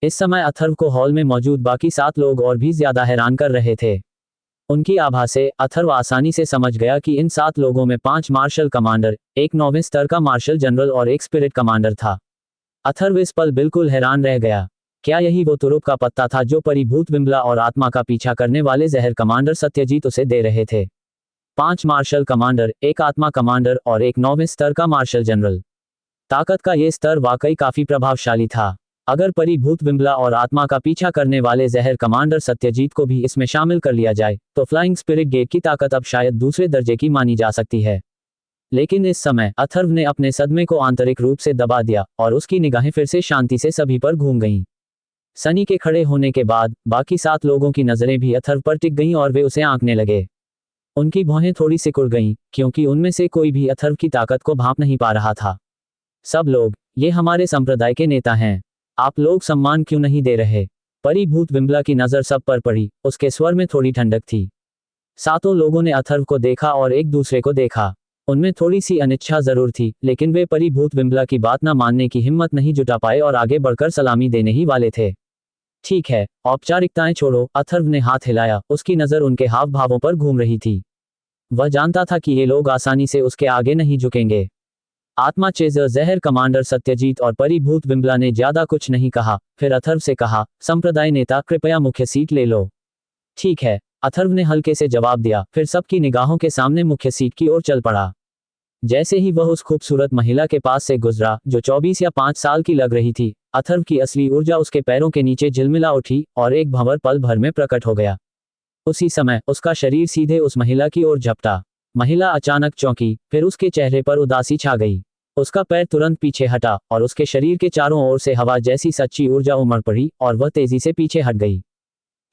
इस समय अथर्व को हॉल में मौजूद बाकी 7 लोग और भी ज्यादा हैरान कर रहे थे। उनकी आभा से अथर्व आसानी से समझ गया कि इन 7 लोगों में 5 मार्शल कमांडर, एक 9वें स्तर का मार्शल जनरल और एक स्पिरिट कमांडर था। अथर्व इस पल बिल्कुल हैरान रह गया। क्या यही वो तुरुप का पत्ता था जो परिभूत विमला और आत्मा का पीछा करने वाले जहर कमांडर सत्यजीत उसे दे रहे थे? 5 मार्शल कमांडर, एक आत्मा कमांडर और एक 9वें स्तर का मार्शल जनरल। ताकत का ये स्तर वाकई काफी प्रभावशाली था। अगर परिभूत विमला और आत्मा का पीछा करने वाले जहर कमांडर सत्यजीत को भी इसमें शामिल कर लिया जाए तो फ्लाइंग स्पिरिट गेट की ताकत अब शायद दूसरे दर्जे की मानी जा सकती है। लेकिन इस समय अथर्व ने अपने सदमे को आंतरिक रूप से दबा दिया और उसकी निगाहें फिर से शांति से सभी पर घूम गईं। सनी के खड़े होने के बाद बाकी 7 लोगों की नजरें भी अथर्व पर टिक गईं और वे उसे आंकने लगे। उनकी भौहें थोड़ी सिकुड़ गईं क्योंकि उनमें से कोई भी अथर्व की ताकत को भांप नहीं पा रहा था। सब लोग, ये हमारे संप्रदाय के नेता हैं, आप लोग सम्मान क्यों नहीं दे रहे? परिभूत विमला की नजर सब पर पड़ी, उसके स्वर में थोड़ी ठंडक थी। 7 लोगों ने अथर्व को देखा और एक दूसरे को देखा। उनमें थोड़ी सी अनिच्छा जरूर थी, लेकिन वे परिभूत विमला की बात न मानने की हिम्मत नहीं जुटा पाए और आगे बढ़कर सलामी देने ही वाले थे। ठीक है, औपचारिकताएं छोड़ो, अथर्व ने हाथ हिलाया, उसकी नजर उनके हाव भावों पर घूम रही थी। वह जानता था कि ये लोग आसानी से उसके आगे नहीं झुकेंगे। आत्मा चेजर, जहर कमांडर सत्यजीत और परिभूत विमला ने ज्यादा कुछ नहीं कहा। फिर अथर्व से कहा, संप्रदाय नेता कृपया मुख्य सीट ले लो। ठीक है, अथर्व ने हल्के से जवाब दिया, फिर सबकी निगाहों के सामने मुख्य सीट की ओर चल पड़ा। जैसे ही वह उस खूबसूरत महिला के पास से गुजरा जो 24 या 5 साल की लग रही थी, अथर्व की असली ऊर्जा उसके पैरों के नीचे झिलमिला उठी और एक भंवर पल भर में प्रकट हो गया। उसी समय उसका शरीर सीधे उस महिला की ओर झपटा। महिला अचानक चौंकी, फिर उसके चेहरे पर उदासी छा गई। उसका पैर तुरंत पीछे हटा और उसके शरीर के चारों ओर से हवा जैसी सच्ची ऊर्जा उमड़ पड़ी और वह तेजी से पीछे हट गई।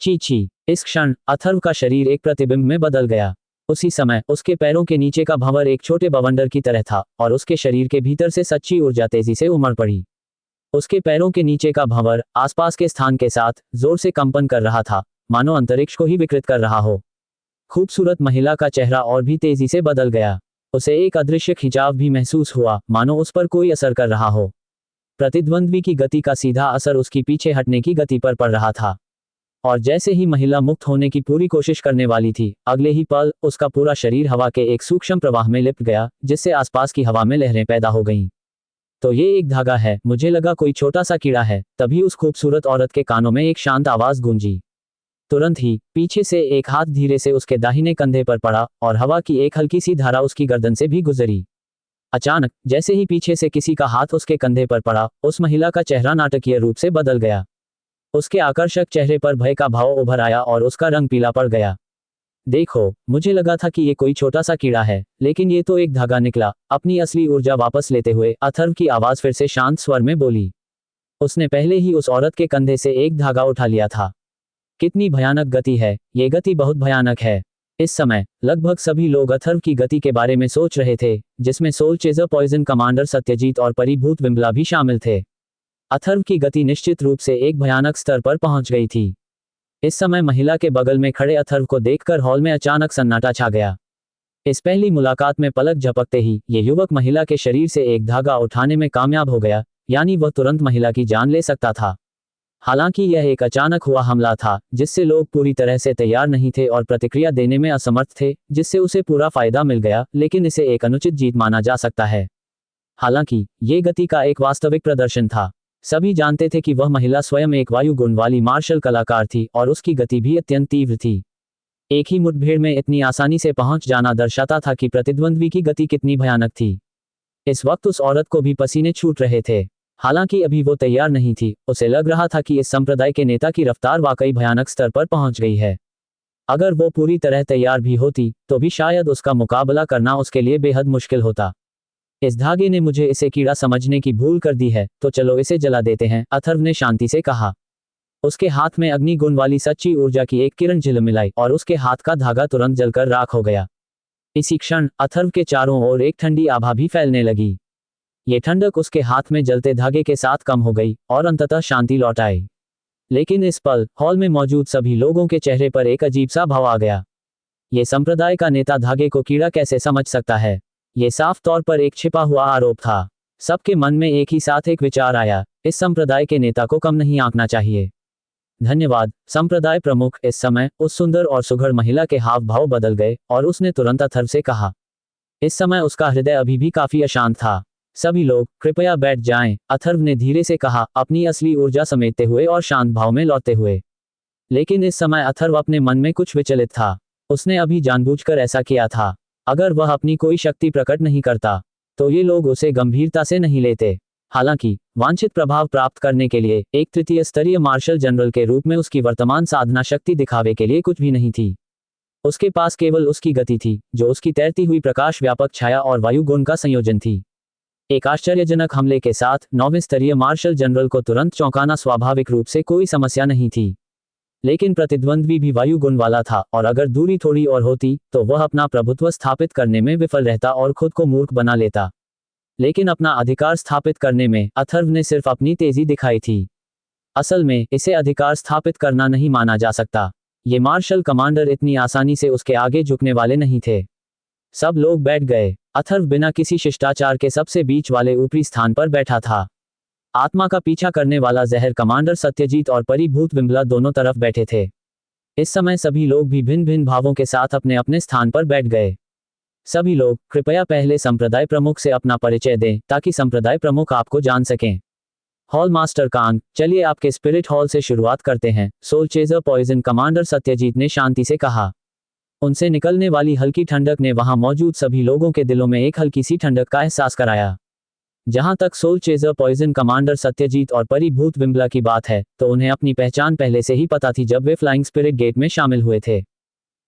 ची, इस क्षण अथर्व का शरीर एक प्रतिबिंब में बदल गया। उसी समय उसके पैरों के नीचे का भंवर एक छोटे बवंडर की तरह था और उसके शरीर के भीतर से सच्ची ऊर्जा तेजी से उमड़ पड़ी। उसके पैरों के नीचे का भंवर आसपास के स्थान के साथ जोर से कंपन कर रहा था, मानो अंतरिक्ष को ही विकृत कर रहा हो। खूबसूरत महिला का चेहरा और भी तेजी से बदल गया। उसे एक अदृश्य खिंचाव भी महसूस हुआ, मानो उस पर कोई असर कर रहा हो। प्रतिद्वंद्वी की गति का सीधा असर उसकी पीछे हटने की गति पर पड़ रहा था। और जैसे ही महिला मुक्त होने की पूरी कोशिश करने वाली थी, अगले ही पल उसका पूरा शरीर हवा के एक सूक्ष्म प्रवाह में लिपट गया, जिससे आसपास की हवा में लहरें पैदा हो गईं। तो ये एक धागा है, मुझे लगा कोई छोटा सा कीड़ा है। तभी उस खूबसूरत औरत के कानों में एक शांत आवाज गूंजी। तुरंत ही पीछे से एक हाथ धीरे से उसके दाहिने कंधे पर पड़ा और हवा की एक हल्की सी धारा उसकी गर्दन से भी गुजरी। अचानक जैसे ही पीछे से किसी का हाथ उसके कंधे पर पड़ा, उस महिला का चेहरा नाटकीय रूप से बदल गया। उसके आकर्षक चेहरे पर भय का भाव उभर आया और उसका रंग पीला पड़ गया। देखो, मुझे लगा था कि ये कोई छोटा सा कीड़ा है, लेकिन ये तो एक धागा निकला। अपनी असली ऊर्जा वापस लेते हुए अथर्व की आवाज फिर से शांत स्वर में बोली। उसने पहले ही उस औरत के कंधे से एक धागा उठा लिया था। कितनी भयानक गति है, ये गति बहुत भयानक है। इस समय लगभग सभी लोग अथर्व की गति के बारे में सोच रहे थे, जिसमें soul chaser poison commander Satyajit और परिभूत विमला भी शामिल थे। अथर्व की गति निश्चित रूप से एक भयानक स्तर पर पहुंच गई थी। इस समय महिला के बगल में खड़े अथर्व को देखकर हॉल में अचानक सन्नाटा छा गया। इस पहली मुलाकात में पलक झपकते ही ये युवक महिला के शरीर से एक धागा उठाने में कामयाब हो गया, यानी वह तुरंत महिला की जान ले सकता था। हालांकि यह एक अचानक हुआ हमला था, जिससे लोग पूरी तरह से तैयार नहीं थे और प्रतिक्रिया देने में असमर्थ थे, जिससे उसे पूरा फायदा मिल गया, लेकिन इसे एक अनुचित जीत माना जा सकता है। हालांकि ये गति का एक वास्तविक प्रदर्शन था। सभी जानते थे कि वह महिला स्वयं एक वायु गुण वाली मार्शल कलाकार थी और उसकी गति भी अत्यंत तीव्र थी। एक ही मुठभेड़ में इतनी आसानी से पहुंच जाना दर्शाता था कि प्रतिद्वंद्वी की गति कितनी भयानक थी। इस वक्त उस औरत को भी पसीने छूट रहे थे। हालांकि अभी वो तैयार नहीं थी, उसे लग रहा था कि इस संप्रदाय के नेता की रफ्तार वाकई भयानक स्तर पर पहुंच गई है। अगर वो पूरी तरह तैयार भी होती, तो भी शायद उसका मुकाबला करना उसके लिए बेहद मुश्किल होता। इस धागे ने मुझे इसे कीड़ा समझने की भूल कर दी है, तो चलो इसे जला देते हैं, अथर्व ने शांति से कहा। उसके हाथ में अग्नि गुण वाली सच्ची ऊर्जा की एक किरण झिलमिलाई और उसके हाथ का धागा तुरंत जलकर राख हो गया। इसी क्षण अथर्व के चारों ओर एक ठंडी आभा भी फैलने लगी। ये ठंडक उसके हाथ में जलते धागे के साथ कम हो गई और अंततः शांति लौट आई। लेकिन इस पल हॉल में मौजूद सभी लोगों के चेहरे पर एक अजीब सा भाव आ गया। ये संप्रदाय का नेता धागे को कीड़ा कैसे समझ सकता है? ये साफ तौर पर एक छिपा हुआ आरोप था। सबके मन में एक ही साथ एक विचार आया, इस संप्रदाय के नेता को कम नहीं आंकना चाहिए। धन्यवाद। संप्रदाय प्रमुख। इस समय उस सुंदर और सुघड़ महिला के हाव भाव बदल गए और उसने तुरंत अथर्व से कहा। इस समय उसका हृदय अभी भी काफी अशांत था। सभी लोग कृपया बैठ जाएं, अथर्व ने धीरे से कहा, अपनी असली ऊर्जा समेटते हुए और शांत भाव में लौटते हुए। लेकिन इस समय अथर्व अपने मन में कुछ विचलित था। उसने अभी जानबूझकर ऐसा किया था। अगर वह अपनी कोई शक्ति प्रकट नहीं करता तो ये लोग उसे गंभीरता से नहीं लेते। हालांकि वांछित प्रभाव प्राप्त करने के लिए एक तृतीय स्तरीय मार्शल जनरल के रूप में उसकी वर्तमान साधना शक्ति दिखावे के लिए कुछ भी नहीं थी। उसके पास केवल उसकी गति थी, जो उसकी तैरती हुई प्रकाश व्यापक छाया और वायु गुण का संयोजन थी। एक आश्चर्यजनक हमले के साथ 9वें स्तरीय मार्शल जनरल को तुरंत चौंकाना स्वाभाविक रूप से कोई समस्या नहीं थी। लेकिन प्रतिद्वंद्वी भी वायु गुण वाला था और अगर दूरी थोड़ी और होती तो वह अपना प्रभुत्व स्थापित करने में विफल रहता और खुद को मूर्ख बना लेता। लेकिन अपना अधिकार स्थापित करने में अथर्व ने सिर्फ अपनी तेजी दिखाई थी। असल में इसे अधिकार स्थापित करना नहीं माना जा सकता। ये मार्शल कमांडर इतनी आसानी से उसके आगे झुकने वाले नहीं थे। सब लोग बैठ गए। अथर्व बिना किसी शिष्टाचार के सबसे बीच वाले ऊपरी स्थान पर बैठा था। आत्मा का पीछा करने वाला जहर कमांडर सत्यजीत और परिभूत विमला दोनों तरफ बैठे थे। इस समय सभी लोग भी भिन्न भिन्न भावों के साथ अपने अपने स्थान पर बैठ गए। सभी लोग कृपया पहले संप्रदाय प्रमुख से अपना परिचय दें ताकि संप्रदाय प्रमुख आपको जान सकें। हॉल मास्टर कांग, चलिए आपके स्पिरिट हॉल से शुरुआत करते हैं, soul chaser poison commander Satyajit ने शांति से कहा। उनसे निकलने वाली हल्की ठंडक ने वहां मौजूद सभी लोगों के दिलों में एक हल्की सी ठंडक का एहसास कराया। जहां तक soul chaser poison commander Satyajit और परिभूत विमला की बात है तो उन्हें अपनी पहचान पहले से ही पता थी जब वे फ्लाइंग स्पिरिट गेट में शामिल हुए थे।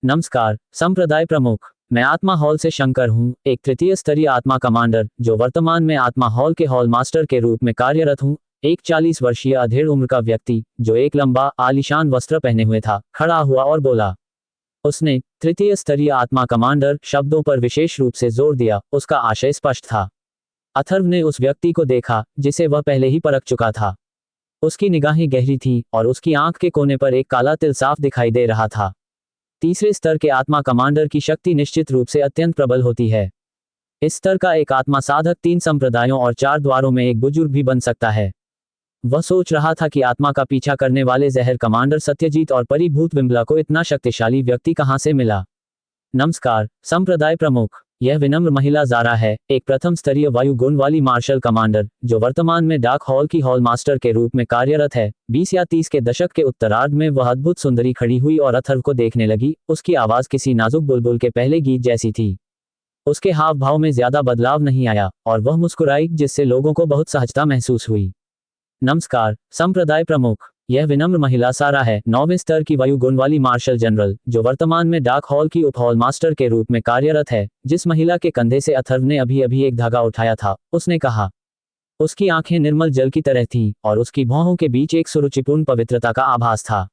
नमस्कार संप्रदाय प्रमुख, मैं आत्मा हॉल से शंकर हूं, एक तृतीय स्तरीय आत्मा कमांडर जो वर्तमान में आत्मा हॉल के हॉल मास्टर के रूप में कार्यरत हूं। एक 40 वर्षीय अधेड़ उम्र का व्यक्ति जो एक लंबा आलीशान वस्त्र पहने हुए था खड़ा हुआ और बोला। उसने तृतीय स्तरीय आत्मा कमांडर शब्दों पर विशेष रूप से जोर दिया। उसका आशय स्पष्ट था। अथर्व ने उस व्यक्ति को देखा जिसे वह पहले ही परख चुका था। उसकी निगाहें गहरी थीं और उसकी आंख के कोने पर एक काला तिल साफ दिखाई दे रहा था। तीसरे स्तर के आत्मा कमांडर की शक्ति निश्चित रूप से अत्यंत प्रबल होती है। इस स्तर का एक आत्मा साधक 3 संप्रदायों और 4 द्वारों में एक बुजुर्ग भी बन सकता है। वह सोच रहा था कि आत्मा का पीछा करने वाले जहर कमांडर सत्यजीत और परिभूत विमला को इतना शक्तिशाली व्यक्ति कहां से मिला। नमस्कार संप्रदाय प्रमुख, यह विनम्र महिला जारा है, एक प्रथम स्तरीय वायु गुण वाली मार्शल कमांडर जो वर्तमान में डाक हॉल की हॉल मास्टर के रूप में कार्यरत है। 20 या 30 के दशक के उत्तरार्ध में वह अद्भुत सुंदरी खड़ी हुई और अथर्व को देखने लगी। उसकी आवाज किसी नाजुक बुलबुल के पहले गीत जैसी थी। उसके हाव भाव में ज्यादा बदलाव नहीं आया और वह मुस्कुराई जिससे लोगों को बहुत सहजता महसूस हुई। नमस्कार संप्रदाय प्रमुख, यह विनम्र महिला सारा है, 9वें स्तर की वायु गुण वाली मार्शल जनरल जो वर्तमान में डाक हॉल की उप हॉल मास्टर के रूप में कार्यरत है। जिस महिला के कंधे से अथर्व ने अभी अभी एक धागा उठाया था, उसने कहा। उसकी आंखें निर्मल जल की तरह थीं और उसकी भौहों के बीच एक सुरुचिपूर्ण पवित्रता का आभास था।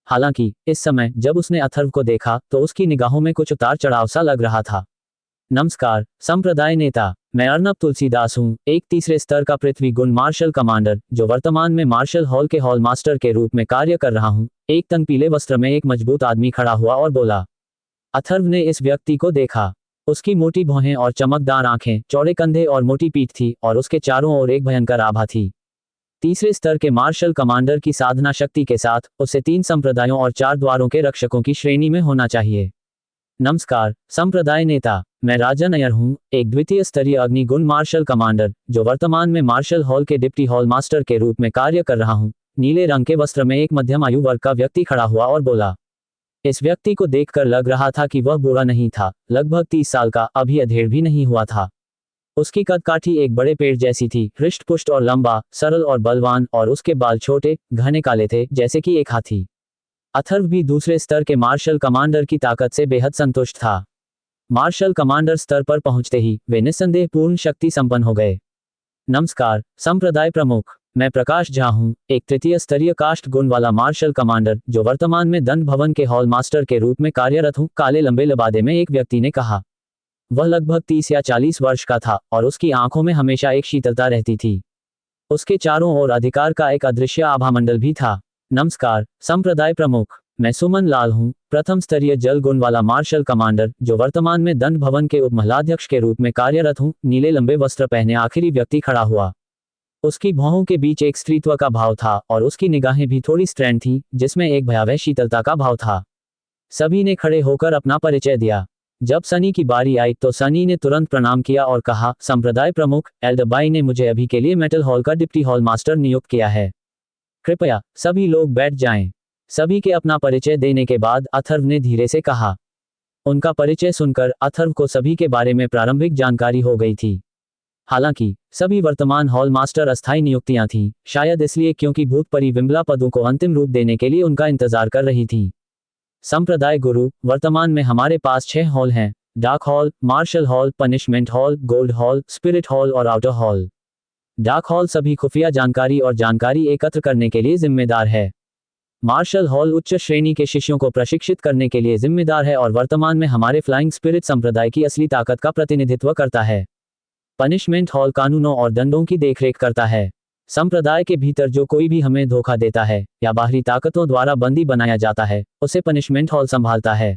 हालांकि इस समय जब उसने अथर्व को देखा तो उसकी निगाहों में कुछ उतार चढ़ाव सा लग रहा था। नमस्कार संप्रदाय नेता, मैं अर्नब तुलसीदास हूं, एक तीसरे स्तर का पृथ्वी गुण मार्शल कमांडर जो वर्तमान में मार्शल हॉल के हॉल मास्टर के रूप में कार्य कर रहा हूं। एक तन पीले वस्त्र में एक मजबूत आदमी खड़ा हुआ और बोला। अथर्व ने इस व्यक्ति को देखा। उसकी मोटी भौहें और चमकदार आंखें, चौड़े कंधे और मोटी पीठ थी और उसके चारों ओर एक भयंकर आभा थी। तीसरे स्तर के मार्शल कमांडर की साधना शक्ति के साथ उसे 3 संप्रदायों और 4 द्वारों के रक्षकों की श्रेणी में होना चाहिए। नमस्कार संप्रदाय नेता, मैं राजन अय्यर हूं, एक द्वितीय स्तरीय अग्नि गुण मार्शल कमांडर जो वर्तमान में मार्शल हॉल के डिप्टी हॉल मास्टर के रूप में कार्य कर रहा हूं। नीले रंग के वस्त्र में एक मध्यम आयु वर्ग का व्यक्ति खड़ा हुआ और बोला। इस व्यक्ति को देखकर लग रहा था कि वह बूढ़ा नहीं था, लगभग 30 साल का, अभी अधेड़ भी नहीं हुआ था। उसकी कदकाठी एक बड़े पेड़ जैसी थी, हृष्ट पुष्ट और लंबा, सरल और बलवान, और उसके बाल छोटे घने काले थे जैसे कि एक हाथी। अथर्व भी दूसरे स्तर के मार्शल कमांडर की ताकत से बेहद संतुष्ट था। मार्शल कमांडर स्तर पर पहुंचते ही वे निस्संदेह पूर्ण शक्ति संपन्न हो गए। नमस्कार संप्रदाय प्रमुख, मैं प्रकाश झा हूं, एक तृतीय स्तरीय काष्ठ गुण वाला मार्शल कमांडर जो वर्तमान में दंड भवन के हॉल मास्टर के रूप में कार्यरत हूं। काले लंबे लबादे में एक व्यक्ति ने कहा। वह लगभग 30 या 40 वर्ष का था और उसकी आंखों में हमेशा एक शीतलता रहती थी। उसके चारों ओर अधिकार का एक अदृश्य आभामंडल भी था। नमस्कार संप्रदाय प्रमुख, मैं सुमन लाल हूं, प्रथम स्तरीय जल गुण वाला मार्शल कमांडर, जो वर्तमान में दंड भवन के उपमहलाध्यक्ष के रूप में कार्यरत हूं। नीले लंबे वस्त्र पहने आखिरी व्यक्ति खड़ा हुआ। उसकी भौहों के बीच एक स्त्रीत्व का भाव था और उसकी निगाहें भी थोड़ी स्ट्रैंड थीं, जिसमें एक भयावह शीतलता का भाव था। सभी ने खड़े होकर अपना परिचय दिया। जब सनी की बारी आई तो सनी ने तुरंत प्रणाम किया और कहा, संप्रदाय प्रमुख एल्डर बाई ने मुझे अभी के लिए मेटल हॉल का डिप्टी हॉल मास्टर नियुक्त किया है। कृपया सभी लोग बैठ जाएं। सभी के अपना परिचय देने के बाद अथर्व ने धीरे से कहा। उनका परिचय सुनकर अथर्व को सभी के बारे में प्रारंभिक जानकारी हो गई थी। हालांकि सभी वर्तमान हॉल मास्टर अस्थायी नियुक्तियां थीं, शायद इसलिए क्योंकि भूतपरी विमला पदों को अंतिम रूप देने के लिए उनका इंतजार कर रही थी। संप्रदाय गुरु, वर्तमान में हमारे पास 6 हॉल हैं: dark hall, martial hall, punishment hall, gold hall, spirit hall और आउटर हॉल। डार्क हॉल सभी खुफिया जानकारी और जानकारी एकत्र करने के लिए जिम्मेदार है। मार्शल हॉल उच्च श्रेणी के शिष्यों को प्रशिक्षित करने के लिए जिम्मेदार है और वर्तमान में हमारे फ्लाइंग स्पिरिट संप्रदाय की असली ताकत का प्रतिनिधित्व करता है। पनिशमेंट हॉल कानूनों और दंडों की देखरेख करता है। संप्रदाय के भीतर जो कोई भी हमें धोखा देता है या बाहरी ताकतों द्वारा बंदी बनाया जाता है, उसे पनिशमेंट हॉल संभालता है।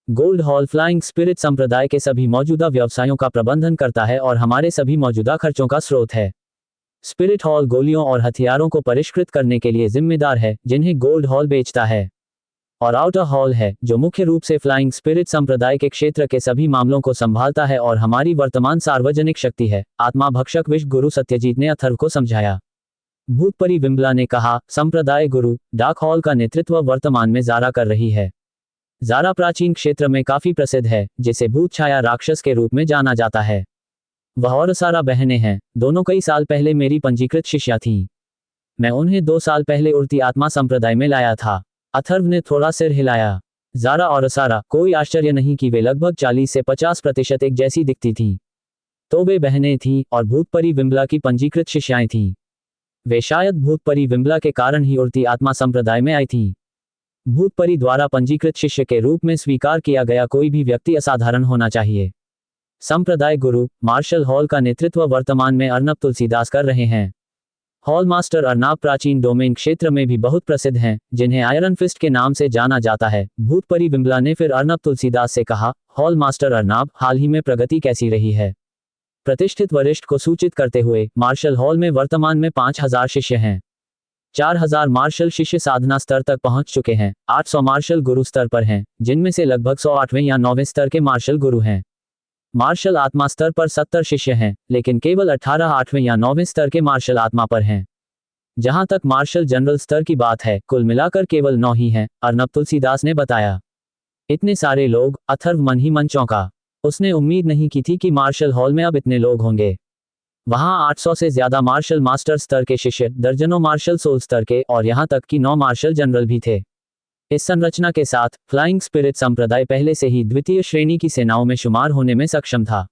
गोल्ड हॉल फ्लाइंग स्पिरिट संप्रदाय के सभी मौजूदा व्यवसायों का प्रबंधन करता है और हमारे सभी मौजूदा खर्चों का स्रोत है। स्पिरिट हॉल गोलियों और हथियारों को परिष्कृत करने के लिए जिम्मेदार है, जिन्हें गोल्ड हॉल बेचता है। और आउटर हॉल है, जो मुख्य रूप से फ्लाइंग स्पिरिट संप्रदाय के क्षेत्र के सभी मामलों को संभालता है और हमारी वर्तमान सार्वजनिक शक्ति है। आत्मा भक्षक विश्व गुरु सत्यजीत ने अथर्व को समझाया। भूतपरी विमला ने कहा, संप्रदाय गुरु, डार्क हॉल का नेतृत्व वर्तमान में जारा कर रही है। जारा प्राचीन क्षेत्र में काफी प्रसिद्ध है, जिसे भूत छाया राक्षस के रूप में जाना जाता है। वह और सारा बहनें हैं, दोनों कई साल पहले मेरी पंजीकृत शिष्या थीं। मैं उन्हें 2 साल पहले उड़ती आत्मा संप्रदाय में लाया था। अथर्व ने थोड़ा सिर हिलाया। जारा और सारा, कोई आश्चर्य नहीं कि वे लगभग 40 से 50% एक जैसी दिखती थीं। तो वे बहनें थीं और भूतपरी विमला की पंजीकृत शिष्याएं थीं। वे शायद भूतपरी विमला के कारण ही उड़ती आत्मा संप्रदाय में आई थीं। भूतपरी द्वारा पंजीकृत शिष्य के रूप में स्वीकार किया गया कोई भी व्यक्ति असाधारण होना चाहिए। संप्रदाय गुरु, मार्शल हॉल का नेतृत्व वर्तमान में अर्नब तुलसीदास कर रहे हैं। हॉल मास्टर अर्नाब प्राचीन डोमेन क्षेत्र में भी बहुत प्रसिद्ध हैं, जिन्हें आयरन फिस्ट के नाम से जाना जाता है। भूतपरी विमला ने फिर अर्नब तुलसीदास से कहा, हॉल मास्टर अर्नाब, हाल ही में प्रगति कैसी रही है? प्रतिष्ठित वरिष्ठ को सूचित करते हुए, मार्शल हॉल में वर्तमान में 5000 शिष्य हैं। 4000 मार्शल शिष्य साधना स्तर तक पहुंच चुके हैं। 800 मार्शल गुरु स्तर पर हैं, जिनमें से लगभग 100 8वें या 9वें स्तर के मार्शल गुरु हैं। मार्शल आत्मा स्तर पर 70 शिष्य हैं, लेकिन केवल 18 8वें या 9वें स्तर के मार्शल आत्मा पर हैं। जहां तक मार्शल जनरल स्तर की बात है, कुल मिलाकर केवल 9 ही हैं, अर्नब तुलसीदास ने बताया। इतने सारे लोग, अथर्व मन ही मन चौंका। उसने उम्मीद नहीं की थी कि मार्शल हॉल में अब इतने लोग होंगे। वहां 800 से ज्यादा मार्शल मास्टर स्तर के शिष्य, दर्जनों मार्शल सोल स्तर के और यहां तक कि 9 मार्शल जनरल भी थे। इस संरचना के साथ फ्लाइंग स्पिरिट संप्रदाय पहले से ही द्वितीय श्रेणी की सेनाओं में शुमार होने में सक्षम था।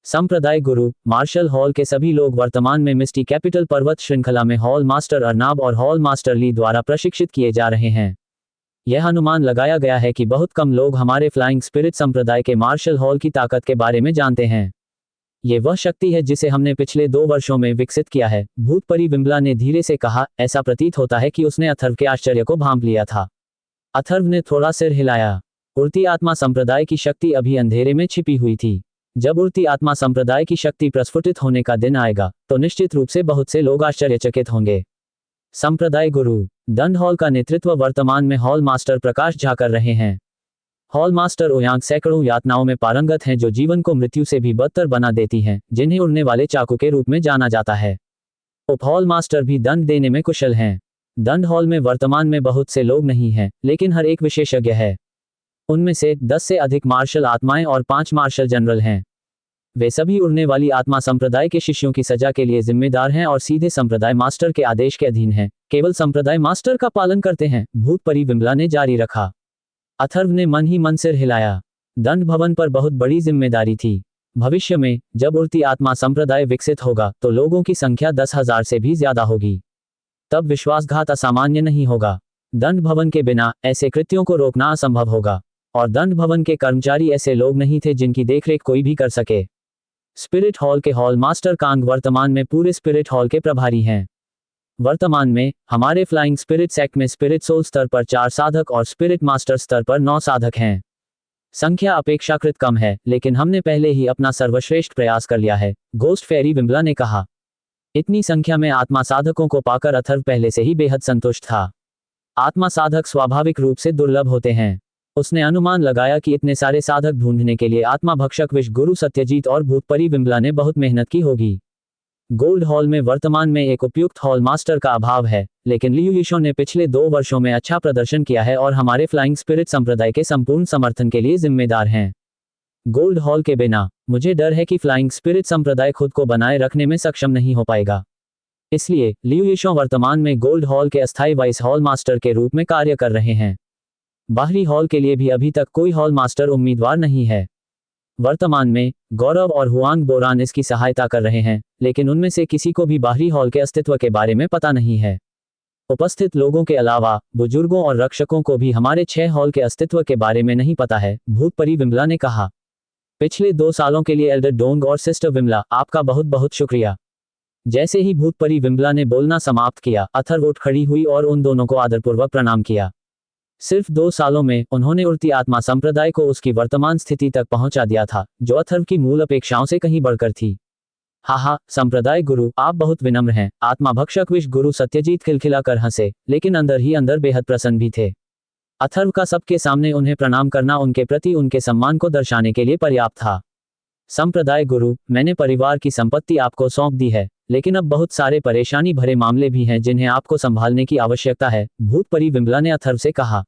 संप्रदाय गुरु, मार्शल हॉल के सभी लोग वर्तमान में मिस्टी कैपिटल पर्वत श्रृंखला में हॉल मास्टर अर्नाब और हॉल मास्टर ली द्वारा प्रशिक्षित किए जा रहे हैं। यह अनुमान लगाया गया है कि बहुत कम लोग हमारे फ्लाइंग स्पिरिट संप्रदाय के मार्शल हॉल की ताकत के बारे में जानते हैं। ये वह शक्ति है जिसे हमने पिछले 2 वर्षों में विकसित किया है। भूतपरी विमला ने धीरे से कहा, ऐसा प्रतीत होता है कि उसने अथर्व के आश्चर्य को भांप लिया था। अथर्व ने थोड़ा सिर हिलाया। उड़ती आत्मा संप्रदाय की शक्ति अभी अंधेरे में छिपी हुई थी। जब उड़ती आत्मा संप्रदाय की शक्ति प्रस्फुटित होने का दिन आएगा, तो निश्चित रूप से बहुत से लोग आश्चर्यचकित होंगे। संप्रदाय गुरु, दंड हॉल का नेतृत्व वर्तमान में हॉल मास्टर प्रकाश झा कर रहे हैं। हॉल मास्टर ओयांग सैकड़ों यातनाओं में पारंगत हैं जो जीवन को मृत्यु से भी बदतर बना देती हैं, जिन्हें उड़ने वाले चाकू के रूप में जाना जाता है। उप हॉल मास्टर भी दंड देने में कुशल हैं। दंड हॉल में वर्तमान में बहुत से लोग नहीं हैं, लेकिन हर एक विशेषज्ञ है। उनमें से 10 से अधिक मार्शल आत्माएं और 5 मार्शल जनरल हैं। वे सभी उड़ने वाली आत्मा संप्रदाय के शिष्यों की सजा के लिए जिम्मेदार हैं और सीधे संप्रदाय मास्टर के आदेश के अधीन हैं, केवल संप्रदाय मास्टर का पालन करते हैं। भूतपरी विमला ने जारी रखा। अथर्व ने मन ही मन सिर हिलाया। दंड भवन पर बहुत बड़ी जिम्मेदारी थी। भविष्य में जब उड़ती आत्मा संप्रदाय विकसित होगा, तो लोगों की संख्या 10,000 से भी ज्यादा होगी। तब विश्वासघात असामान्य नहीं होगा। दंड भवन के बिना ऐसे कृत्यों को रोकना असंभव होगा, और दंड भवन के कर्मचारी ऐसे लोग नहीं थे जिनकी देखरेख कोई भी कर सके। स्पिरिट हॉल के हॉल मास्टर कांग वर्तमान में पूरे स्पिरिट हॉल के प्रभारी हैं। वर्तमान में हमारे फ्लाइंग स्पिरिट सेक्ट में स्पिरिट सोल स्तर पर 4 साधक और स्पिरिट मास्टर स्तर पर 9 साधक हैं। संख्या अपेक्षाकृत कम है, लेकिन हमने पहले ही अपना सर्वश्रेष्ठ प्रयास कर लिया है, घोस्ट फेरी विमला ने कहा। इतनी संख्या में आत्मा साधकों को पाकर अथर्व पहले से ही बेहद संतुष्ट था। आत्मा साधक स्वाभाविक रूप से दुर्लभ होते हैं। उसने अनुमान लगाया कि इतने सारे साधक ढूंढने के लिए आत्मा भक्षक विश्व गुरु सत्यजीत और भूतपरी विमला ने बहुत मेहनत की होगी। गोल्ड हॉल में वर्तमान में एक उपयुक्त हॉल मास्टर का अभाव है, लेकिन लियू यीशो ने पिछले 2 वर्षों में अच्छा प्रदर्शन किया है और हमारे फ्लाइंग स्पिरिट संप्रदाय के संपूर्ण समर्थन के लिए जिम्मेदार हैं। गोल्ड हॉल के बिना मुझे डर है कि फ्लाइंग स्पिरिट संप्रदाय खुद को बनाए रखने में सक्षम नहीं हो पाएगा। इसलिए लियू यीशो वर्तमान में गोल्ड हॉल के अस्थायी वाइस हॉल मास्टर के रूप में कार्य कर रहे हैं। बाहरी हॉल के लिए भी अभी तक कोई हॉल मास्टर उम्मीदवार नहीं है। वर्तमान में गौरव और हुआंग बोरान इसकी सहायता कर रहे हैं, लेकिन उनमें से किसी को भी बाहरी हॉल के अस्तित्व के बारे में पता नहीं है। उपस्थित लोगों के अलावा बुजुर्गों और रक्षकों को भी हमारे 6 हॉल के अस्तित्व के बारे में नहीं पता है, भूतपरी विमला ने कहा। पिछले 2 सालों के लिए एल्डर डोंग और सिस्टर विमला, आपका बहुत बहुत शुक्रिया। जैसे ही भूतपरी विमला ने बोलना समाप्त किया, अथर्व उठ खड़ी हुई और उन दोनों को आदरपूर्वक प्रणाम किया। सिर्फ 2 सालों में उन्होंने उड़ती आत्मा संप्रदाय को उसकी वर्तमान स्थिति तक पहुंचा दिया था, जो अथर्व की मूल अपेक्षाओं से कहीं बढ़कर थी। हा, संप्रदाय गुरु, आप बहुत विनम्र हैं। आत्मा भक्षक विश्व गुरु सत्यजीत खिलखिलाकर हंसे, लेकिन अंदर ही अंदर बेहद प्रसन्न भी थे। अथर्व का सबके सामने उन्हें प्रणाम करना उनके प्रति उनके सम्मान को दर्शाने के लिए पर्याप्त था। संप्रदाय गुरु, मैंने परिवार की संपत्ति आपको सौंप दी है, लेकिन अब बहुत सारे परेशानी भरे मामले भी हैं जिन्हें आपको संभालने की आवश्यकता है, भूतपरी विमला ने अथर्व से कहा।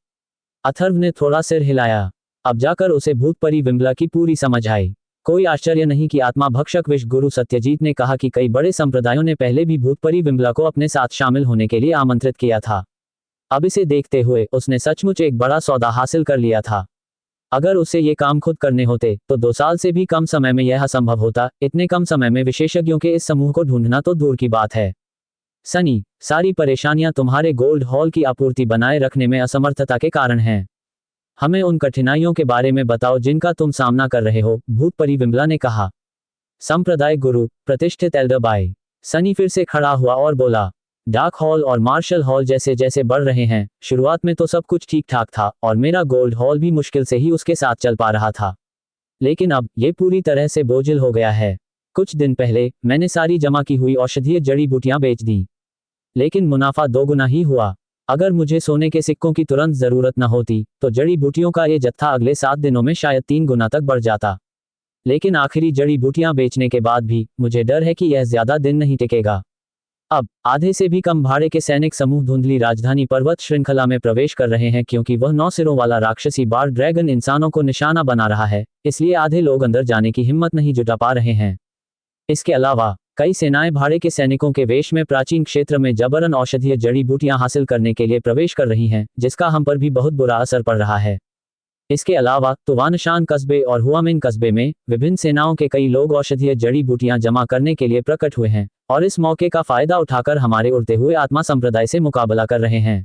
अथर्व ने थोड़ा सिर हिलाया। अब जाकर उसे भूतपरी विमला की पूरी समझ आई। कोई आश्चर्य नहीं कि आत्मा भक्षक विश्व गुरु सत्यजीत ने कहा कि कई बड़े संप्रदायों ने पहले भी भूतपरी विमला को अपने साथ शामिल होने के लिए आमंत्रित किया था। अब इसे देखते हुए उसने सचमुच एक बड़ा सौदा हासिल कर लिया था। अगर उसे ये काम खुद करने होते तो 2 साल से भी कम समय में यह असंभव होता। इतने कम समय में विशेषज्ञों के इस समूह को ढूंढना तो दूर की बात है। सनी, सारी परेशानियां तुम्हारे गोल्ड हॉल की आपूर्ति बनाए रखने में असमर्थता के कारण हैं। हमें उन कठिनाइयों के बारे में बताओ जिनका तुम सामना कर रहे हो, भूतपरी विमला ने कहा। संप्रदाय गुरु, प्रतिष्ठित एल्डर बाय। सनी फिर से खड़ा हुआ और बोला, डार्क हॉल और मार्शल हॉल जैसे जैसे बढ़ रहे हैं, शुरुआत में तो सब कुछ ठीक ठाक था और मेरा गोल्ड हॉल भी मुश्किल से ही उसके साथ चल पा रहा था। लेकिन अब ये पूरी तरह से बोझिल हो गया है। कुछ दिन पहले मैंने सारी जमा की हुई औषधीय जड़ी बूटियां बेच दी, लेकिन मुनाफा 2 गुना ही हुआ। अगर मुझे सोने के सिक्कों की तुरंत जरूरत न होती तो जड़ी बूटियों का ये जत्था अगले 7 दिनों में शायद 3 गुना तक बढ़ जाता। लेकिन आखिरी जड़ी बूटियां बेचने के बाद भी मुझे डर है कि यह ज्यादा दिन नहीं टिकेगा। अब आधे से भी कम भाड़े के सैनिक समूह धुंधली राजधानी पर्वत श्रृंखला में प्रवेश कर रहे हैं, क्योंकि वह 9 सिरों वाला राक्षसी बार ड्रैगन इंसानों को निशाना बना रहा है। इसलिए आधे लोग अंदर जाने की हिम्मत नहीं जुटा पा रहे हैं। इसके अलावा कई सेनाएं भाड़े के सैनिकों के वेश में प्राचीन क्षेत्र में जबरन औषधीय जड़ी बूटियां हासिल करने के लिए प्रवेश कर रही हैं, जिसका हम पर भी बहुत बुरा असर पड़ रहा है। इसके अलावा तुवानशान कस्बे और हुआमिन कस्बे में विभिन्न सेनाओं के कई लोग औषधीय जड़ी बूटियां जमा करने के लिए प्रकट हुए हैं और इस मौके का फायदा उठाकर हमारे उड़ते हुए आत्मा संप्रदाय से मुकाबला कर रहे हैं।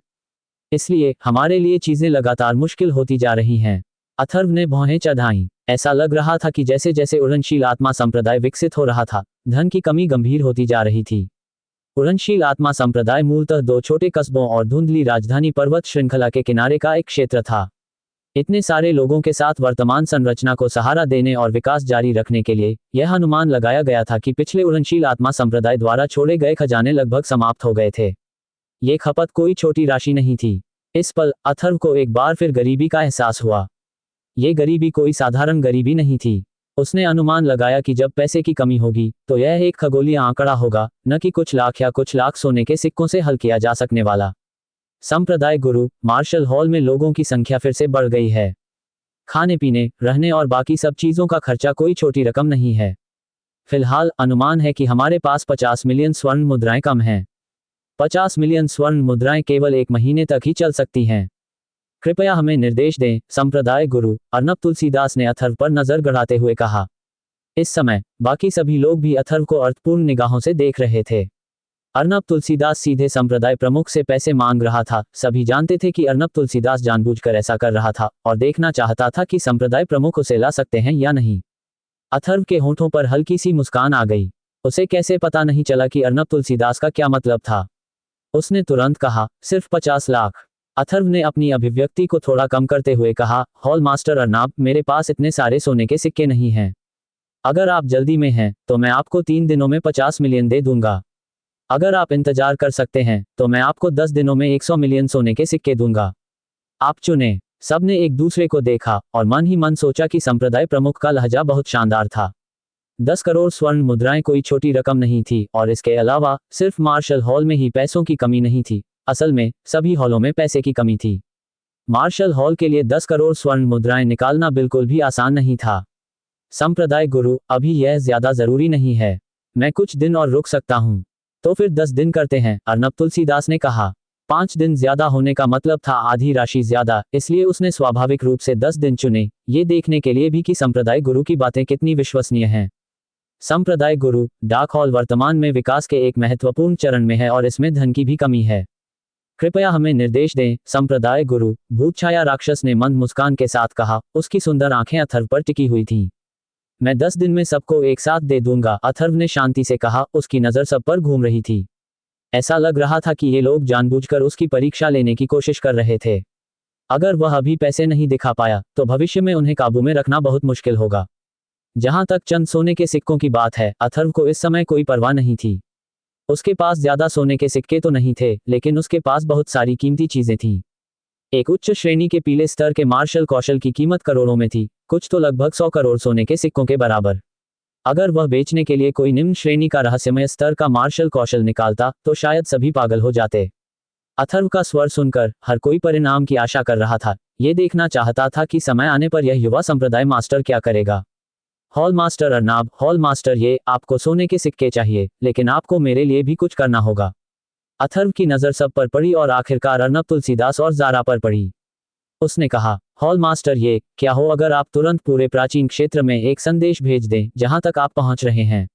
इसलिए हमारे लिए चीजें लगातार मुश्किल होती जा रही हैं। अथर्व ने भौहें चढ़ाईं। ऐसा लग रहा था कि जैसे जैसे उड़नशील आत्मा संप्रदाय विकसित हो रहा था, धन की कमी गंभीर होती जा रही थी। उड़नशील आत्मा संप्रदाय मूलतः 2 छोटे कस्बों और धुंधली राजधानी पर्वत श्रृंखला के किनारे का एक क्षेत्र था। इतने सारे लोगों के साथ वर्तमान संरचना को सहारा देने और विकास जारी रखने के लिए यह अनुमान लगाया गया था कि पिछले उड़नशील आत्मा संप्रदाय द्वारा छोड़े गए खजाने लगभग समाप्त हो गए थे। ये खपत कोई छोटी राशि नहीं थी। इस पल अथर्व को एक बार फिर गरीबी का एहसास हुआ। ये गरीबी कोई साधारण गरीबी नहीं थी। उसने अनुमान लगाया कि जब पैसे की कमी होगी तो यह एक खगोलीय आंकड़ा होगा, न कि कुछ लाख या कुछ लाख सोने के सिक्कों से हल किया जा सकने वाला। संप्रदाय गुरु, मार्शल हॉल में लोगों की संख्या फिर से बढ़ गई है। खाने पीने, रहने और बाकी सब चीजों का खर्चा कोई छोटी रकम नहीं है। फिलहाल अनुमान है कि हमारे पास 50 मिलियन स्वर्ण मुद्राएं कम हैं। 50 मिलियन स्वर्ण मुद्राएं केवल 1 महीने तक ही चल सकती हैं। कृपया हमें निर्देश दें, संप्रदाय गुरु, अर्नब तुलसीदास ने अथर्व पर नजर गड़ाते हुए कहा। इस समय बाकी सभी लोग भी अथर्व को अर्थपूर्ण निगाहों से देख रहे थे। अर्नब तुलसीदास सीधे संप्रदाय प्रमुख से पैसे मांग रहा था। सभी जानते थे कि अर्नब तुलसीदास जानबूझकर ऐसा कर रहा था और देखना चाहता था कि संप्रदाय प्रमुख उसे ला सकते हैं या नहीं। अथर्व के होठों पर हल्की सी मुस्कान आ गई। उसे कैसे पता नहीं चला कि अर्नब तुलसीदास का क्या मतलब था। उसने तुरंत कहा, सिर्फ 50 लाख। अथर्व ने अपनी अभिव्यक्ति को थोड़ा कम करते हुए कहा, हॉल मास्टर अर्नाब, मेरे पास इतने सारे सोने के सिक्के नहीं हैं। अगर आप जल्दी में हैं तो मैं आपको 3 दिनों में 50 मिलियन दे दूंगा। अगर आप इंतजार कर सकते हैं तो मैं आपको 10 दिनों में 100 मिलियन सोने के सिक्के दूंगा। आप चुने। सबने एक दूसरे को देखा और मन ही मन सोचा कि संप्रदाय प्रमुख का लहजा बहुत शानदार था। 10 करोड़ स्वर्ण मुद्राएं कोई छोटी रकम नहीं थी और इसके अलावा सिर्फ मार्शल हॉल में ही पैसों की कमी नहीं थी, असल में सभी हॉलों में पैसे की कमी थी। मार्शल हॉल के लिए 10 करोड़ स्वर्ण मुद्राएं निकालना बिल्कुल भी आसान नहीं था। संप्रदाय गुरु, अभी यह ज्यादा जरूरी नहीं है, मैं कुछ दिन और रुक सकता हूं। तो फिर 10 दिन करते हैं, अर्नब तुलसीदास ने कहा। 5 दिन ज्यादा होने का मतलब था आधी राशि ज्यादा, इसलिए उसने स्वाभाविक रूप से 10 दिन चुने, ये देखने के लिए भी कि संप्रदाय गुरु की बातें कितनी विश्वसनीय हैं। संप्रदाय गुरु, डाक हॉल वर्तमान में विकास के एक महत्वपूर्ण चरण में है और इसमें धन की भी कमी है। कृपया हमें निर्देश दें, संप्रदाय गुरु, भूतछाया राक्षस ने मंद मुस्कान के साथ कहा। उसकी सुंदर आंखें अथर्व पर टिकी हुई थीं। मैं 10 दिन में सबको एक साथ दे दूंगा, अथर्व ने शांति से कहा। उसकी नजर सब पर घूम रही थी। ऐसा लग रहा था कि ये लोग जानबूझकर उसकी परीक्षा लेने की कोशिश कर रहे थे। अगर वह अभी पैसे नहीं दिखा पाया तो भविष्य में उन्हें काबू में रखना बहुत मुश्किल होगा। जहां तक चंद सोने के सिक्कों की बात है, अथर्व को इस समय कोई परवाह नहीं थी। उसके पास ज्यादा सोने के सिक्के तो नहीं थे, लेकिन उसके पास बहुत सारी कीमती चीजें थीं। एक उच्च श्रेणी के पीले स्तर के मार्शल कौशल की कीमत करोड़ों में थी, कुछ तो लगभग 100 करोड़ सोने के सिक्कों के बराबर। अगर वह बेचने के लिए कोई निम्न श्रेणी का रहस्यमय स्तर का मार्शल कौशल निकालता तो शायद सभी पागल हो जाते। अथर्व का स्वर सुनकर हर कोई परिणाम की आशा कर रहा था। ये देखना चाहता था कि समय आने पर यह युवा संप्रदाय मास्टर क्या करेगा। Hall master Arnab, hall master, ये आपको सोने के सिक्के चाहिए, लेकिन आपको मेरे लिए भी कुछ करना होगा। अथर्व की नजर सब पर पड़ी और आखिरकार अर्नब तुलसीदास और जारा पर पड़ी। उसने कहा, हॉल मास्टर, ये क्या हो अगर आप तुरंत पूरे प्राचीन क्षेत्र में एक संदेश भेज दें जहां तक आप पहुंच रहे हैं।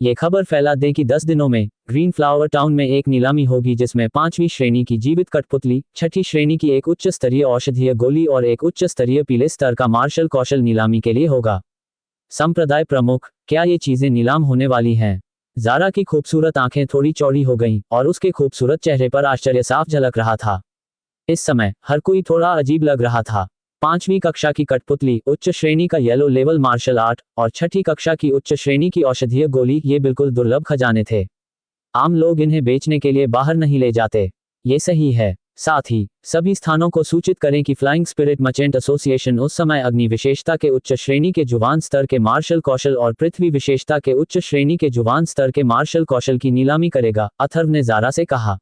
ये खबर फैला दें कि 10 दिनों में ग्रीन फ्लावर टाउन में एक नीलामी होगी जिसमें 5वीं श्रेणी की जीवित कठपुतली, 6ठी श्रेणी की एक उच्च स्तरीय औषधीय गोली और एक उच्च स्तरीय पीले स्तर का मार्शल कौशल नीलामी के लिए होगा। संप्रदाय प्रमुख, क्या ये चीजें नीलाम होने वाली हैं? जारा की खूबसूरत आंखें थोड़ी चौड़ी हो गईं और उसके खूबसूरत चेहरे पर आश्चर्य साफ झलक रहा था। इस समय हर कोई थोड़ा अजीब लग रहा था। 5वीं कक्षा की कठपुतली, उच्च श्रेणी का येलो लेवल मार्शल आर्ट और 6ठी कक्षा की उच्च श्रेणी की औषधीय गोली, ये बिल्कुल दुर्लभ खजाने थे। आम लोग इन्हें बेचने के लिए बाहर नहीं ले जाते। ये सही है। साथ ही सभी स्थानों को सूचित करें कि फ्लाइंग स्पिरिट मर्चेंट एसोसिएशन उस समय अग्नि विशेषता के उच्च श्रेणी के जुबान स्तर के मार्शल कौशल और पृथ्वी विशेषता के उच्च श्रेणी के जुबान स्तर के मार्शल कौशल की नीलामी करेगा, अथर्व ने जारा से कहा।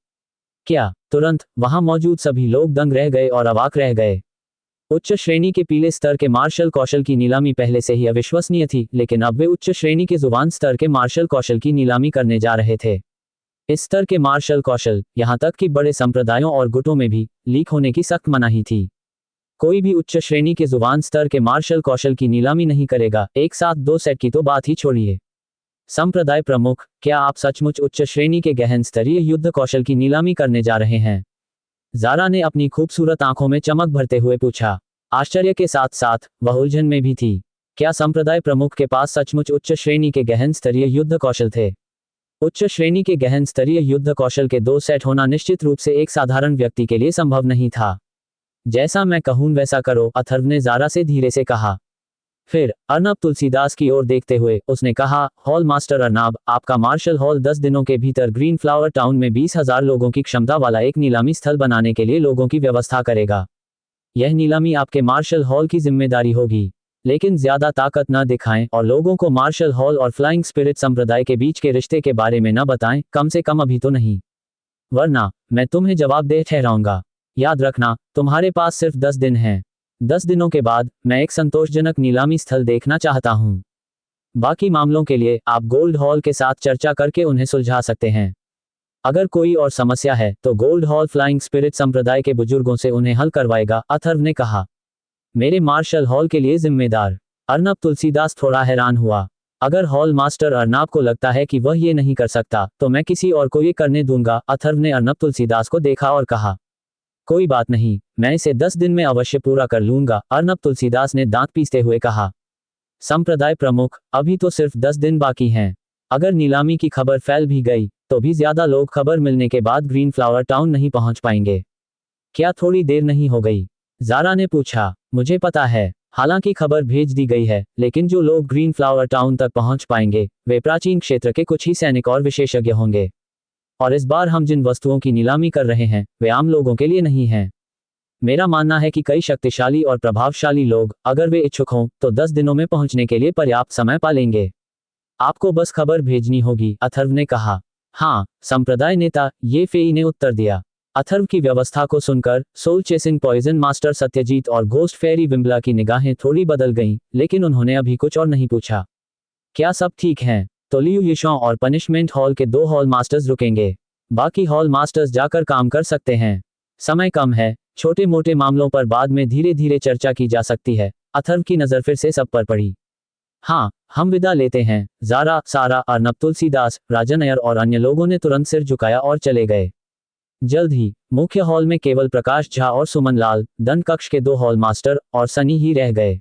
क्या? तुरंत वहां मौजूद सभी लोग दंग रह गए और अवाक रह गए। उच्च श्रेणी के पीले स्तर के मार्शल कौशल की नीलामी पहले से ही अविश्वसनीय थी, लेकिन अब वे उच्च श्रेणी के जुबान स्तर के मार्शल कौशल की नीलामी करने जा रहे थे। इस स्तर के मार्शल कौशल, यहां तक कि बड़े संप्रदायों और गुटों में भी लीक होने की सख्त मनाही थी। कोई भी उच्च श्रेणी के जुबान स्तर के मार्शल कौशल की नीलामी नहीं करेगा। एक साथ 2 सेट की तो बात ही छोड़िए। संप्रदाय प्रमुख, क्या आप सचमुच उच्च श्रेणी के गहन स्तरीय युद्ध कौशल की नीलामी करने जा रहे हैं? जारा ने अपनी खूबसूरत आंखों में चमक भरते हुए पूछा। आश्चर्य के साथ साथ वह उलझन में भी थी। क्या संप्रदाय प्रमुख के पास सचमुच उच्च श्रेणी के गहन स्तरीय युद्ध कौशल थे? उच्च श्रेणी के गहन स्तरीय युद्ध कौशल के 2 सेट होना निश्चित रूप से एक साधारण व्यक्ति के लिए संभव नहीं था। जैसा मैं कहूं वैसा करो, अथर्व ने जारा से धीरे से कहा। फिर अर्नब तुलसीदास की ओर देखते हुए उसने कहा, हॉल मास्टर अर्नाब, आपका मार्शल हॉल 10 दिनों के भीतर ग्रीन फ्लावर टाउन में 20,000 लोगों की क्षमता वाला एक नीलामी स्थल बनाने के लिए लोगों की व्यवस्था करेगा। यह नीलामी आपके मार्शल हॉल की जिम्मेदारी होगी, लेकिन ज्यादा ताकत न दिखाएं और लोगों को मार्शल हॉल और फ्लाइंग स्पिरिट संप्रदाय के बीच के रिश्ते के बारे में न बताएं, कम से कम अभी तो नहीं, वरना मैं तुम्हें जवाबदेह ठहराऊंगा। याद रखना, तुम्हारे पास सिर्फ 10 दिन हैं। 10 दिनों के बाद मैं एक संतोषजनक नीलामी स्थल देखना चाहता हूं। बाकी मामलों के लिए आप गोल्ड हॉल के साथ चर्चा करके उन्हें सुलझा सकते हैं। अगर कोई और समस्या है तो गोल्ड हॉल फ्लाइंग स्पिरिट संप्रदाय के बुजुर्गों से उन्हें हल करवाएगा, अथर्व ने कहा। मेरे मार्शल हॉल के लिए जिम्मेदार? अर्नब तुलसीदास थोड़ा हैरान हुआ। अगर हॉल मास्टर अर्नाब को लगता है कि वह ये नहीं कर सकता तो मैं किसी और को ये करने दूंगा, अथर्व ने अर्नब तुलसीदास को देखा और कहा। कोई बात नहीं, मैं इसे 10 दिन में अवश्य पूरा कर लूंगा, अर्नब तुलसीदास ने दांत पीसते हुए कहा। संप्रदाय प्रमुख, अभी तो सिर्फ 10 दिन बाकी हैं। अगर नीलामी की खबर फैल भी गई तो भी ज्यादा लोग खबर मिलने के बाद ग्रीन फ्लावर टाउन नहीं पहुंच पाएंगे। क्या थोड़ी देर नहीं हो गई? ज़ारा ने पूछा। मुझे पता है, हालांकि खबर भेज दी गई है, लेकिन जो लोग ग्रीन फ्लावर टाउन तक पहुंच पाएंगे वे प्राचीन क्षेत्र के कुछ ही सैनिक और विशेषज्ञ होंगे। और इस बार हम जिन वस्तुओं की नीलामी कर रहे हैं वे आम लोगों के लिए नहीं हैं। मेरा मानना है कि कई शक्तिशाली और प्रभावशाली लोग, अगर वे इच्छुक हों, तो 10 दिनों में पहुंचने के लिए पर्याप्त समय पा लेंगे। आपको बस खबर भेजनी होगी, अथर्व ने कहा। हाँ, संप्रदाय नेता ये फेई ने उत्तर दिया। अथर्व की व्यवस्था को सुनकर soul chasing poison master Satyajit और घोस्ट फेरी विम्बला की निगाहें थोड़ी बदल गईं, लेकिन उन्होंने अभी कुछ और नहीं पूछा। क्या सब ठीक हैं? तो लियू यिशों और पनिशमेंट हॉल के 2 हॉल मास्टर्स रुकेंगे। बाकी हॉल मास्टर्स जाकर काम कर सकते हैं। समय कम है, छोटे मोटे मामलों पर बाद में धीरे धीरे चर्चा की जा सकती है। अथर्व की नजर फिर से सब पर पड़ी। हाँ, हम विदा लेते हैं। ज़ारा, सारा, अर्नब, तुलसीदास, राजन अय्यर और अन्य लोगों ने तुरंत सिर झुकाया और चले गए। जल्द ही मुख्य हॉल में केवल प्रकाश झा और सुमन लाल, दंड कक्ष के 2 हॉल मास्टर और सनी ही रह गए।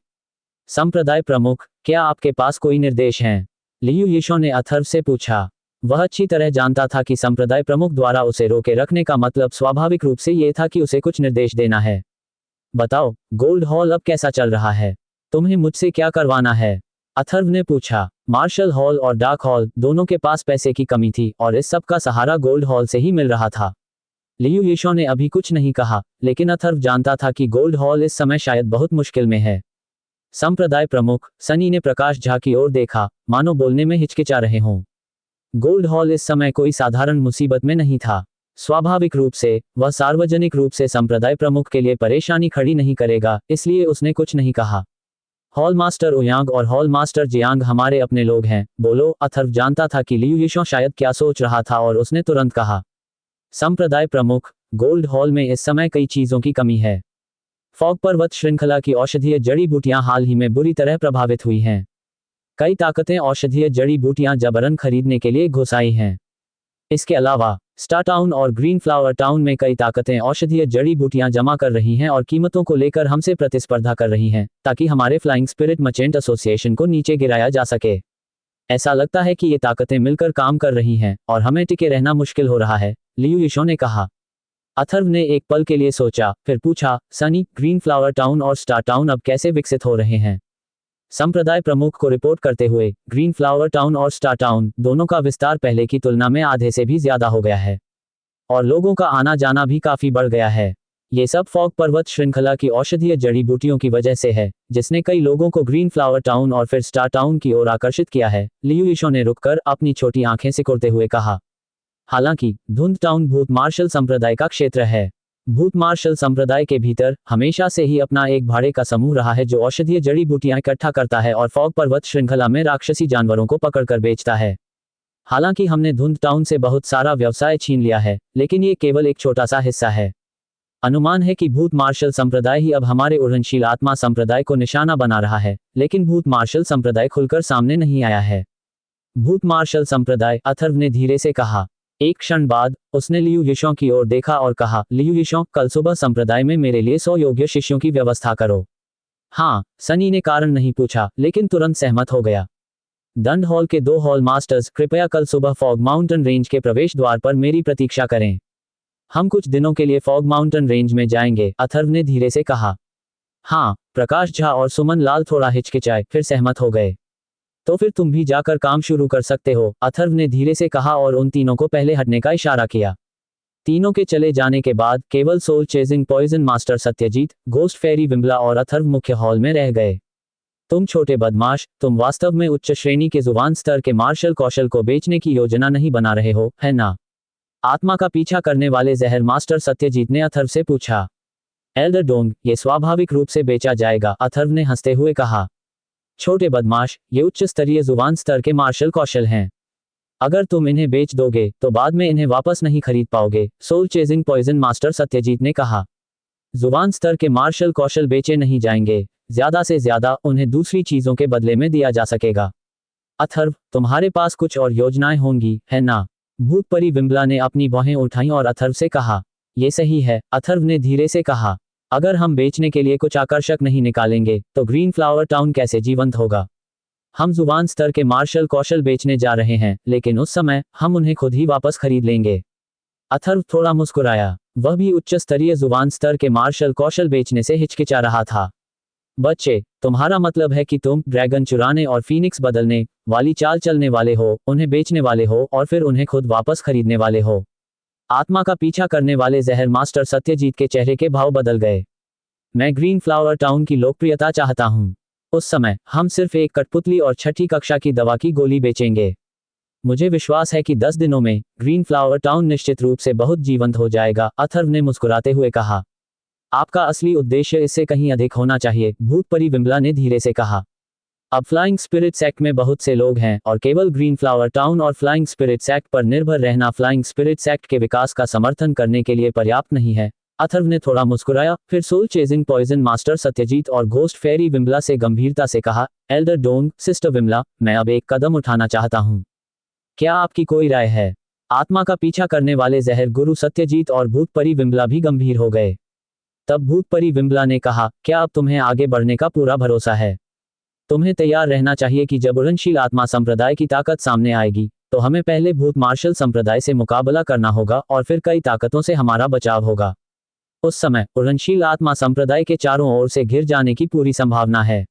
संप्रदाय प्रमुख, क्या आपके पास कोई निर्देश हैं? लियू यिशों ने अथर्व से पूछा। वह अच्छी तरह जानता था कि संप्रदाय प्रमुख द्वारा उसे रोके रखने का मतलब स्वाभाविक रूप से ये था कि उसे कुछ निर्देश देना है। बताओ, गोल्ड हॉल अब कैसा चल रहा है? तुम्हें मुझसे क्या करवाना है? अथर्व ने पूछा। मार्शल हॉल और डाक हॉल दोनों के पास पैसे की कमी थी और इस सब का सहारा गोल्ड हॉल से ही मिल रहा था। लियू यिशों ने अभी कुछ नहीं कहा, लेकिन अथर्व जानता था कि गोल्ड हॉल इस समय शायद बहुत मुश्किल में है। संप्रदाय प्रमुख, सनी ने प्रकाश झा की ओर देखा, मानो बोलने में हिचकिचा रहे हों। गोल्ड हॉल इस समय कोई साधारण मुसीबत में नहीं था। स्वाभाविक रूप से वह सार्वजनिक रूप से संप्रदाय प्रमुख के लिए परेशानी खड़ी नहीं करेगा, इसलिए उसने कुछ नहीं कहा। हॉल मास्टर ओयांग और हॉल मास्टर जियांग हमारे अपने लोग हैं, बोलो। अथर्व जानता था कि लियू यिशों शायद क्या सोच रहा था और उसने तुरंत कहा। संप्रदाय प्रमुख, गोल्ड हॉल में इस समय कई चीजों की कमी है। फॉग पर्वत श्रृंखला की औषधीय जड़ी बूटियां हाल ही में बुरी तरह प्रभावित हुई हैं। कई ताकतें औषधीय जड़ी बूटियां जबरन खरीदने के लिए घुस आई हैं। इसके अलावा स्टार टाउन और ग्रीन फ्लावर टाउन में कई ताकतें औषधीय जड़ी बूटियां जमा कर रही हैं और कीमतों को लेकर हमसे प्रतिस्पर्धा कर रही हैं, ताकि हमारे फ्लाइंग स्पिरिट मर्चेंट एसोसिएशन को नीचे गिराया जा सके। ऐसा लगता है कि ये ताकतें मिलकर काम कर रही हैं और हमें टिके रहना मुश्किल हो रहा है, लियू यिशों ने कहा। अथर्व ने एक पल के लिए सोचा, फिर पूछा, सनी, ग्रीन फ्लावर टाउन और स्टार टाउन अब कैसे विकसित हो रहे हैं? संप्रदाय प्रमुख को रिपोर्ट करते हुए, ग्रीन फ्लावर टाउन और स्टार टाउन दोनों का विस्तार पहले की तुलना में आधे से भी ज्यादा हो गया है और लोगों का आना जाना भी काफी बढ़ गया है। ये सब फॉग पर्वत श्रृंखला की औषधीय जड़ी बूटियों की वजह से है, जिसने कई लोगों को ग्रीन फ्लावर टाउन और फिर स्टार टाउन की ओर आकर्षित किया है, लियू यिशों ने रुककर अपनी छोटी आंखें सिकुड़ते हुए कहा। हालांकि धुंध टाउन भूत मार्शल संप्रदाय का क्षेत्र है। भूत मार्शल संप्रदाय के भीतर हमेशा से ही अपना एक भाड़े का समूह रहा है जो औषधीय जड़ी बूटियां इकट्ठा करता है और फॉग पर्वत श्रृंखला में राक्षसी जानवरों को पकड़कर बेचता है। हालांकि हमने धुंध टाउन से बहुत सारा व्यवसाय छीन लिया है, लेकिन ये केवल एक छोटा सा हिस्सा है। अनुमान है कि भूत मार्शल संप्रदाय ही अब हमारे उड़नशील आत्मा संप्रदाय को निशाना बना रहा है, लेकिन भूत मार्शल संप्रदाय खुलकर सामने नहीं आया है। भूत मार्शल संप्रदाय, अथर्व ने धीरे से कहा। एक क्षण बाद उसने लियू यिशों की ओर देखा और कहा, लियू यिशों, कल सुबह संप्रदाय में मेरे लिए 100 योग्य शिष्यों की व्यवस्था करो। हाँ, सनी ने कारण नहीं पूछा, लेकिन तुरंत सहमत हो गया। दंड हॉल के 2 हॉल मास्टर्स, कृपया कल सुबह फॉग माउंटेन रेंज के प्रवेश द्वार पर मेरी प्रतीक्षा करें। हम कुछ दिनों के लिए फॉग माउंटेन रेंज में जाएंगे, अथर्व ने धीरे से कहा। हाँ, प्रकाश झा और सुमन लाल थोड़ा हिचकिचाए, फिर सहमत हो गए। तो फिर तुम भी जाकर काम शुरू कर सकते हो, अथर्व ने धीरे से कहा और उन तीनों को पहले हटने का इशारा किया। तीनों के चले जाने के बाद केवल soul chasing poison master Satyajit, ghost fairy विम्बला और अथर्व मुख्य हॉल में रह गए। तुम छोटे बदमाश, तुम वास्तव में उच्च श्रेणी के जुबान स्तर के मार्शल कौशल को बेचने की योजना नहीं बना रहे हो, है ना? आत्मा का पीछा करने वाले जहर मास्टर सत्यजीत ने अथर्व से पूछा। एल्डर डोंग, ये स्वाभाविक रूप से बेचा जाएगा, अथर्व ने हंसते हुए कहा। छोटे बदमाश, ये उच्च स्तरीय जुबान स्तर के मार्शल कौशल हैं। अगर तुम इन्हें बेच दोगे तो बाद में इन्हें वापस नहीं खरीद पाओगे, soul chasing poison master Satyajit ने कहा। जुबान स्तर के मार्शल कौशल बेचे नहीं जाएंगे, ज्यादा से ज्यादा उन्हें दूसरी चीजों के बदले में दिया जा सकेगा। अथर्व, तुम्हारे पास कुछ और योजनाएं होंगी, है ना? भूत परी विम्बला ने अपनी बाहें उठाईं और अथर्व से कहा। ये सही है, अथर्व ने धीरे से कहा। अगर हम बेचने के लिए कुछ आकर्षक नहीं निकालेंगे तो ग्रीन फ्लावर टाउन कैसे जीवंत होगा? हम जुबान स्तर के मार्शल कौशल बेचने जा रहे हैं, लेकिन उस समय हम उन्हें खुद ही वापस खरीद लेंगे। अथर्व थोड़ा मुस्कुराया। वह भी उच्च स्तरीय जुबान स्तर के मार्शल कौशल बेचने से हिचकिचा रहा था। बच्चे, तुम्हारा मतलब है कि तुम ड्रैगन चुराने और फीनिक्स बदलने वाली चाल चलने वाले हो, उन्हें बेचने वाले हो और फिर उन्हें खुद वापस खरीदने वाले हो। आत्मा का पीछा करने वाले जहर मास्टर सत्यजीत के चेहरे के भाव बदल गए। मैं ग्रीन फ्लावर टाउन की लोकप्रियता चाहता हूँ। उस समय हम सिर्फ एक कठपुतली और छठी कक्षा की दवा की गोली बेचेंगे। मुझे विश्वास है कि 10 दिनों में ग्रीन फ्लावर टाउन निश्चित रूप से बहुत जीवंत हो जाएगा, अथर्व ने मुस्कुराते हुए कहा। आपका असली उद्देश्य इससे कहीं अधिक होना चाहिए, भूतपरी विमला ने धीरे से कहा। अब फ्लाइंग स्पिरिट्स एक्ट में बहुत से लोग हैं और केवल ग्रीन फ्लावर टाउन और फ्लाइंग स्पिरिट्स एक्ट पर निर्भर रहना फ्लाइंग स्पिरिट्स एक्ट के विकास का समर्थन करने के लिए पर्याप्त नहीं है। अथर्व ने थोड़ा मुस्कुराया, फिर soul chasing poison master Satyajit और घोस्ट फेरी विमला से गंभीरता से कहा, एल्डर डोंग, सिस्टर विमला, मैं अब एक कदम उठाना चाहता हूँ। क्या आपकी कोई राय है? आत्मा का पीछा करने वाले जहर गुरु सत्यजीत और भूतपरी विमला भी गंभीर हो गए। तब भूतपरी विमला ने कहा, क्या अब तुम्हें आगे बढ़ने का पूरा भरोसा है? तुम्हें तैयार रहना चाहिए कि जब उड़नशील आत्मा संप्रदाय की ताकत सामने आएगी, तो हमें पहले भूत मार्शल संप्रदाय से मुकाबला करना होगा और फिर कई ताकतों से हमारा बचाव होगा। उस समय उड़नशील आत्मा संप्रदाय के चारों ओर से घिर जाने की पूरी संभावना है।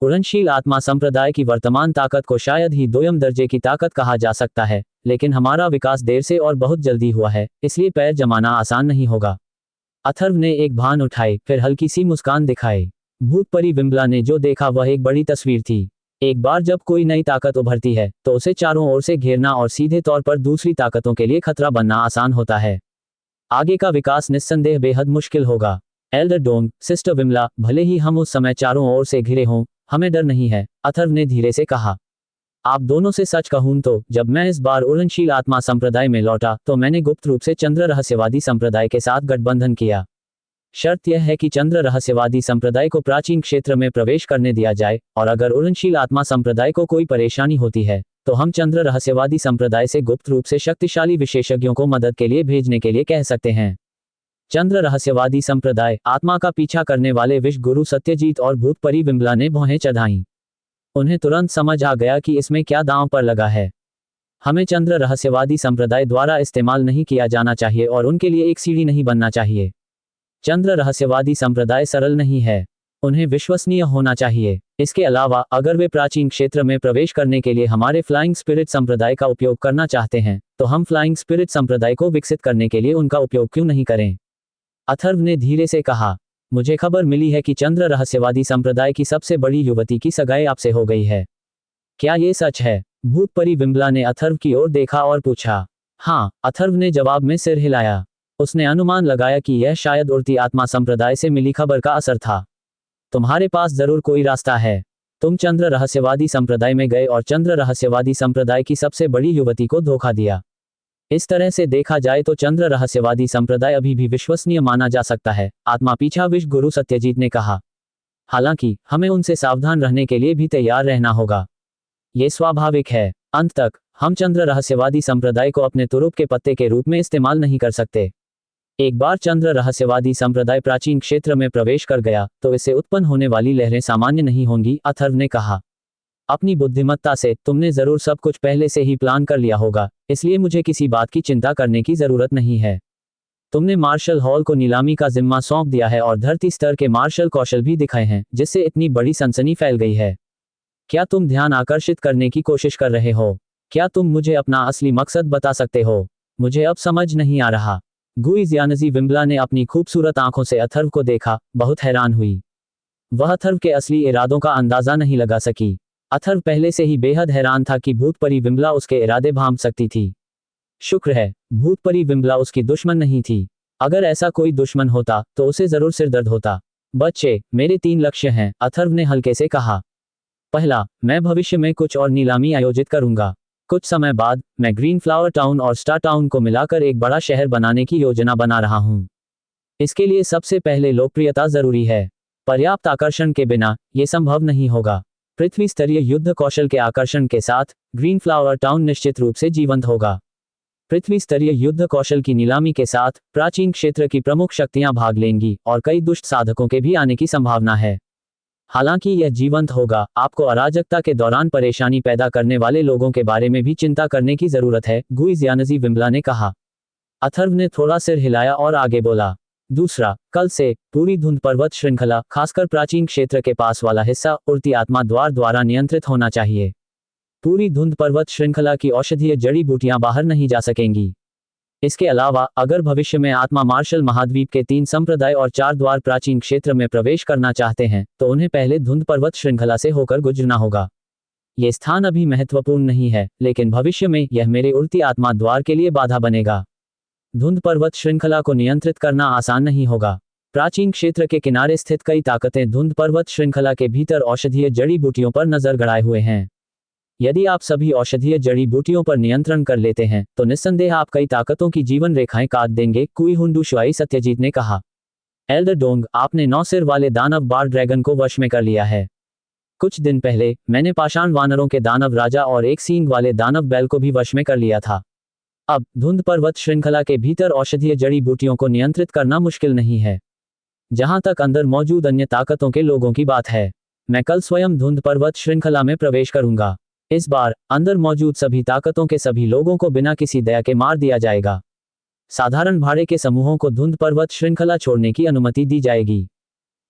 उड़नशील आत्मा संप्रदाय की वर्तमान ताकत को शायद ही दोयम दर्जे की ताकत कहा जा सकता है, लेकिन हमारा विकास देर से और बहुत जल्दी हुआ है, इसलिए पैर जमाना आसान नहीं होगा। अथर्व ने एक भान उठाई, फिर हल्की सी मुस्कान दिखाई। भूतपरी विमला ने जो देखा वह एक बड़ी तस्वीर थी। एक बार जब कोई नई ताकत उभरती है, तो उसे चारों ओर से घेरना और सीधे तौर पर दूसरी ताकतों के लिए खतरा बनना आसान होता है। आगे का विकास निस्संदेह बेहद मुश्किल होगा। एल्डर डोंग, सिस्टर विमला, भले ही हम उस समय चारों ओर से घिरे हों, हमें डर नहीं है, अथर्व ने धीरे से कहा। आप दोनों से सच कहूं तो जब मैं इस बार उड़नशील आत्मा संप्रदाय में लौटा, तो मैंने गुप्त रूप से चंद्र रहस्यवादी संप्रदाय के साथ गठबंधन किया। शर्त यह है कि चंद्र रहस्यवादी संप्रदाय को प्राचीन क्षेत्र में प्रवेश करने दिया जाए, और अगर उड़नशील आत्मा संप्रदाय को कोई परेशानी होती है, तो हम चंद्र रहस्यवादी संप्रदाय से गुप्त रूप से शक्तिशाली विशेषज्ञों को मदद के लिए भेजने के लिए कह सकते हैं। चंद्र रहस्यवादी संप्रदाय, आत्मा का पीछा करने वाले विश्व गुरु सत्यजीत और भूतपरी विमला ने भौहें चढ़ाईं। उन्हें तुरंत समझ आ गया कि इसमें क्या दांव पर लगा है। हमें चंद्र रहस्यवादी संप्रदाय द्वारा इस्तेमाल नहीं किया जाना चाहिए और उनके लिए एक सीढ़ी नहीं बनना चाहिए। चंद्र रहस्यवादी संप्रदाय सरल नहीं है, उन्हें विश्वसनीय होना चाहिए। इसके अलावा अगर वे प्राचीन क्षेत्र में प्रवेश करने के लिए हमारे फ्लाइंग स्पिरिट संप्रदाय का उपयोग करना चाहते हैं, तो हम फ्लाइंग स्पिरिट संप्रदाय को विकसित करने के लिए उनका उपयोग क्यों नहीं करें? अथर्व ने धीरे से कहा। मुझे खबर मिली है कि चंद्र रहस्यवादी संप्रदाय की सबसे बड़ी युवती की सगाई आपसे हो गई है। क्या ये सच है? भूतपरी विमला ने अथर्व की ओर देखा और पूछा। हाँ, अथर्व ने जवाब में सिर हिलाया। उसने अनुमान लगाया कि यह शायद उड़ती आत्मा संप्रदाय से मिली खबर का असर था। तुम्हारे पास जरूर कोई रास्ता है। तुम चंद्र रहस्यवादी संप्रदाय में गए और चंद्र रहस्यवादी संप्रदाय की सबसे बड़ी युवती को धोखा दिया। इस तरह से देखा जाए तो चंद्र रहस्यवादी संप्रदाय अभी भी विश्वसनीय माना जा सकता है, आत्मा पीछा विश्व गुरु सत्यजीत ने कहा। हालांकि हमें उनसे सावधान रहने के लिए भी तैयार रहना होगा। ये स्वाभाविक है। अंत तक हम चंद्र रहस्यवादी संप्रदाय को अपने तुरुप के पत्ते के रूप में इस्तेमाल नहीं कर सकते। एक बार चंद्र रहस्यवादी संप्रदाय प्राचीन क्षेत्र में प्रवेश कर गया, तो इससे उत्पन्न होने वाली लहरें सामान्य नहीं होंगी, अथर्व ने कहा। अपनी बुद्धिमत्ता से तुमने जरूर सब कुछ पहले से ही प्लान कर लिया होगा, इसलिए मुझे किसी बात की चिंता करने की जरूरत नहीं है। तुमने मार्शल हॉल को नीलामी का जिम्मा सौंप दिया है और धरती स्तर के मार्शल कौशल भी दिखाए हैं, जिससे इतनी बड़ी सनसनी फैल गई है। क्या तुम ध्यान आकर्षित करने की कोशिश कर रहे हो? क्या तुम मुझे अपना असली मकसद बता सकते हो? मुझे अब समझ नहीं आ रहा। गुइजियानजी विमला ने अपनी खूबसूरत आंखों से अथर्व को देखा, बहुत हैरान हुई। वह अथर्व के असली इरादों का अंदाजा नहीं लगा सकी। अथर्व पहले से ही बेहद हैरान था कि भूतपरी विमला उसके इरादे भांप सकती थी। शुक्र है, भूतपरी विमला उसकी दुश्मन नहीं थी। अगर ऐसा कोई दुश्मन होता तो उसे जरूर सिरदर्द होता। बच्चे, मेरे 3 लक्ष्य हैं, अथर्व ने हल्के से कहा। पहला, मैं भविष्य में कुछ और नीलामी आयोजित करूंगा। कुछ समय बाद मैं ग्रीन फ्लावर टाउन और स्टार टाउन को मिलाकर एक बड़ा शहर बनाने की योजना बना रहा हूं। इसके लिए सबसे पहले लोकप्रियता जरूरी है। पर्याप्त आकर्षण के बिना यह संभव नहीं होगा। पृथ्वी स्तरीय युद्ध कौशल के आकर्षण के साथ ग्रीन फ्लावर टाउन निश्चित रूप से जीवंत होगा। पृथ्वी स्तरीय युद्ध कौशल की नीलामी के साथ प्राचीन क्षेत्र की प्रमुख शक्तियां भाग लेंगी और कई दुष्ट साधकों के भी आने की संभावना है। हालांकि यह जीवंत होगा, आपको अराजकता के दौरान परेशानी पैदा करने वाले लोगों के बारे में भी चिंता करने की जरूरत है, गुइज यानजी विमला ने कहा। अथर्व ने थोड़ा सिर हिलाया और आगे बोला। दूसरा, कल से पूरी धुंध पर्वत श्रृंखला, खासकर प्राचीन क्षेत्र के पास वाला हिस्सा, उड़ती आत्मा द्वारा नियंत्रित होना चाहिए। पूरी धुंध पर्वत श्रृंखला की औषधीय जड़ी बूटियां बाहर नहीं जा सकेंगी। इसके अलावा अगर भविष्य में आत्मा मार्शल महाद्वीप के 3 संप्रदाय और 4 द्वार प्राचीन क्षेत्र में प्रवेश करना चाहते हैं तो उन्हें पहले धुंध पर्वत श्रृंखला से होकर गुजरना होगा। ये स्थान अभी महत्वपूर्ण नहीं है, लेकिन भविष्य में यह मेरे उड़ती आत्मा द्वार के लिए बाधा बनेगा। धुंध पर्वत श्रृंखला को नियंत्रित करना आसान नहीं होगा। प्राचीन क्षेत्र के किनारे स्थित कई ताकतें धुंध पर्वत श्रृंखला के भीतर औषधीय जड़ी बूटियों पर नजर गड़ाए हुए हैं। यदि आप सभी औषधीय जड़ी बूटियों पर नियंत्रण कर लेते हैं तो निस्संदेह आप कई ताकतों की जीवन रेखाएं काट देंगे, कुई हुंडू शुआई सत्यजीत ने कहा। एल्डर डोंग, आपने 9 सिर वाले दानव बार ड्रैगन को वश में कर लिया है। कुछ दिन पहले मैंने पाषाण वानरों के दानव राजा और एक सींग वाले दानव बैल को भी वश में कर लिया था। अब धुंध पर्वत श्रृंखला के भीतर औषधीय जड़ी बूटियों को नियंत्रित करना मुश्किल नहीं है। जहां तक अंदर मौजूद अन्य ताकतों के लोगों की बात है, मैं कल स्वयं धुंध पर्वत श्रृंखला में प्रवेश करूंगा। इस बार अंदर मौजूद सभी ताकतों के सभी लोगों को बिना किसी दया के मार दिया जाएगा। साधारण भाड़े के समूहों को धुंध पर्वत श्रृंखला छोड़ने की अनुमति दी जाएगी।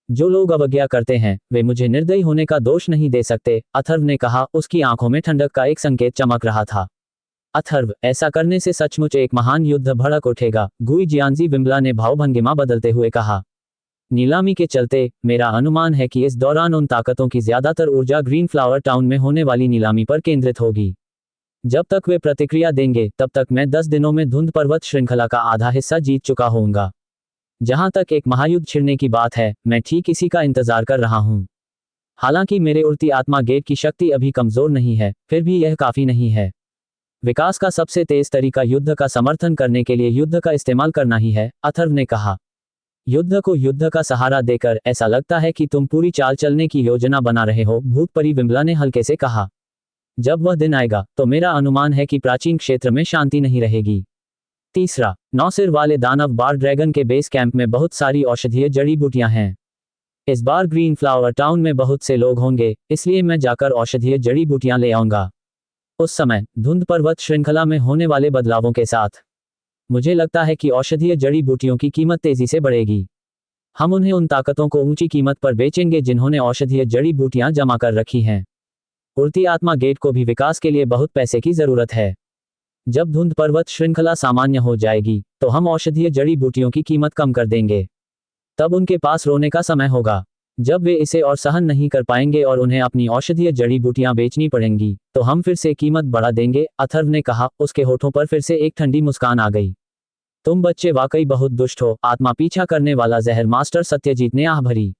जो लोग अवज्ञा करते हैं वे मुझे निर्दयी होने का दोष नहीं दे सकते, अथर्व ने कहा। उसकी आंखों में ठंडक का एक संकेत चमक रहा था। अथर्व, ऐसा करने से सचमुच एक महान युद्ध भड़क उठेगा, गुई जियांजी विमला ने भावभंगिमा बदलते हुए कहा। नीलामी के चलते मेरा अनुमान है कि इस दौरान उन ताकतों की ज्यादातर ऊर्जा ग्रीन फ्लावर टाउन में होने वाली नीलामी पर केंद्रित होगी। जब तक वे प्रतिक्रिया देंगे तब तक मैं 10 दिनों में धुंध पर्वत श्रृंखला का आधा हिस्सा जीत चुका होऊंगा। जहां तक एक महायुद्ध छिड़ने की बात है, मैं ठीक इसी का इंतजार कर रहा हूं। हालांकि मेरे उड़ती आत्मा गेट की शक्ति अभी कमजोर नहीं है, फिर भी यह काफी नहीं है। विकास का सबसे तेज तरीका युद्ध का समर्थन करने के लिए युद्ध का इस्तेमाल करना ही है, अथर्व ने कहा। युद्ध को युद्ध का सहारा देकर ऐसा लगता है कि तुम पूरी चाल चलने की योजना बना रहे हो, भूतपरी विमला ने हल्के से कहा। जब वह दिन आएगा तो मेरा अनुमान है कि प्राचीन क्षेत्र में शांति नहीं रहेगी। तीसरा, 9 सिर वाले दानव बार ड्रैगन के बेस कैंप में बहुत सारी औषधीय जड़ी बूटियां हैं। इस बार ग्रीन फ्लावर टाउन में बहुत से लोग होंगे, इसलिए मैं जाकर औषधीय जड़ी बूटियां ले आऊंगा। उस समय धुंध पर्वत श्रृंखला में होने वाले बदलावों के साथ मुझे लगता है कि औषधीय जड़ी बूटियों की कीमत तेजी से बढ़ेगी। हम उन्हें उन ताकतों को ऊंची कीमत पर बेचेंगे जिन्होंने औषधीय जड़ी बूटियां जमा कर रखी हैं। उड़ती आत्मा गेट को भी विकास के लिए बहुत पैसे की जरूरत है। जब धुंध पर्वत श्रृंखला सामान्य हो जाएगी तो हम औषधीय जड़ी बूटियों की कीमत कम कर देंगे। तब उनके पास रोने का समय होगा। जब वे इसे और सहन नहीं कर पाएंगे और उन्हें अपनी औषधीय जड़ी बूटियां बेचनी पड़ेंगी तो हम फिर से कीमत बढ़ा देंगे, अथर्व ने कहा। उसके होठों पर फिर से एक ठंडी मुस्कान आ गई। तुम बच्चे वाकई बहुत दुष्ट हो, आत्मा पीछा करने वाला जहर मास्टर सत्यजीत ने आह भरी।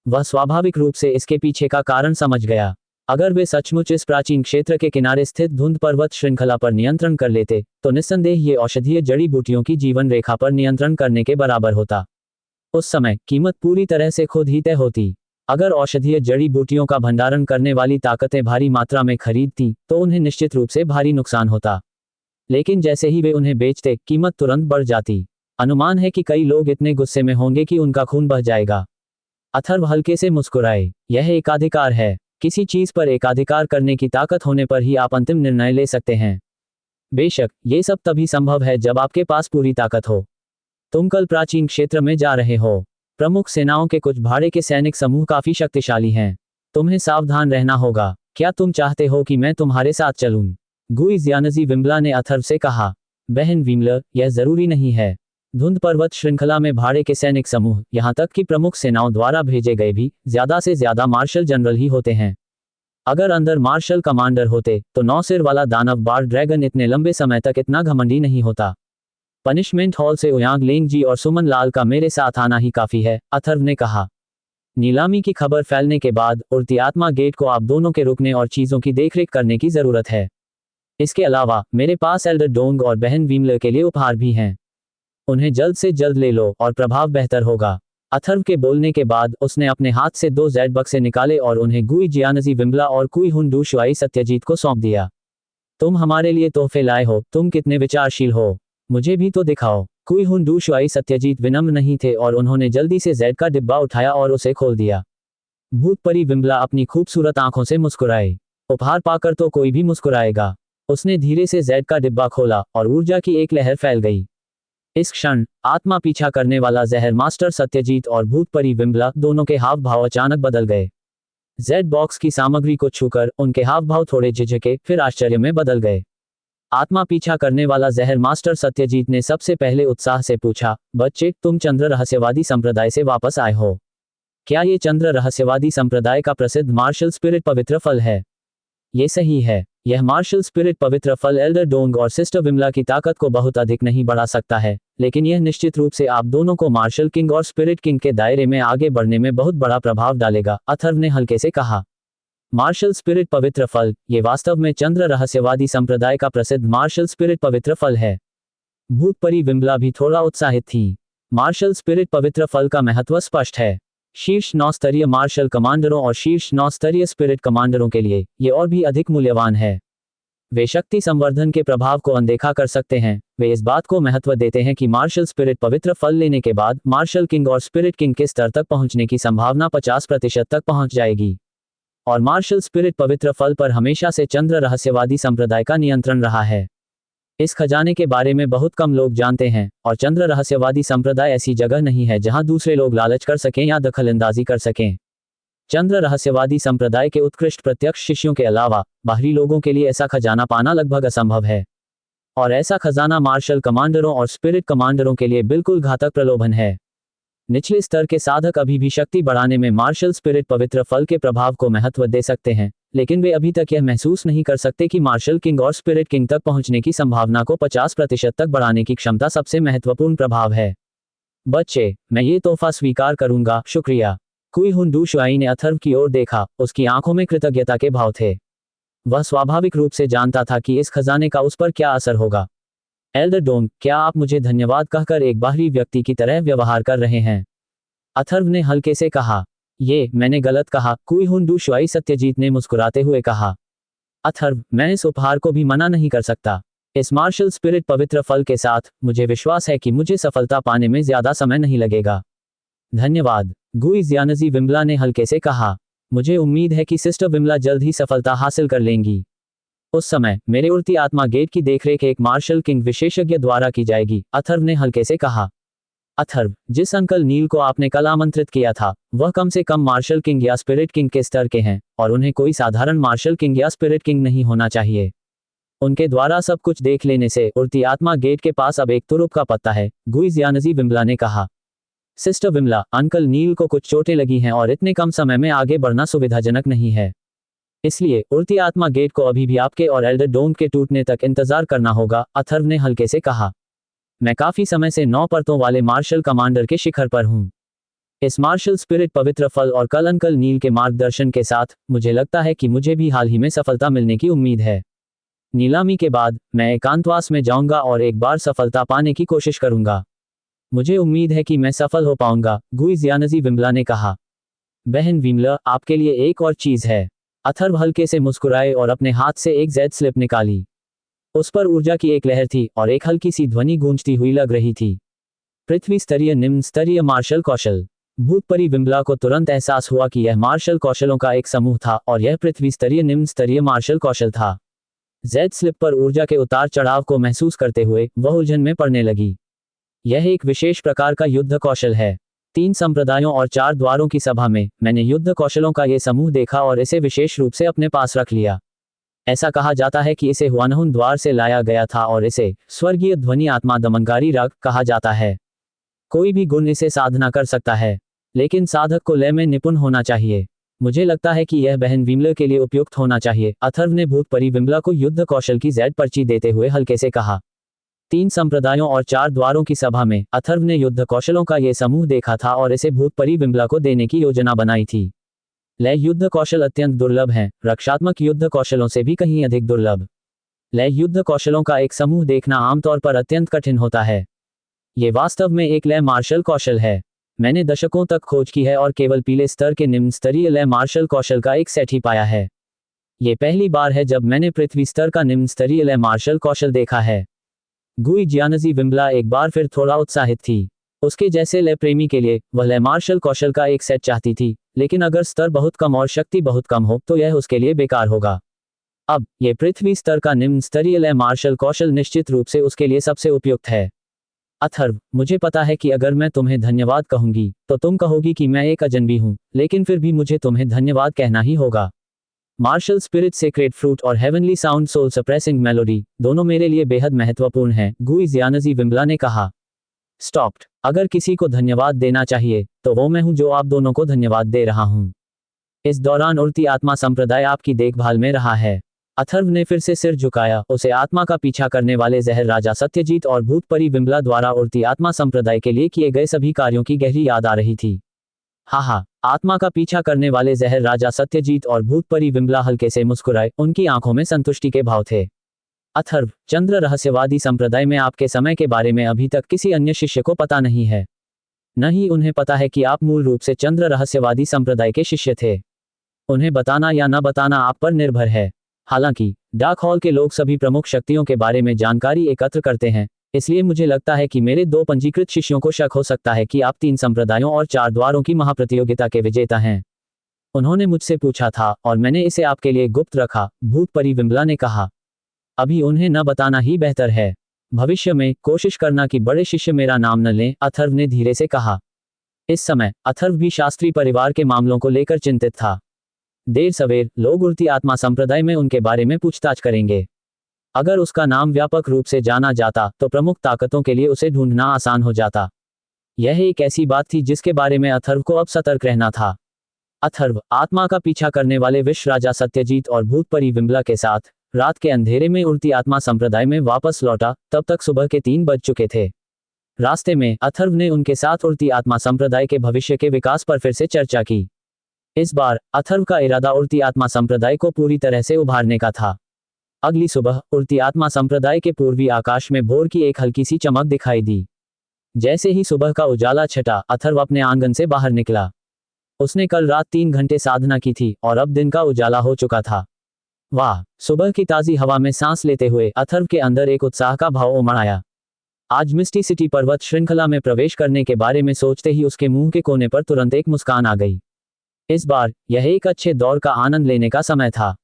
वह स्वाभाविक रूप से इसके पीछे का कारण समझ गया। अगर वे सचमुच इस प्राचीन क्षेत्र के किनारे स्थित धुंध पर्वत श्रृंखला पर नियंत्रण कर लेते तो निस्संदेह ये औषधीय जड़ी बूटियों की जीवन रेखा पर नियंत्रण करने के बराबर होता। उस समय कीमत पूरी तरह से खुद ही तय होती। अगर औषधीय जड़ी बूटियों का भंडारण करने वाली ताकतें भारी मात्रा में खरीदती तो उन्हें निश्चित रूप से भारी नुकसान होता, लेकिन जैसे ही वे उन्हें बेचते कीमत तुरंत बढ़ जाती। अनुमान है कि कई लोग इतने गुस्से में होंगे कि उनका खून बह जाएगा। अथर्व हल्के से मुस्कुराए। यह एकाधिकार है। किसी चीज पर एकाधिकार करने की ताकत होने पर ही आप अंतिम निर्णय ले सकते हैं। बेशक ये सब तभी संभव है जब आपके पास पूरी ताकत हो। तुम कल प्राचीन क्षेत्र में जा रहे हो। प्रमुख सेनाओं के कुछ भाड़े के सैनिक समूह काफी शक्तिशाली हैं। तुम्हें सावधान रहना होगा। क्या तुम चाहते हो कि मैं तुम्हारे साथ चलूं? गुई जियानजी विमला ने अथर्व से कहा। बहन विमला, यह जरूरी नहीं है। धुंध पर्वत श्रृंखला में भाड़े के सैनिक समूह, यहां तक कि प्रमुख सेनाओं द्वारा भेजे गए भी ज्यादा से ज्यादा मार्शल जनरल ही होते हैं। अगर अंदर मार्शल कमांडर होते तो 9 सिर वाला दानव बार ड्रैगन इतने लंबे समय तक इतना घमंडी नहीं होता। पनिशमेंट हॉल से ओयांग लेंग जी और सुमन लाल का मेरे साथ आना ही काफी है, अथर्व ने कहा। नीलामी की खबर फैलने के बाद उड़ती आत्मा गेट को आप दोनों के रुकने और चीजों की देखरेख करने की जरूरत है। इसके अलावा मेरे पास एल्डर डोंग और बहन विमला के लिए उपहार भी हैं। उन्हें जल्द से जल्द ले लो और प्रभाव बेहतर होगा। अथर्व के बोलने के बाद उसने अपने हाथ से 2 जेड बक्से निकाले और उन्हें गुई जियानजी विमला और कुई हुंडू शुआई सत्यजीत को सौंप दिया। तुम हमारे लिए तोहफे लाए हो, तुम कितने विचारशील हो, मुझे भी तो दिखाओ। कुई हुंडू शुआई सत्यजीत विनम्र नहीं थे और उन्होंने जल्दी से जेड का डिब्बा उठाया और उसे खोल दिया। भूतपरी विमला अपनी खूबसूरत आंखों से मुस्कुराई। उपहार पाकर तो कोई भी मुस्कुराएगा। उसने धीरे से जेड का डिब्बा खोला और ऊर्जा की एक लहर फैल गई। इस क्षण आत्मा पीछा करने वाला जहर मास्टर सत्यजीत और भूतपरी विमला दोनों के हाव भाव अचानक बदल गए। जेड बॉक्स की सामग्री को छूकर उनके हाव भाव थोड़े झिझके फिर आश्चर्य में बदल गए। आत्मा पीछा करने वाला जहर मास्टर सत्यजीत ने सबसे पहले उत्साह से पूछा, बच्चे, तुम चंद्र रहस्यवादी संप्रदाय से वापस आए हो? क्या ये चंद्र रहस्यवादी संप्रदाय का प्रसिद्ध मार्शल स्पिरिट पवित्र फल है? ये सही है। यह मार्शल स्पिरिट पवित्र फल एल्डर डोंग और सिस्टर विमला की ताकत को बहुत अधिक नहीं बढ़ा सकता है, लेकिन यह निश्चित रूप से आप दोनों को मार्शल किंग और स्पिरिट किंग के दायरे में आगे बढ़ने में बहुत बड़ा प्रभाव डालेगा, अथर्व ने हल्के से कहा। मार्शल स्पिरिट पवित्र फल, ये वास्तव में चंद्र रहस्यवादी संप्रदाय का प्रसिद्ध मार्शल स्पिरिट पवित्र फल है। भूतपरी विमला भी थोड़ा उत्साहित थी। मार्शल स्पिरिट पवित्र फल का महत्व स्पष्ट है। शीर्ष 9 स्तरीय मार्शल कमांडरों और शीर्ष 9 स्तरीय स्पिरिट कमांडरों के लिए ये और भी अधिक मूल्यवान है। वे शक्ति संवर्धन के प्रभाव को अनदेखा कर सकते हैं। वे इस बात को महत्व देते हैं कि मार्शल स्पिरिट पवित्र फल लेने के बाद मार्शल किंग और स्पिरिट किंग के स्तर तक पहुंचने की संभावना 50% तक पहुंच जाएगी। और मार्शल स्पिरिट पवित्र फल पर हमेशा से चंद्र रहस्यवादी संप्रदाय का नियंत्रण रहा है। इस खजाने के बारे में बहुत कम लोग जानते हैं, और चंद्र रहस्यवादी संप्रदाय ऐसी जगह नहीं है जहां दूसरे लोग लालच कर सकें या दखलंदाजी कर सकें। चंद्र रहस्यवादी संप्रदाय के उत्कृष्ट प्रत्यक्ष शिष्यों के अलावा बाहरी लोगों के लिए ऐसा खजाना पाना लगभग असंभव है। और ऐसा खजाना मार्शल कमांडरों और स्पिरिट कमांडरों के लिए बिल्कुल घातक प्रलोभन है। निचले स्तर के साधक अभी भी शक्ति बढ़ाने में मार्शल स्पिरिट पवित्र फल के प्रभाव को महत्व दे सकते हैं, लेकिन वे अभी तक यह महसूस नहीं कर सकते कि मार्शल किंग और स्पिरिट किंग तक पहुंचने की संभावना को 50% तक बढ़ाने की क्षमता सबसे महत्वपूर्ण प्रभाव है। बच्चे, मैं ये तोहफा स्वीकार करूंगा, शुक्रिया। कुई हुन डू शुआई ने अथर्व की ओर देखा। उसकी आंखों में कृतज्ञता के भाव थे। वह स्वाभाविक रूप से जानता था कि इस खजाने का उस पर क्या असर होगा। एल्डर डोंग, क्या आप मुझे धन्यवाद कहकर एक बाहरी व्यक्ति की तरह व्यवहार कर रहे हैं? अथर्व ने हल्के से कहा। ये मैंने गलत कहा, कुई हुन डू शुआई, सत्यजीत ने मुस्कुराते हुए कहा। अथर्व, मैं इस उपहार को भी मना नहीं कर सकता। इस मार्शल स्पिरिट पवित्र फल के साथ मुझे विश्वास है कि मुझे सफलता पाने में ज्यादा समय नहीं लगेगा। धन्यवाद, गुई जियानजी विमला ने हल्के से कहा। मुझे उम्मीद है कि सिस्टर विमला जल्द ही सफलता हासिल कर लेंगी। उस समय मेरे उड़ती आत्मा गेट की देखरेख एक मार्शल किंग विशेषज्ञ द्वारा की जाएगी, अथर्व ने हल्के से कहा। अथर्व, जिस अंकल नील को आपने कल आमंत्रित किया था, वह कम से कम मार्शल किंग या स्पिरिट किंग के स्तर के हैं, और उन्हें कोई साधारण मार्शल किंग या स्पिरिट किंग नहीं होना चाहिए। उनके द्वारा सब कुछ देख लेने से उड़ती आत्मा गेट के पास अब एक तुरुप का पत्ता है, गुई जियानजी विमला ने कहा। सिस्टर विमला, अंकल नील को कुछ चोटें लगी हैं और इतने कम समय में आगे बढ़ना सुविधाजनक नहीं है। इसलिए उड़ती आत्मा गेट को अभी भी आपके और एल्डर डोंग के टूटने तक इंतजार करना होगा, अथर्व ने हल्के से कहा। मैं काफी समय से 9 परतों वाले मार्शल कमांडर के शिखर पर हूं। इस मार्शल स्पिरिट पवित्र फल और कल अंकल नील के मार्गदर्शन के साथ मुझे लगता है कि मुझे भी हाल ही में सफलता मिलने की उम्मीद है। नीलामी के बाद मैं एकांतवास में जाऊंगा और एक बार सफलता पाने की कोशिश करूंगा। मुझे उम्मीद है कि मैं सफल हो पाऊंगा, गुई जियानजी विमला ने कहा। बहन विमला, आपके लिए एक और चीज है। अथर्व हल्के से मुस्कुराए और अपने हाथ से एक जेड स्लिप निकाली। उस पर ऊर्जा की एक लहर थी और एक हल्की सी ध्वनि गूंजती हुई लग रही थी। पृथ्वी स्तरीय निम्न स्तरीय मार्शल कौशल। भूतपरी विमला को तुरंत एहसास हुआ कि यह मार्शल कौशलों का एक समूह था और यह पृथ्वी स्तरीय निम्न स्तरीय मार्शल कौशल था। जेड स्लिप पर ऊर्जा के उतार चढ़ाव को महसूस करते हुए वह उलझन में पड़ने लगी। यह एक विशेष प्रकार का युद्ध कौशल है। 3 संप्रदायों और 4 द्वारों की सभा में मैंने युद्ध कौशलों का यह समूह देखा और इसे विशेष रूप से अपने पास रख लिया। ऐसा कहा जाता है कि इसे हुआनहुन द्वार से लाया गया था और इसे स्वर्गीय ध्वनि आत्मा दमनकारी राग कहा जाता है। कोई भी गुण इसे साधना कर सकता है, लेकिन साधक को लय में निपुण होना चाहिए। मुझे लगता है कि यह बहन विमला के लिए उपयुक्त होना चाहिए, अथर्व ने भूतपरी विमला को युद्ध कौशल की जेड पर्ची देते हुए हल्के से कहा। 3 संप्रदायों और 4 द्वारों की सभा में अथर्व ने युद्ध कौशलों का यह समूह देखा था और इसे भूतपरी विमला को देने की योजना बनाई थी। लय युद्ध कौशल अत्यंत दुर्लभ हैं, रक्षात्मक युद्ध कौशलों से भी कहीं अधिक दुर्लभ। लय युद्ध कौशलों का एक समूह देखना आमतौर पर अत्यंत कठिन होता है। ये वास्तव में एक लय मार्शल कौशल है। मैंने दशकों तक खोज की है और केवल पीले स्तर के निम्न स्तरीय लय मार्शल कौशल का एक सेट ही पाया है। ये पहली बार है जब मैंने पृथ्वी स्तर का निम्न स्तरीय लय मार्शल कौशल देखा है। गुई जियानजी विमला एक बार फिर थोड़ा उत्साहित थी। उसके जैसे लय प्रेमी के लिए वह लय मार्शल कौशल का एक सेट चाहती थी, लेकिन अगर स्तर बहुत कम और शक्ति बहुत कम हो तो यह उसके लिए बेकार होगा। अब ये पृथ्वी स्तर का निम्न स्तरीय लय मार्शल कौशल निश्चित रूप से उसके लिए सबसे उपयुक्त है। अथर्व, मुझे पता है कि अगर मैं तुम्हें धन्यवाद कहूंगी तो तुम कहोगी कि मैं एक अजनबी हूं, लेकिन फिर भी मुझे तुम्हें धन्यवाद कहना ही होगा। मार्शल स्पिरिट, सेक्रेट फ्रूट और heavenly sound soul suppressing melody दोनों मेरे लिए बेहद महत्वपूर्ण हैं, गुई जियानजी विम्बला ने कहा। स्टॉप्ड। अगर किसी को धन्यवाद देना चाहिए तो वो मैं हूं जो आप दोनों को धन्यवाद दे रहा हूं। इस दौरान उड़ती आत्मा संप्रदाय आपकी देखभाल में रहा है। अथर्व ने फिर से सिर झुकाया। उसे आत्मा का पीछा करने वाले जहर राजा सत्यजीत और भूत परी विम्बला द्वारा उड़ती आत्मा संप्रदाय के लिए किए गए सभी कार्यों की गहरी याद आ रही थी। हा, आत्मा का पीछा करने वाले जहर राजा सत्यजीत और भूत परी विम्बला हल्के से मुस्कुराए, उनकी आंखों में संतुष्टि के भाव थे। अथर्व, चंद्र रहस्यवादी संप्रदाय में आपके समय के बारे में अभी तक किसी अन्य शिष्य को पता नहीं है। न ही उन्हें पता है कि आप मूल रूप से चंद्र रहस्यवादी संप्रदाय के शिष्य थे। उन्हें बताना या न बताना आप पर निर्भर है। हालांकि डार्क हॉल के लोग सभी प्रमुख शक्तियों के बारे में जानकारी एकत्र करते हैं, इसलिए मुझे लगता है कि मेरे 2 पंजीकृत शिष्यों को शक हो सकता है कि आप 3 संप्रदायों और 4 द्वारों की महाप्रतियोगिता के विजेता हैं। उन्होंने मुझसे पूछा था और मैंने इसे आपके लिए गुप्त रखा, भूत परी विम्बला ने कहा। अभी उन्हें न बताना ही बेहतर है। भविष्य में कोशिश करना कि बड़े शिष्य मेरा नाम न लें, अथर्व ने धीरे से कहा। इस समय अथर्व भी शास्त्री परिवार के मामलों को लेकर चिंतित था। देर सवेर लोग उड़ती आत्मा संप्रदाय में उनके बारे में पूछताछ करेंगे। अगर उसका नाम व्यापक रूप से जाना जाता तो प्रमुख ताकतों के लिए उसे ढूंढना आसान हो जाता। यह एक ऐसी बात थी जिसके बारे में अथर्व को अब सतर्क रहना था। अथर्व आत्मा का पीछा करने वाले विश्व राजा सत्यजीत और भूत परी विम्बला के साथ रात के अंधेरे में उड़ती आत्मा संप्रदाय में वापस लौटा। तब तक सुबह के 3 बज चुके थे। रास्ते में अथर्व ने उनके साथ उड़ती आत्मा संप्रदाय के भविष्य के विकास पर फिर से चर्चा की। इस बार अथर्व का इरादा उड़ती आत्मा संप्रदाय को पूरी तरह से उभारने का था। अगली सुबह उड़ती आत्मा संप्रदाय के पूर्वी आकाश में भोर की एक हल्की सी चमक दिखाई दी। जैसे ही सुबह का उजाला छटा, अथर्व अपने आंगन से बाहर निकला। उसने कल रात 3 घंटे साधना की थी और अब दिन का उजाला हो चुका था। वाह! सुबह की ताजी हवा में सांस लेते हुए अथर्व के अंदर एक उत्साह का भाव उमड़ आया। आज मिस्टी सिटी पर्वत श्रृंखला में प्रवेश करने के बारे में सोचते ही उसके मुंह के कोने पर तुरंत एक मुस्कान आ गई। इस बार यह एक अच्छे दौर का आनंद लेने का समय था।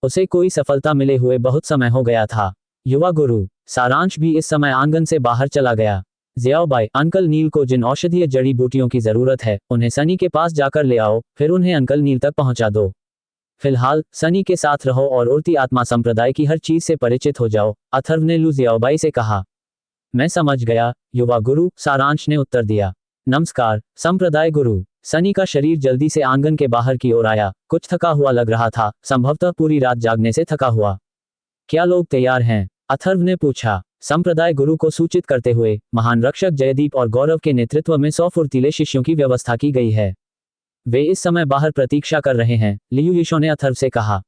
उसे कोई सफलता मिले हुए बहुत समय हो गया था। युवा गुरु सारांश भी इस समय आंगन से बाहर चला गया। ज़ियाओबाई, अंकल नील को जिन औषधीय जड़ी बूटियों की जरूरत है उन्हें सनी के पास जाकर ले आओ, फिर उन्हें अंकल नील तक पहुंचा दो। फिलहाल सनी के साथ रहो और उड़ती आत्मा संप्रदाय की हर चीज से परिचित हो जाओ, अथर्व ने लू ज़ियाओबाई से कहा। मैं समझ गया युवा गुरु, सारांश ने उत्तर दिया। नमस्कार संप्रदाय गुरु। सनी का शरीर जल्दी से आंगन के बाहर की ओर आया। कुछ थका हुआ लग रहा था, संभवतः पूरी रात जागने से थका हुआ। क्या लोग तैयार हैं? अथर्व ने पूछा, संप्रदाय गुरु को सूचित करते हुए। महान रक्षक जयदीप और गौरव के नेतृत्व में 100 फुर्तीले शिष्यों की व्यवस्था की गई है। वे इस समय बाहर प्रतीक्षा कर रहे हैं, लियू यीशो ने अथर्व से कहा।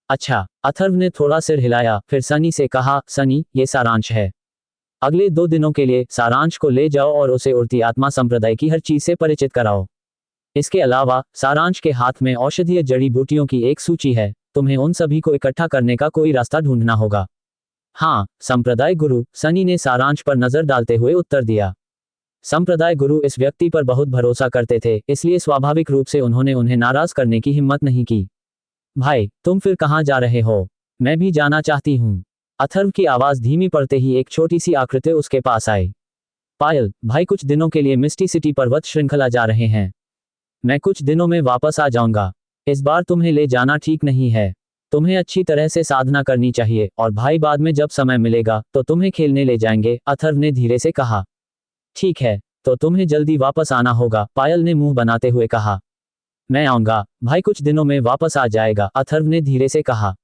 अच्छा, अथर्व ने थोड़ा सिर हिलाया, फिर सनी से कहा, सनी, ये सारांश है। अगले 2 दिनों के लिए सारांश को ले जाओ और उसे उड़ती आत्मा संप्रदाय की हर चीज से परिचित कराओ। इसके अलावा सारांश के हाथ में औषधीय जड़ी बूटियों की एक सूची है, तुम्हें उन सभी को इकट्ठा करने का कोई रास्ता ढूंढना होगा। हाँ संप्रदाय गुरु, सनी ने सारांश पर नजर डालते हुए उत्तर दिया। संप्रदाय गुरु इस व्यक्ति पर बहुत भरोसा करते थे, इसलिए स्वाभाविक रूप से उन्होंने उन्हें नाराज करने की हिम्मत नहीं की। भाई तुम फिर कहाँ जा रहे हो? मैं भी जाना चाहती हूँ। अथर्व की आवाज धीमी पड़ते ही एक छोटी सी आकृति उसके पास आई। पायल, भाई कुछ दिनों के लिए मिस्टी सिटी पर्वत श्रृंखला जा रहे हैं। मैं कुछ दिनों में वापस आ जाऊंगा। इस बार तुम्हें ले जाना ठीक नहीं है। तुम्हें अच्छी तरह से साधना करनी चाहिए और भाई बाद में जब समय मिलेगा तो तुम्हें खेलने ले जाएंगे, अथर्व ने धीरे से कहा। ठीक है, तो तुम्हें जल्दी वापस आना होगा, पायल ने मुंह बनाते हुए कहा। मैं आऊंगा, भाई कुछ दिनों में वापस आ जाएगा, अथर्व ने धीरे से कहा।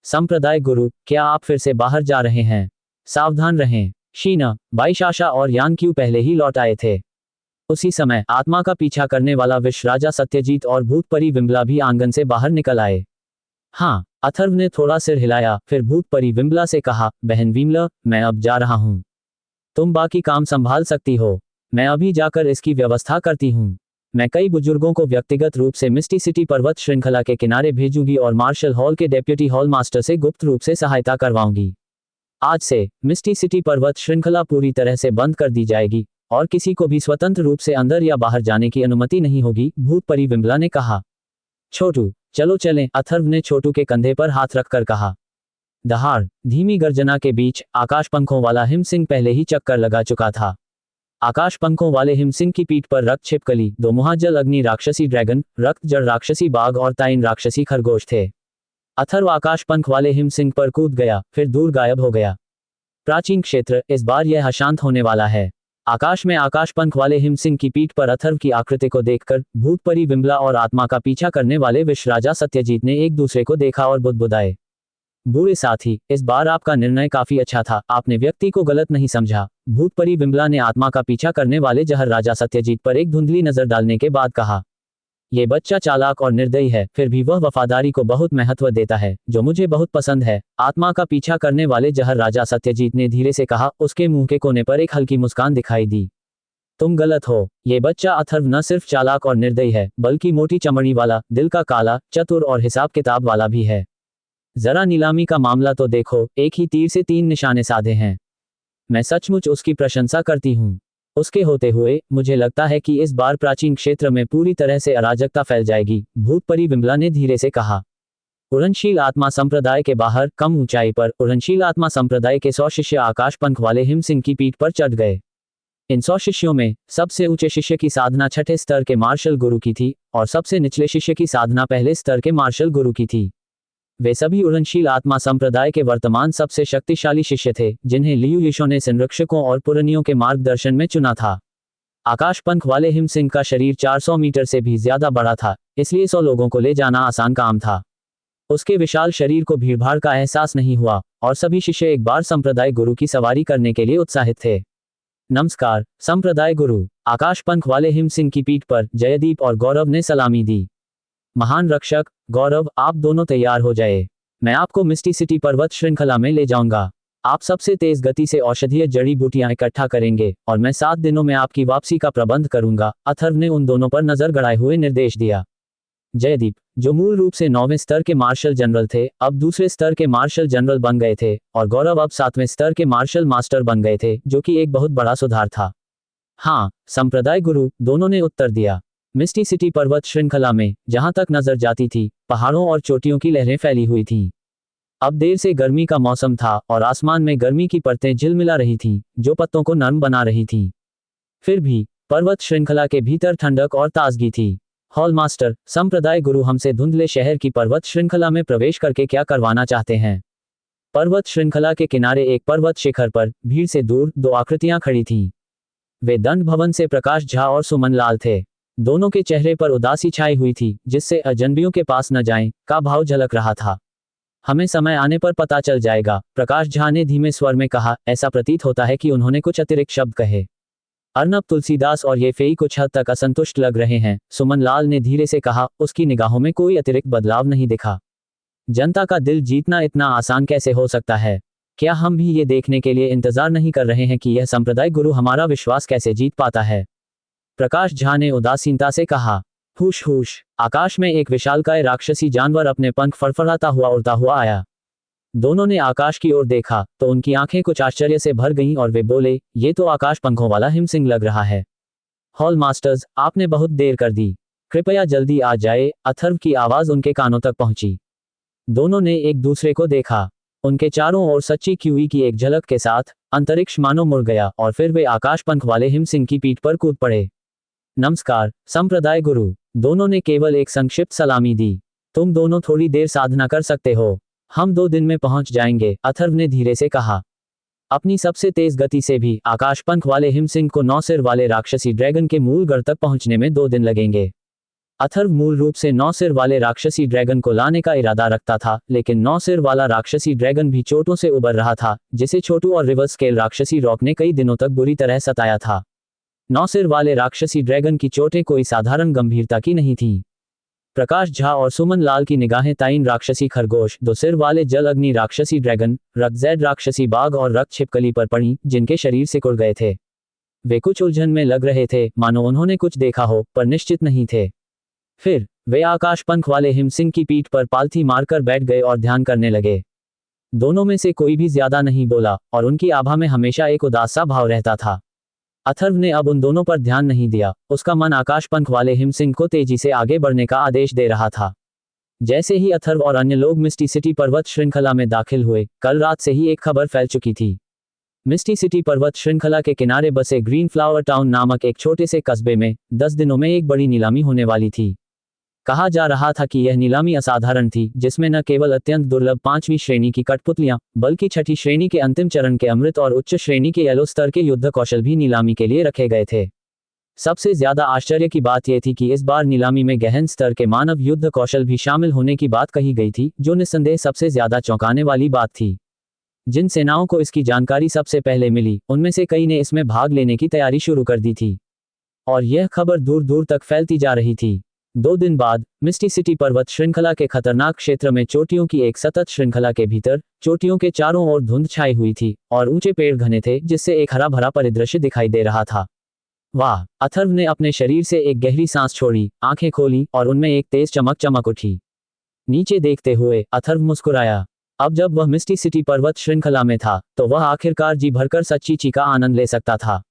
संप्रदाय गुरु, क्या आप फिर से बाहर जा रहे हैं? सावधान रहें। शीना, बाईशाशा और यानक्यू पहले ही लौट आए थे। उसी समय आत्मा का पीछा करने वाला विश्व राजा सत्यजीत और भूत परी विम्बला भी आंगन से बाहर निकल आए। हाँ, अथर्व ने थोड़ा सिर हिलाया, फिर भूत परी विम्बला से कहा, बहन विमला, मैं अब जा रहा हूँ। तुम बाकी काम संभाल सकती हो। मैं अभी जाकर इसकी व्यवस्था करती हूँ। मैं कई बुजुर्गों को व्यक्तिगत रूप से मिस्टी सिटी पर्वत श्रृंखला के किनारे भेजूंगी और मार्शल हॉल के डेप्यूटी हॉल मास्टर से गुप्त रूप से सहायता करवाऊंगी। आज से मिस्टी सिटी पर्वत श्रृंखला पूरी तरह से बंद कर दी जाएगी। और किसी को भी स्वतंत्र रूप से अंदर या बाहर जाने की अनुमति नहीं होगी, भूत परी विमला ने कहा। छोटू, चलो चलें, अथर्व ने छोटू के कंधे पर हाथ रखकर कहा। दहाड़, धीमी गर्जना के बीच आकाश पंखों वाला हिमसिंह पहले ही चक्कर लगा चुका था। आकाश पंखों वाले हिमसिंह की पीठ पर रक्त छिपकली, 2 मुहाजल अग्नि राक्षसी ड्रैगन, रक्त जड़ राक्षसी बाघ और ताइन राक्षसी खरगोश थे। अथर्व आकाश पंख वाले हिमसिंह पर कूद गया, फिर दूर गायब हो गया। प्राचीन क्षेत्र, इस बार यह अशांत होने वाला है। आकाश में आकाश पंख वाले हिमसिंह की पीठ पर अथर्व की आकृति को देखकर भूत परी विमला और आत्मा का पीछा करने वाले विश्वराजा सत्यजीत ने एक दूसरे को देखा और बुदबुदाए। बूढ़े साथी, इस बार आपका निर्णय काफी अच्छा था, आपने व्यक्ति को गलत नहीं समझा, भूत परी विमला ने आत्मा का पीछा करने वाले जहर राजा सत्यजीत पर एक धुंधली नजर डालने के बाद कहा। ये बच्चा चालाक और निर्दयी है, फिर भी वह वफादारी को बहुत महत्व देता है, जो मुझे बहुत पसंद है। आत्मा का पीछा करने वाले जहर राजा सत्यजीत ने धीरे से कहा। उसके मुंह के कोने पर एक हल्की मुस्कान दिखाई दी। तुम गलत हो, ये बच्चा अथर्व न सिर्फ चालाक और निर्दयी है, बल्कि मोटी चमड़ी वाला, दिल का काला, चतुर और हिसाब किताब वाला भी है। जरा नीलामी का मामला तो देखो, एक ही तीर से 3 निशाने साधे हैं। मैं सचमुच उसकी प्रशंसा करती हूँ। उसके होते हुए मुझे लगता है कि इस बार प्राचीन क्षेत्र में पूरी तरह से अराजकता फैल जाएगी, भूत परी विमला ने धीरे से कहा। उड़नशील आत्मा संप्रदाय के बाहर कम ऊंचाई पर उड़नशील आत्मा संप्रदाय के 100 शिष्य आकाश पंख वाले हिमसिंह की पीठ पर चढ़ गए। इन 100 शिष्यों में सबसे ऊंचे शिष्य की साधना 6ठे स्तर के मार्शल गुरु की थी और सबसे निचले शिष्य की साधना पहले स्तर के मार्शल गुरु की थी। वे सभी उड़नशील आत्मा संप्रदाय के वर्तमान सबसे शक्तिशाली शिष्य थे, जिन्हें लियू यीशो ने संरक्षकों और पुरनियों के मार्गदर्शन में चुना था। आकाश पंख वाले हिमसिंह का शरीर 400 मीटर से भी ज्यादा बड़ा था, इसलिए 100 लोगों को ले जाना आसान काम था। उसके विशाल शरीर को भीड़भाड़ का एहसास नहीं हुआ और सभी शिष्य एक बार संप्रदाय गुरु की सवारी करने के लिए उत्साहित थे। नमस्कार संप्रदाय गुरु, आकाश पंख वाले हिमसिंह की पीठ पर जयदीप और गौरव ने सलामी दी। महान रक्षक गौरव, आप दोनों तैयार हो जाए, मैं आपको मिस्टी सिटी पर्वत श्रृंखला में ले जाऊंगा। आप सबसे तेज गति से औषधीय जड़ी बूटियां इकट्ठा करेंगे और मैं 7 दिनों में आपकी वापसी का प्रबंध करूंगा। अथर्व ने उन दोनों पर नजर गड़ाए हुए निर्देश दिया। जयदीप, जो मूल रूप से 9वें स्तर के मार्शल जनरल थे, अब दूसरे स्तर के मार्शल जनरल बन गए थे और गौरव अब 7वें स्तर के मार्शल मास्टर बन गए थे, जो कि एक बहुत बड़ा सुधार था। हाँ संप्रदाय गुरु, दोनों ने उत्तर दिया। मिस्टी सिटी पर्वत श्रृंखला में जहां तक नजर जाती थी, पहाड़ों और चोटियों की लहरें फैली हुई थीं। अब देर से गर्मी का मौसम था और आसमान में गर्मी की परतें झिलमिला रही थीं, जो पत्तों को नरम बना रही थीं। फिर भी पर्वत श्रृंखला के भीतर ठंडक और ताजगी थी। हॉल मास्टर, संप्रदाय गुरु हमसे धुंधले शहर की पर्वत श्रृंखला में प्रवेश करके क्या करवाना चाहते हैं? पर्वत श्रृंखला के किनारे एक पर्वत शिखर पर भीड़ से दूर 2 आकृतियां खड़ी थीं। वे दंड भवन से प्रकाश झा और सुमन लाल थे। दोनों के चेहरे पर उदासी छाई हुई थी, जिससे अजनबियों के पास न जाएं का भाव झलक रहा था। हमें समय आने पर पता चल जाएगा, प्रकाश झा ने धीमे स्वर में कहा। ऐसा प्रतीत होता है कि उन्होंने कुछ अतिरिक्त शब्द कहे। अर्नब तुलसीदास और ये फेई कुछ हद तक असंतुष्ट लग रहे हैं, सुमन लाल ने धीरे से कहा। उसकी निगाहों में कोई अतिरिक्त बदलाव नहीं दिखा। जनता का दिल जीतना इतना आसान कैसे हो सकता है? क्या हम भी ये देखने के लिए इंतजार नहीं कर रहे हैं कि यह संप्रदाय गुरु हमारा विश्वास कैसे जीत पाता है? प्रकाश झा ने उदासीनता से कहा। हुश हुश, आकाश में एक विशालकाय राक्षसी जानवर अपने पंख फड़फड़ाता हुआ उड़ता हुआ आया। दोनों ने आकाश की ओर देखा तो उनकी आंखें कुछ आश्चर्य से भर गईं और वे बोले, ये तो आकाश पंखों वाला हिमसिंह लग रहा है। हॉल मास्टर्स, आपने बहुत देर कर दी, कृपया जल्दी आ जाए। अथर्व की आवाज उनके कानों तक पहुंची। दोनों ने एक दूसरे को देखा। उनके चारों ओर सच्ची क्यूई की एक झलक के साथ अंतरिक्ष मानो मुड़ गया और फिर वे आकाश पंख वाले हिमसिंह की पीठ पर कूद पड़े। नमस्कार संप्रदाय गुरु, दोनों ने केवल एक संक्षिप्त सलामी दी। तुम दोनों थोड़ी देर साधना कर सकते हो, हम 2 दिन में पहुंच जाएंगे, अथर्व ने धीरे से कहा। अपनी सबसे तेज गति से भी आकाश पंख वाले हिमसिंह को 9 सिर वाले राक्षसी ड्रैगन के मूल गढ़ तक पहुंचने में 2 दिन लगेंगे। अथर्व मूल रूप से 9 सिर वाले राक्षसी ड्रैगन को लाने का इरादा रखता था, लेकिन 9 सिर वाला राक्षसी ड्रैगन भी चोटों से उबर रहा था, जिसे छोटू और रिवर स्केल राक्षसी रॉक ने कई दिनों तक बुरी तरह सताया था। 9 सिर वाले राक्षसी ड्रैगन की चोटें कोई साधारण गंभीरता की नहीं थीं। प्रकाश झा और सुमन लाल की निगाहें ताइन राक्षसी खरगोश, 2 सिर वाले जल अग्नि राक्षसी ड्रैगन, रक्त जैड राक्षसी बाघ और रक्त छिपकली पर पड़ी, जिनके शरीर सिकुड़ गए थे। वे कुछ उलझन में लग रहे थे, मानो उन्होंने कुछ देखा हो, पर निश्चित नहीं थे। फिर वे आकाश पंख वाले हिमसिंह की पीठ पर पालथी मारकर बैठ गए और ध्यान करने लगे। दोनों में से कोई भी ज्यादा नहीं बोला और उनकी आभा में हमेशा एक उदास सा भाव रहता था। अथर्व ने अब उन दोनों पर ध्यान नहीं दिया, उसका मन आकाश पंख वाले हिमसिंह को तेजी से आगे बढ़ने का आदेश दे रहा था। जैसे ही अथर्व और अन्य लोग मिस्टी सिटी पर्वत श्रृंखला में दाखिल हुए, कल रात से ही एक खबर फैल चुकी थी। मिस्टी सिटी पर्वत श्रृंखला के किनारे बसे ग्रीन फ्लावर टाउन नामक एक छोटे से कस्बे में 10 दिनों में एक बड़ी नीलामी होने वाली थी। कहा जा रहा था कि यह नीलामी असाधारण थी, जिसमें न केवल अत्यंत दुर्लभ 5वीं श्रेणी की कठपुतलियां, बल्कि छठी श्रेणी के अंतिम चरण के अमृत और उच्च श्रेणी के येलो स्तर के युद्ध कौशल भी नीलामी के लिए रखे गए थे। सबसे ज्यादा आश्चर्य की बात यह थी कि इस बार नीलामी में गहन स्तर के मानव युद्ध कौशल भी शामिल होने की बात कही गई थी, जो निस्संदेह सबसे ज्यादा चौंकाने वाली बात थी। जिन सेनाओं को इसकी जानकारी सबसे पहले मिली, उनमें से कई ने इसमें भाग लेने की तैयारी शुरू कर दी थी और यह खबर दूर दूर तक फैलती जा रही थी। 2 दिन बाद मिस्टी सिटी पर्वत श्रृंखला के खतरनाक क्षेत्र में चोटियों की एक सतत श्रृंखला के भीतर चोटियों के चारों ओर धुंध छाई हुई थी और ऊंचे पेड़ घने थे, जिससे एक हरा भरा परिदृश्य दिखाई दे रहा था। वाह! अथर्व ने अपने शरीर से एक गहरी सांस छोड़ी, आंखें खोली और उनमें एक तेज चमक चमक उठी। नीचे देखते हुए अथर्व मुस्कुराया। अब जब वह मिस्टी सिटी पर्वत श्रृंखला में था, तो वह आखिरकार जी भरकर सच्ची ची का आनंद ले सकता था।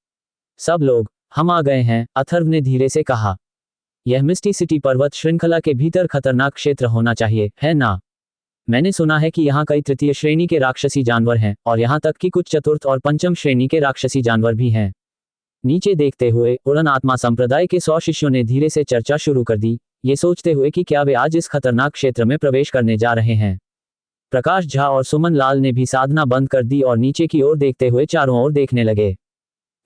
सब लोग, हम आ गए हैं, अथर्व ने धीरे से कहा। यह मिस्टी सिटी पर्वत श्रृंखला के भीतर खतरनाक क्षेत्र होना चाहिए, है ना? मैंने सुना है कि यहाँ कई तृतीय श्रेणी के राक्षसी जानवर हैं और यहाँ तक कि कुछ चतुर्थ और पंचम श्रेणी के राक्षसी जानवर भी हैं। नीचे देखते हुए उड़न आत्मा संप्रदाय के 100 शिष्यों ने धीरे से चर्चा शुरू कर दी, ये सोचते हुए कि क्या वे आज इस खतरनाक क्षेत्र में प्रवेश करने जा रहे हैं। प्रकाश झा और सुमन लाल ने भी साधना बंद कर दी और नीचे की ओर देखते हुए चारों ओर देखने लगे।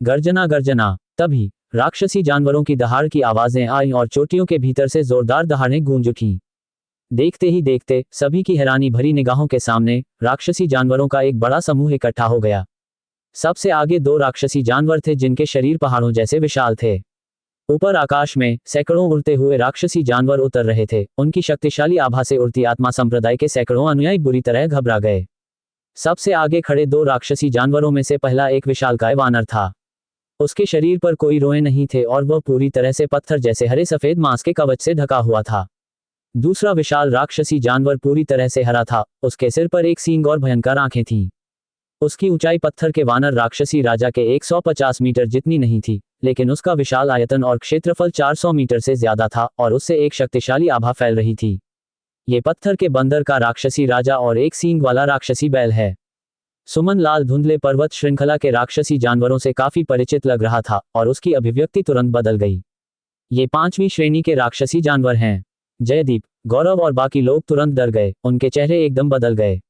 गर्जना गर्जना। तभी राक्षसी जानवरों की दहाड़ की आवाजें आईं और चोटियों के भीतर से जोरदार दहाड़ें गूंज उठीं। देखते ही देखते सभी की हैरानी भरी निगाहों के सामने राक्षसी जानवरों का एक बड़ा समूह इकट्ठा हो गया। सबसे आगे 2 राक्षसी जानवर थे, जिनके शरीर पहाड़ों जैसे विशाल थे। ऊपर आकाश में सैकड़ों उड़ते हुए राक्षसी जानवर उतर रहे थे। उनकी शक्तिशाली आभा से उड़ती आत्मा संप्रदाय के सैकड़ों अनुयायी बुरी तरह घबरा गए। सबसे आगे खड़े 2 राक्षसी जानवरों में से पहला एक विशालकाय वानर था। उसके शरीर पर कोई रोए नहीं थे और वह पूरी तरह से पत्थर जैसे हरे सफेद मांस के कवच से ढका हुआ था। दूसरा विशाल राक्षसी जानवर पूरी तरह से हरा था। उसके सिर पर एक सींग और भयंकर आंखें थीं। उसकी ऊंचाई पत्थर के वानर राक्षसी राजा के 150 मीटर जितनी नहीं थी, लेकिन उसका विशाल आयतन और क्षेत्रफल 400 मीटर से ज्यादा था और उससे एक शक्तिशाली आभा फैल रही थी। ये पत्थर के बंदर का राक्षसी राजा और एक सींग वाला राक्षसी बैल है। सुमन लाल धुंधले पर्वत श्रृंखला के राक्षसी जानवरों से काफी परिचित लग रहा था और उसकी अभिव्यक्ति तुरंत बदल गई। ये 5वीं श्रेणी के राक्षसी जानवर हैं। जयदीप, गौरव और बाकी लोग तुरंत डर गए, उनके चेहरे एकदम बदल गए।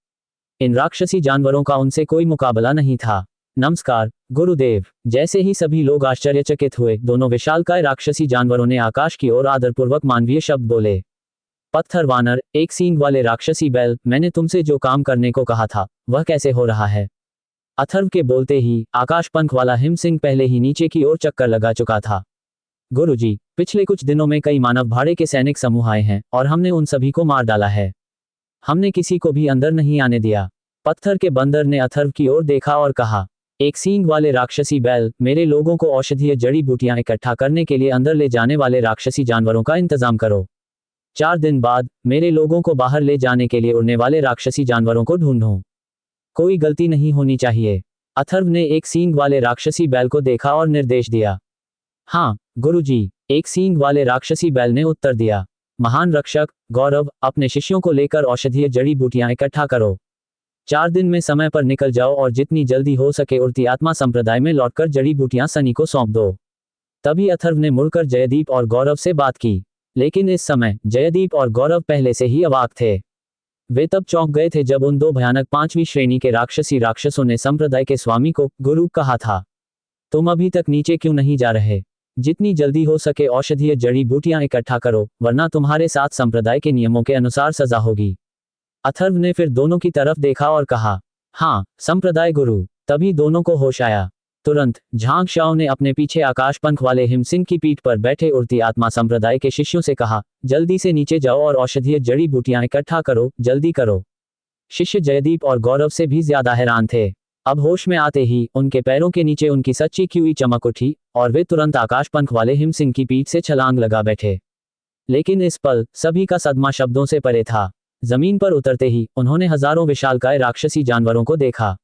इन राक्षसी जानवरों का उनसे कोई मुकाबला नहीं था। नमस्कार गुरुदेव। जैसे ही सभी लोग आश्चर्यचकित हुए, दोनों विशालकाय राक्षसी जानवरों ने आकाश की ओर आदरपूर्वक मानवीय शब्द बोले। पत्थर वानर, एक सींग वाले राक्षसी बैल, मैंने तुमसे जो काम करने को कहा था, वह कैसे हो रहा है? अथर्व के बोलते ही आकाश पंख वाला हिमसिंह पहले ही नीचे की ओर चक्कर लगा चुका था। गुरुजी, पिछले कुछ दिनों में कई मानव भाड़े के सैनिक समूह आए हैं और हमने उन सभी को मार डाला है। हमने किसी को भी अंदर नहीं आने दिया। पत्थर के बंदर ने अथर्व की ओर देखा और कहा। एक सींग वाले राक्षसी बैल, मेरे लोगों को औषधीय जड़ी बूटियां इकट्ठा करने के लिए अंदर ले जाने वाले राक्षसी जानवरों का इंतजाम करो। 4 दिन बाद मेरे लोगों को बाहर ले जाने के लिए उड़ने वाले राक्षसी जानवरों को ढूंढो। कोई गलती नहीं होनी चाहिए। अथर्व ने एक सींग वाले राक्षसी बैल को देखा और निर्देश दिया। हाँ गुरुजी, एक सींग वाले राक्षसी बैल ने उत्तर दिया। महान रक्षक गौरव, अपने शिष्यों को लेकर औषधीय जड़ी बूटियां इकट्ठा करो। 4 दिन में समय पर निकल जाओ और जितनी जल्दी हो सके उड़ती आत्मा संप्रदाय में लौटकर जड़ी बूटियां सनी को सौंप दो। तभी अथर्व ने मुड़कर जयदीप और गौरव से बात की, लेकिन इस समय जयदीप और गौरव पहले से ही अवाक थे। वे तब चौंक गए थे जब उन 2 भयानक 5वीं श्रेणी के राक्षसों ने संप्रदाय के स्वामी को गुरु कहा था, तुम अभी तक नीचे क्यों नहीं जा रहे? जितनी जल्दी हो सके औषधीय जड़ी बूटियां इकट्ठा करो, वरना तुम्हारे साथ संप्रदाय के नियमों के अनुसार सजा होगी। अथर्व ने फिर दोनों की तरफ देखा और कहा, हाँ संप्रदाय गुरु। तभी दोनों को होश आया। तुरंत झांग शाओ ने अपने पीछे आकाश पंख वाले हिमसिंह की पीठ पर बैठे उड़ती आत्मा संप्रदाय के शिष्यों से कहा, जल्दी से नीचे जाओ और औषधीय जड़ी बूटियां इकट्ठा करो, जल्दी करो। शिष्य जयदीप और गौरव से भी ज्यादा हैरान थे। अब होश में आते ही उनके पैरों के नीचे उनकी सच्ची क्यूई चमक उठी और वे तुरंत आकाश पंख वाले हिमसिंह की पीठ से छलांग लगा बैठे। लेकिन इस पल सभी का सदमा शब्दों से परे था। जमीन पर उतरते ही उन्होंने हजारों विशालकाय राक्षसी जानवरों को देखा।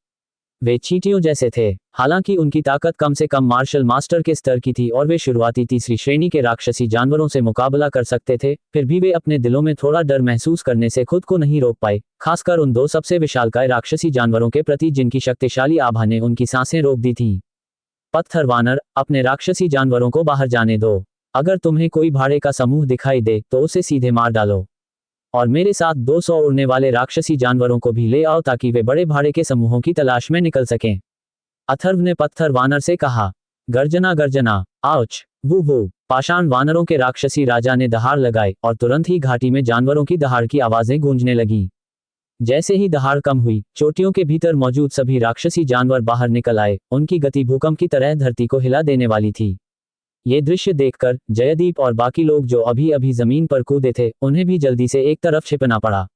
वे चींटियों जैसे थे। हालांकि उनकी ताकत कम से कम मार्शल मास्टर के स्तर की थी और वे शुरुआती तीसरी श्रेणी के राक्षसी जानवरों से मुकाबला कर सकते थे, फिर भी वे अपने दिलों में थोड़ा डर महसूस करने से खुद को नहीं रोक पाए, खासकर उन दो सबसे विशालकाय राक्षसी जानवरों के प्रति जिनकी शक्तिशाली आभा ने उनकी सांसें रोक दी थीं। पत्थर वानर, अपने राक्षसी जानवरों को बाहर जाने दो। अगर तुम्हें कोई भाड़े का समूह दिखाई दे तो उसे सीधे मार डालो। और मेरे साथ 200 उड़ने वाले राक्षसी जानवरों को भी ले आओ ताकि वे बड़े भाड़े के समूहों की तलाश में निकल सकें। अथर्व ने पत्थर वानर से कहा। गर्जना गर्जना, आउच, वू वू। पाषाण वानरों के राक्षसी राजा ने दहाड़ लगाई और तुरंत ही घाटी में जानवरों की दहाड़ की आवाजें गूंजने लगीं। जैसे ही दहाड़ कम हुई, चोटियों के भीतर मौजूद सभी राक्षसी जानवर बाहर निकल आए। उनकी गति भूकंप की तरह धरती को हिला देने वाली थी। ये दृश्य देखकर जयदीप और बाकी लोग जो अभी अभी जमीन पर कूदे थे, उन्हें भी जल्दी से एक तरफ छिपना पड़ा।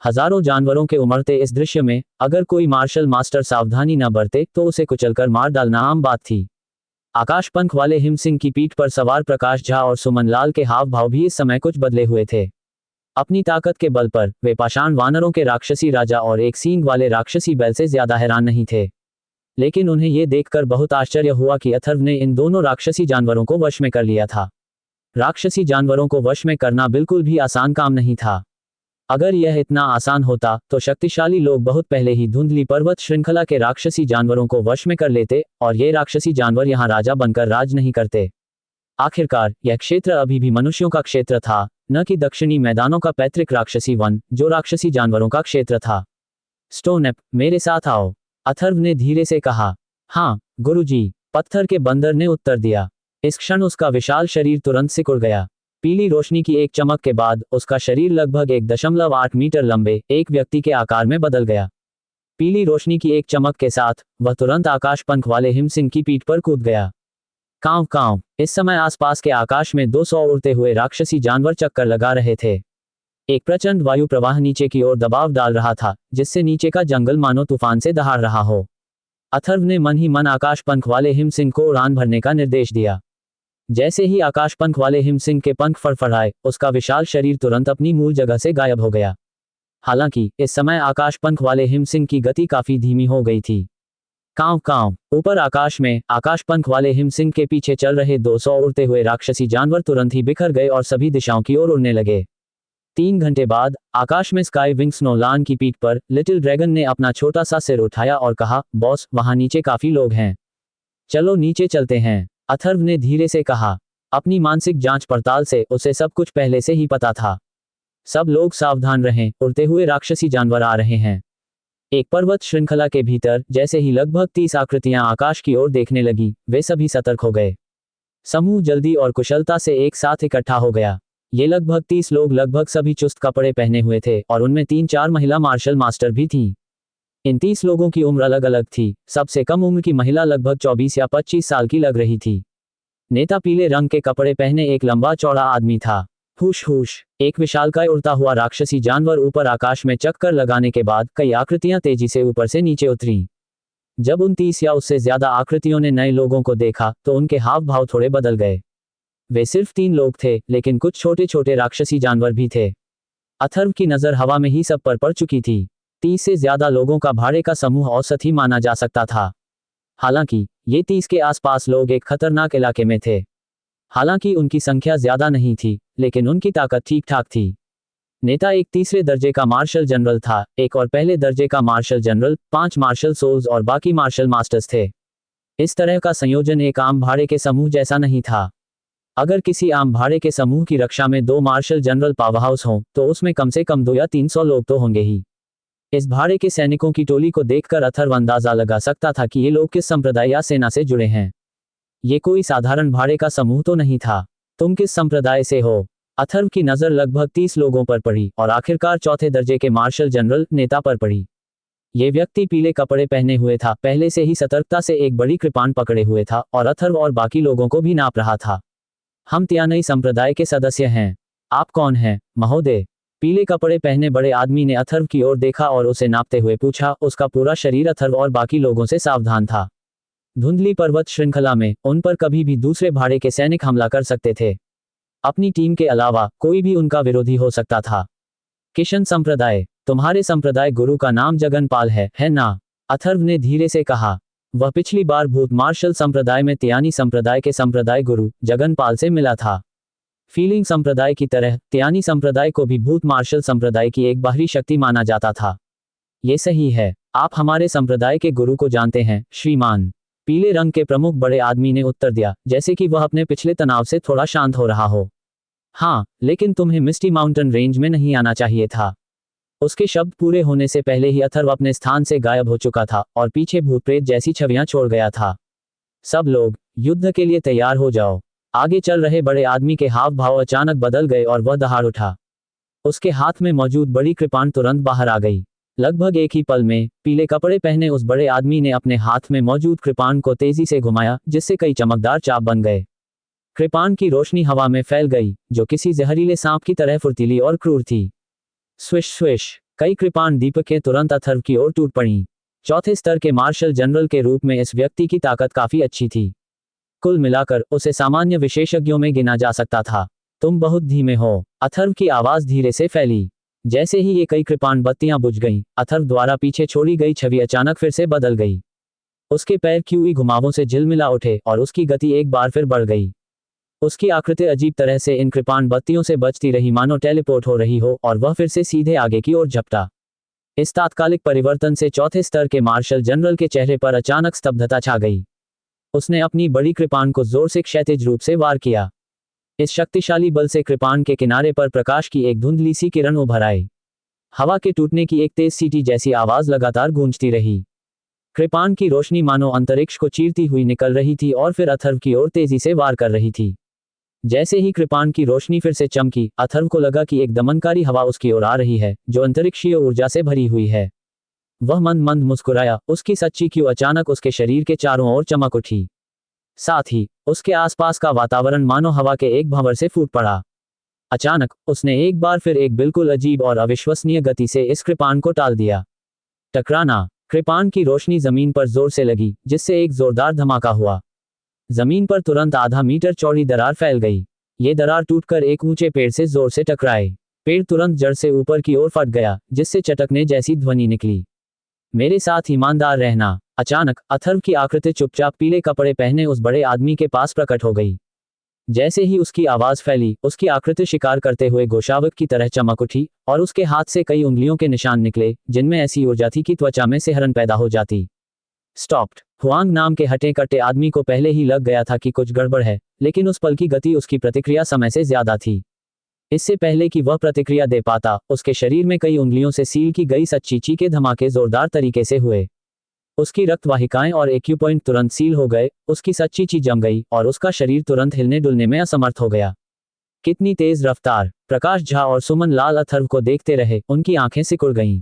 हजारों जानवरों के उमड़ते इस दृश्य में अगर कोई मार्शल मास्टर सावधानी न बरते तो उसे कुचलकर मार डालना आम बात थी। आकाश पंख वाले हिम सिंह की पीठ पर सवार प्रकाश झा और सुमन लाल के हाव भाव भी इस समय कुछ बदले हुए थे। अपनी ताकत के बल पर वे पाषाण वानरों के राक्षसी राजा और एक सींग वाले राक्षसी बैल से ज्यादा हैरान नहीं थे। लेकिन उन्हें यह देखकर बहुत आश्चर्य हुआ कि अथर्व ने इन दोनों राक्षसी जानवरों को वश में कर लिया था। राक्षसी जानवरों को वश में करना बिल्कुल भी आसान काम नहीं था। अगर यह इतना आसान होता तो शक्तिशाली लोग बहुत पहले ही धुंधली पर्वत श्रृंखला के राक्षसी जानवरों को वश में कर लेते और ये राक्षसी जानवर यहाँ राजा बनकर राज नहीं करते। आखिरकार यह क्षेत्र अभी भी मनुष्यों का क्षेत्र था, न कि दक्षिणी मैदानों का पैतृक राक्षसी वन जो राक्षसी जानवरों का क्षेत्र था। स्टोनएप, मेरे साथ आओ, अथर्व ने धीरे से कहा। हाँ गुरुजी, पत्थर के बंदर ने उत्तर दिया। इस क्षण उसका विशाल शरीर तुरंत सिकुड़ गया। पीली रोशनी की एक चमक के बाद उसका शरीर लगभग 1.8 मीटर लंबे एक व्यक्ति के आकार में बदल गया। पीली रोशनी की एक चमक के साथ वह तुरंत आकाश पंख वाले हिम सिंह की पीठ पर कूद गया। कांव कांव। इस समय आसपास के आकाश में 200 उड़ते हुए राक्षसी जानवर चक्कर लगा रहे थे। एक प्रचंड वायु प्रवाह नीचे की ओर दबाव डाल रहा था, जिससे नीचे का जंगल मानो तूफान से दहाड़ रहा हो। अथर्व ने मन ही मन आकाश पंख वाले हिम सिंह को उड़ान भरने का निर्देश दिया। जैसे ही आकाश पंख वाले हिम सिंह के पंख फड़फड़ाए, उसका विशाल शरीर तुरंत अपनी मूल जगह से गायब हो गया। हालांकि इस समय आकाश पंख वाले हिम सिंह की गति काफी धीमी हो गई थी। कांव कांव। ऊपर आकाश में आकाश पंख वाले हिम सिंह के पीछे चल रहे 200 उड़ते हुए राक्षसी जानवर तुरंत ही बिखर गए और सभी दिशाओं की ओर उड़ने लगे। 3 घंटे बाद आकाश में स्काई विंग स्नोलान की पीठ पर लिटिल ड्रैगन ने अपना छोटा सा सिर उठाया और कहा, बॉस, वहां नीचे काफी लोग हैं, चलो नीचे चलते हैं। अथर्व ने धीरे से कहा। अपनी मानसिक जांच पड़ताल से उसे सब कुछ पहले से ही पता था। सब लोग सावधान रहें, उड़ते हुए राक्षसी जानवर आ रहे हैं। एक पर्वत श्रृंखला के भीतर जैसे ही लगभग 30 आकृतियां आकाश की ओर देखने लगी, वे सभी सतर्क हो गए। समूह जल्दी और कुशलता से एक साथ इकट्ठा हो गया। ये लगभग 30 लोग लगभग सभी चुस्त कपड़े पहने हुए थे और उनमें 3-4 महिला मार्शल मास्टर भी थीं। इन 30 लोगों की उम्र अलग अलग थी। सबसे कम उम्र की महिला लगभग 24 या 25 साल की लग रही थी। नेता पीले रंग के कपड़े पहने एक लंबा चौड़ा आदमी था। हुश हुश। एक विशालकाय उड़ता हुआ राक्षसी जानवर ऊपर आकाश में चक्कर लगाने के बाद कई आकृतियां तेजी से ऊपर से नीचे उतरी। जब उन 30 या उससे ज्यादा आकृतियों ने नए लोगों को देखा तो उनके हाव भाव थोड़े बदल गए। वे सिर्फ 3 लोग थे, लेकिन कुछ छोटे छोटे राक्षसी जानवर भी थे। अथर्व की नजर हवा में ही सब पर पड़ चुकी थी। 30 से ज्यादा लोगों का भाड़े का समूह औसत ही माना जा सकता था। हालांकि ये 30 के आसपास लोग एक खतरनाक इलाके में थे। हालांकि उनकी संख्या ज्यादा नहीं थी, लेकिन उनकी ताकत ठीक ठाक थी। नेता एक तीसरे दर्जे का मार्शल जनरल था, एक और पहले दर्जे का मार्शल जनरल, 5 मार्शल सोल्स और बाकी मार्शल मास्टर्स थे। इस तरह का संयोजन एक आम भाड़े के समूह जैसा नहीं था। अगर किसी आम भाड़े के समूह की रक्षा में 2 मार्शल जनरल पावरहाउस हों, तो उसमें कम से कम 2 या 300 लोग तो होंगे ही। इस भाड़े के सैनिकों की टोली को देखकर अथर्व अंदाजा लगा सकता था कि ये लोग किस संप्रदाय या सेना से जुड़े हैं। ये कोई साधारण भाड़े का समूह तो नहीं था। तुम किस संप्रदाय से हो? अथर्व की नजर लगभग 30 लोगों पर पड़ी और आखिरकार चौथे दर्जे के मार्शल जनरल नेता पर पड़ी। ये व्यक्ति पीले कपड़े पहने हुए था, पहले से ही सतर्कता से एक बड़ी कृपाण पकड़े हुए था और अथर्व और बाकी लोगों को भी नाप रहा था। हम त्यानई संप्रदाय के सदस्य हैं। आप कौन हैं, महोदय? पीले कपड़े पहने बड़े आदमी ने अथर्व की ओर देखा और उसे नापते हुए पूछा। उसका पूरा शरीर अथर्व और बाकी लोगों से सावधान था। धुंधली पर्वत श्रृंखला में उन पर कभी भी दूसरे भाड़े के सैनिक हमला कर सकते थे। अपनी टीम के अलावा कोई भी उनका विरोधी हो सकता था। किशन संप्रदाय, तुम्हारे संप्रदाय गुरु का नाम जगनपाल है ना? अथर्व ने धीरे से कहा। वह पिछली बार भूत मार्शल संप्रदाय में त्यानी संप्रदाय के संप्रदाय गुरु जगनपाल से मिला था। फीलिंग संप्रदाय की तरह त्यानी संप्रदाय को भी भूत मार्शल संप्रदाय की एक बाहरी शक्ति माना जाता था। ये सही है, आप हमारे संप्रदाय के गुरु को जानते हैं श्रीमान, पीले रंग के प्रमुख बड़े आदमी ने उत्तर दिया, जैसे कि वह अपने पिछले तनाव से थोड़ा शांत हो रहा हो। हाँ, लेकिन तुम्हें मिस्टी माउंटेन रेंज में नहीं आना चाहिए था। उसके शब्द पूरे होने से पहले ही अथर्व अपने स्थान से गायब हो चुका था और पीछे भूत प्रेत जैसी छवियां छोड़ गया था। सब लोग युद्ध के लिए तैयार हो जाओ। आगे चल रहे बड़े आदमी के हाव भाव अचानक बदल गए और वह दहाड़ उठा। उसके हाथ में मौजूद बड़ी कृपाण तुरंत बाहर आ गई। लगभग एक ही पल में पीले कपड़े पहने उस बड़े आदमी ने अपने हाथ में मौजूद कृपाण को तेजी से घुमाया, जिससे कई चमकदार चाप बन गए। कृपाण की रोशनी हवा में फैल गई, जो किसी जहरीले सांप की तरह फुर्तीली और क्रूर थी। स्विश स्विश, कई कृपाण दीपकें तुरंत अथर्व की ओर टूट पड़ीं। चौथे स्तर के मार्शल जनरल के रूप में इस व्यक्ति की ताकत काफी अच्छी थी। कुल मिलाकर उसे सामान्य विशेषज्ञों में गिना जा सकता था। तुम बहुत धीमे हो, अथर्व की आवाज धीरे से फैली। जैसे ही ये कई कृपाण बत्तियां बुझ गईं, अथर्व द्वारा पीछे छोड़ी गई छवि अचानक फिर से बदल गई। उसके पैर क्यूई घुमावों से झिलमिला उठे और उसकी गति एक बार फिर बढ़ गई। उसकी आकृति अजीब तरह से इन कृपाण बत्तियों से बचती रही, मानो टेलीपोर्ट हो रही हो, और वह फिर से सीधे आगे की ओर झपटा। इस तात्कालिक परिवर्तन से चौथे स्तर के मार्शल जनरल के चेहरे पर अचानक स्तब्धता छा गई। उसने अपनी बड़ी कृपाण को जोर से क्षैतिज रूप से वार किया। इस शक्तिशाली बल से कृपाण के किनारे पर प्रकाश की एक धुंधली सी किरण उभर आई। हवा के टूटने की एक तेज सीटी जैसी आवाज लगातार गूंजती रही। कृपाण की रोशनी मानो अंतरिक्ष को चीरती हुई निकल रही थी और फिर अथर्व की ओर तेजी से वार कर रही थी। जैसे ही कृपाण की रोशनी फिर से चमकी, अथर्व को लगा कि एक दमनकारी हवा उसकी ओर आ रही है, जो अंतरिक्षीय ऊर्जा से भरी हुई है। वह मंद मंद मुस्कुराया। उसकी सच्ची क्यू अचानक उसके शरीर के चारों ओर चमक उठी। साथ ही उसके आसपास का वातावरण मानो हवा के एक भंवर से फूट पड़ा। अचानक उसने एक बार फिर एक बिल्कुल अजीब और अविश्वसनीय गति से इस कृपाण को टाल दिया। टकराना। कृपाण की रोशनी जमीन पर जोर से लगी, जिससे एक जोरदार धमाका हुआ। जमीन पर तुरंत आधा मीटर चौड़ी दरार फैल गई। ये दरार टूटकर एक ऊंचे पेड़ से जोर से टकराए। पेड़ तुरंत जड़ से ऊपर की ओर फट गया, जिससे चटकने जैसी ध्वनि निकली। मेरे साथ ईमानदार रहना। अचानक अथर्व की आकृति चुपचाप पीले कपड़े पहने उस बड़े आदमी के पास प्रकट हो गई। जैसे ही उसकी आवाज फैली, उसकी आकृति शिकार करते हुए गोशावक की तरह चमक उठी और उसके हाथ से कई उंगलियों के निशान निकले, जिनमें ऐसी ऊर्जा थी कि त्वचा में सिहरन पैदा हो जाती। स्टॉप्ड। हुआंग नाम के हटे कट्टे आदमी को पहले ही लग गया था कि कुछ गड़बड़ है, लेकिन उस पल की गति उसकी प्रतिक्रिया समय से ज्यादा थी। इससे पहले कि वह प्रतिक्रिया दे पाता, उसके शरीर में कई उंगलियों से सील की गई सच्चीची के धमाके जोरदार तरीके से हुए। उसकी रक्तवाहिकाएं और एक्यूपॉइंट तुरंत सील हो गए, उसकी सच्चीची जम गई और उसका शरीर तुरंत हिलने डुलने में असमर्थ हो गया। कितनी तेज रफ्तार! प्रकाश झा और सुमन लाल अथर्व को देखते रहे, उनकी आंखें सिकुड़ गईं।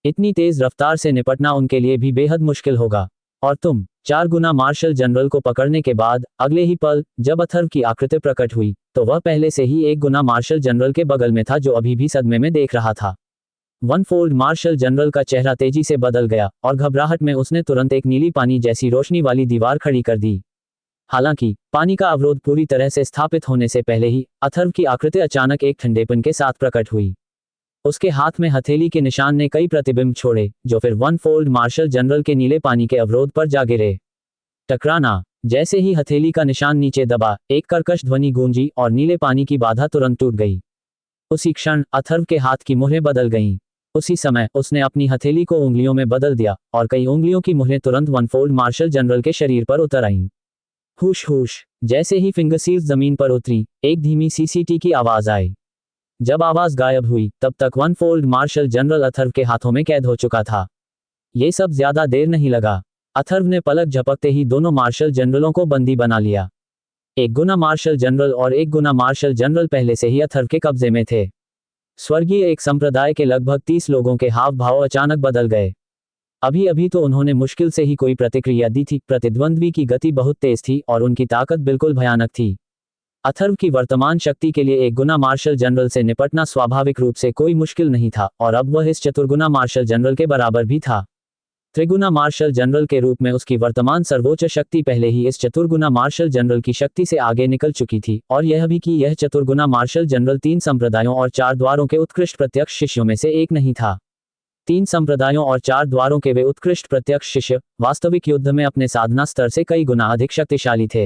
इतनी तेज रफ्तार से निपटना उनके लिए भी बेहद मुश्किल होगा। और तुम 4 गुना मार्शल जनरल को पकड़ने के बाद अगले ही पल जब अथर्व की आकृति प्रकट हुई, तो वह पहले से ही 1 गुना मार्शल जनरल के बगल में था, जो अभी भी सदमे में देख रहा था। 1 फोल्ड मार्शल जनरल का चेहरा तेजी से बदल गया और घबराहट में उसने तुरंत एक नीली पानी जैसी रोशनी वाली दीवार खड़ी कर दी। हालांकि पानी का अवरोध पूरी तरह से स्थापित होने से पहले ही अथर्व की आकृति अचानक एक ठंडेपन के साथ प्रकट हुई। उसके हाथ में हथेली के निशान ने कई प्रतिबिंब छोड़े, जो फिर 1 फोल्ड मार्शल जनरल के नीले पानी के अवरोध पर जा गिरे। टकराना। जैसे ही हथेली का निशान नीचे दबा, एक कर्कश ध्वनि गूंजी और नीले पानी की बाधा तुरंत टूट गई। उसी क्षण अथर्व के हाथ की मुहरें बदल गईं। उसी समय उसने अपनी हथेली को उंगलियों में बदल दिया और कई उंगलियों की मुहरें तुरंत 1 फोल्ड मार्शल जनरल के शरीर पर उतर आईं। हुश हुश। जैसे ही फिंगर सील्स जमीन पर उतरी, एक धीमी सीसीटी की आवाज आई। जब आवाज गायब हुई, तब तक 1 फोल्ड मार्शल जनरल अथर्व के हाथों में कैद हो चुका था। ये सब ज्यादा देर नहीं लगा। अथर्व ने पलक झपकते ही दोनों मार्शल जनरलों को बंदी बना लिया। 1 गुना मार्शल जनरल और 1 गुना मार्शल जनरल पहले से ही अथर्व के कब्जे में थे। स्वर्गीय एक संप्रदाय के लगभग 30 लोगों के हाव भाव अचानक बदल गए। अभी अभी तो उन्होंने मुश्किल से ही कोई प्रतिक्रिया दी थी। प्रतिद्वंद्वी की गति बहुत तेज थी और उनकी ताकत बिल्कुल भयानक थी। अथर्व की वर्तमान शक्ति के लिए 1 गुना मार्शल जनरल से निपटना स्वाभाविक रूप से कोई मुश्किल नहीं था, और अब वह इस चतुर्गुना मार्शल जनरल के बराबर भी था। त्रिगुना मार्शल जनरल के रूप में उसकी वर्तमान सर्वोच्च शक्ति पहले ही इस चतुर्गुना मार्शल जनरल की शक्ति से आगे निकल चुकी थी, और यह भी कि यह चतुर्गुना मार्शल जनरल 3 संप्रदायों और 4 द्वारों के उत्कृष्ट प्रत्यक्ष शिष्यों में से एक नहीं था। 3 संप्रदायों और 4 द्वारों के वे उत्कृष्ट प्रत्यक्ष शिष्य वास्तविक युद्ध में अपने साधना स्तर से कई गुना अधिक शक्तिशाली थे।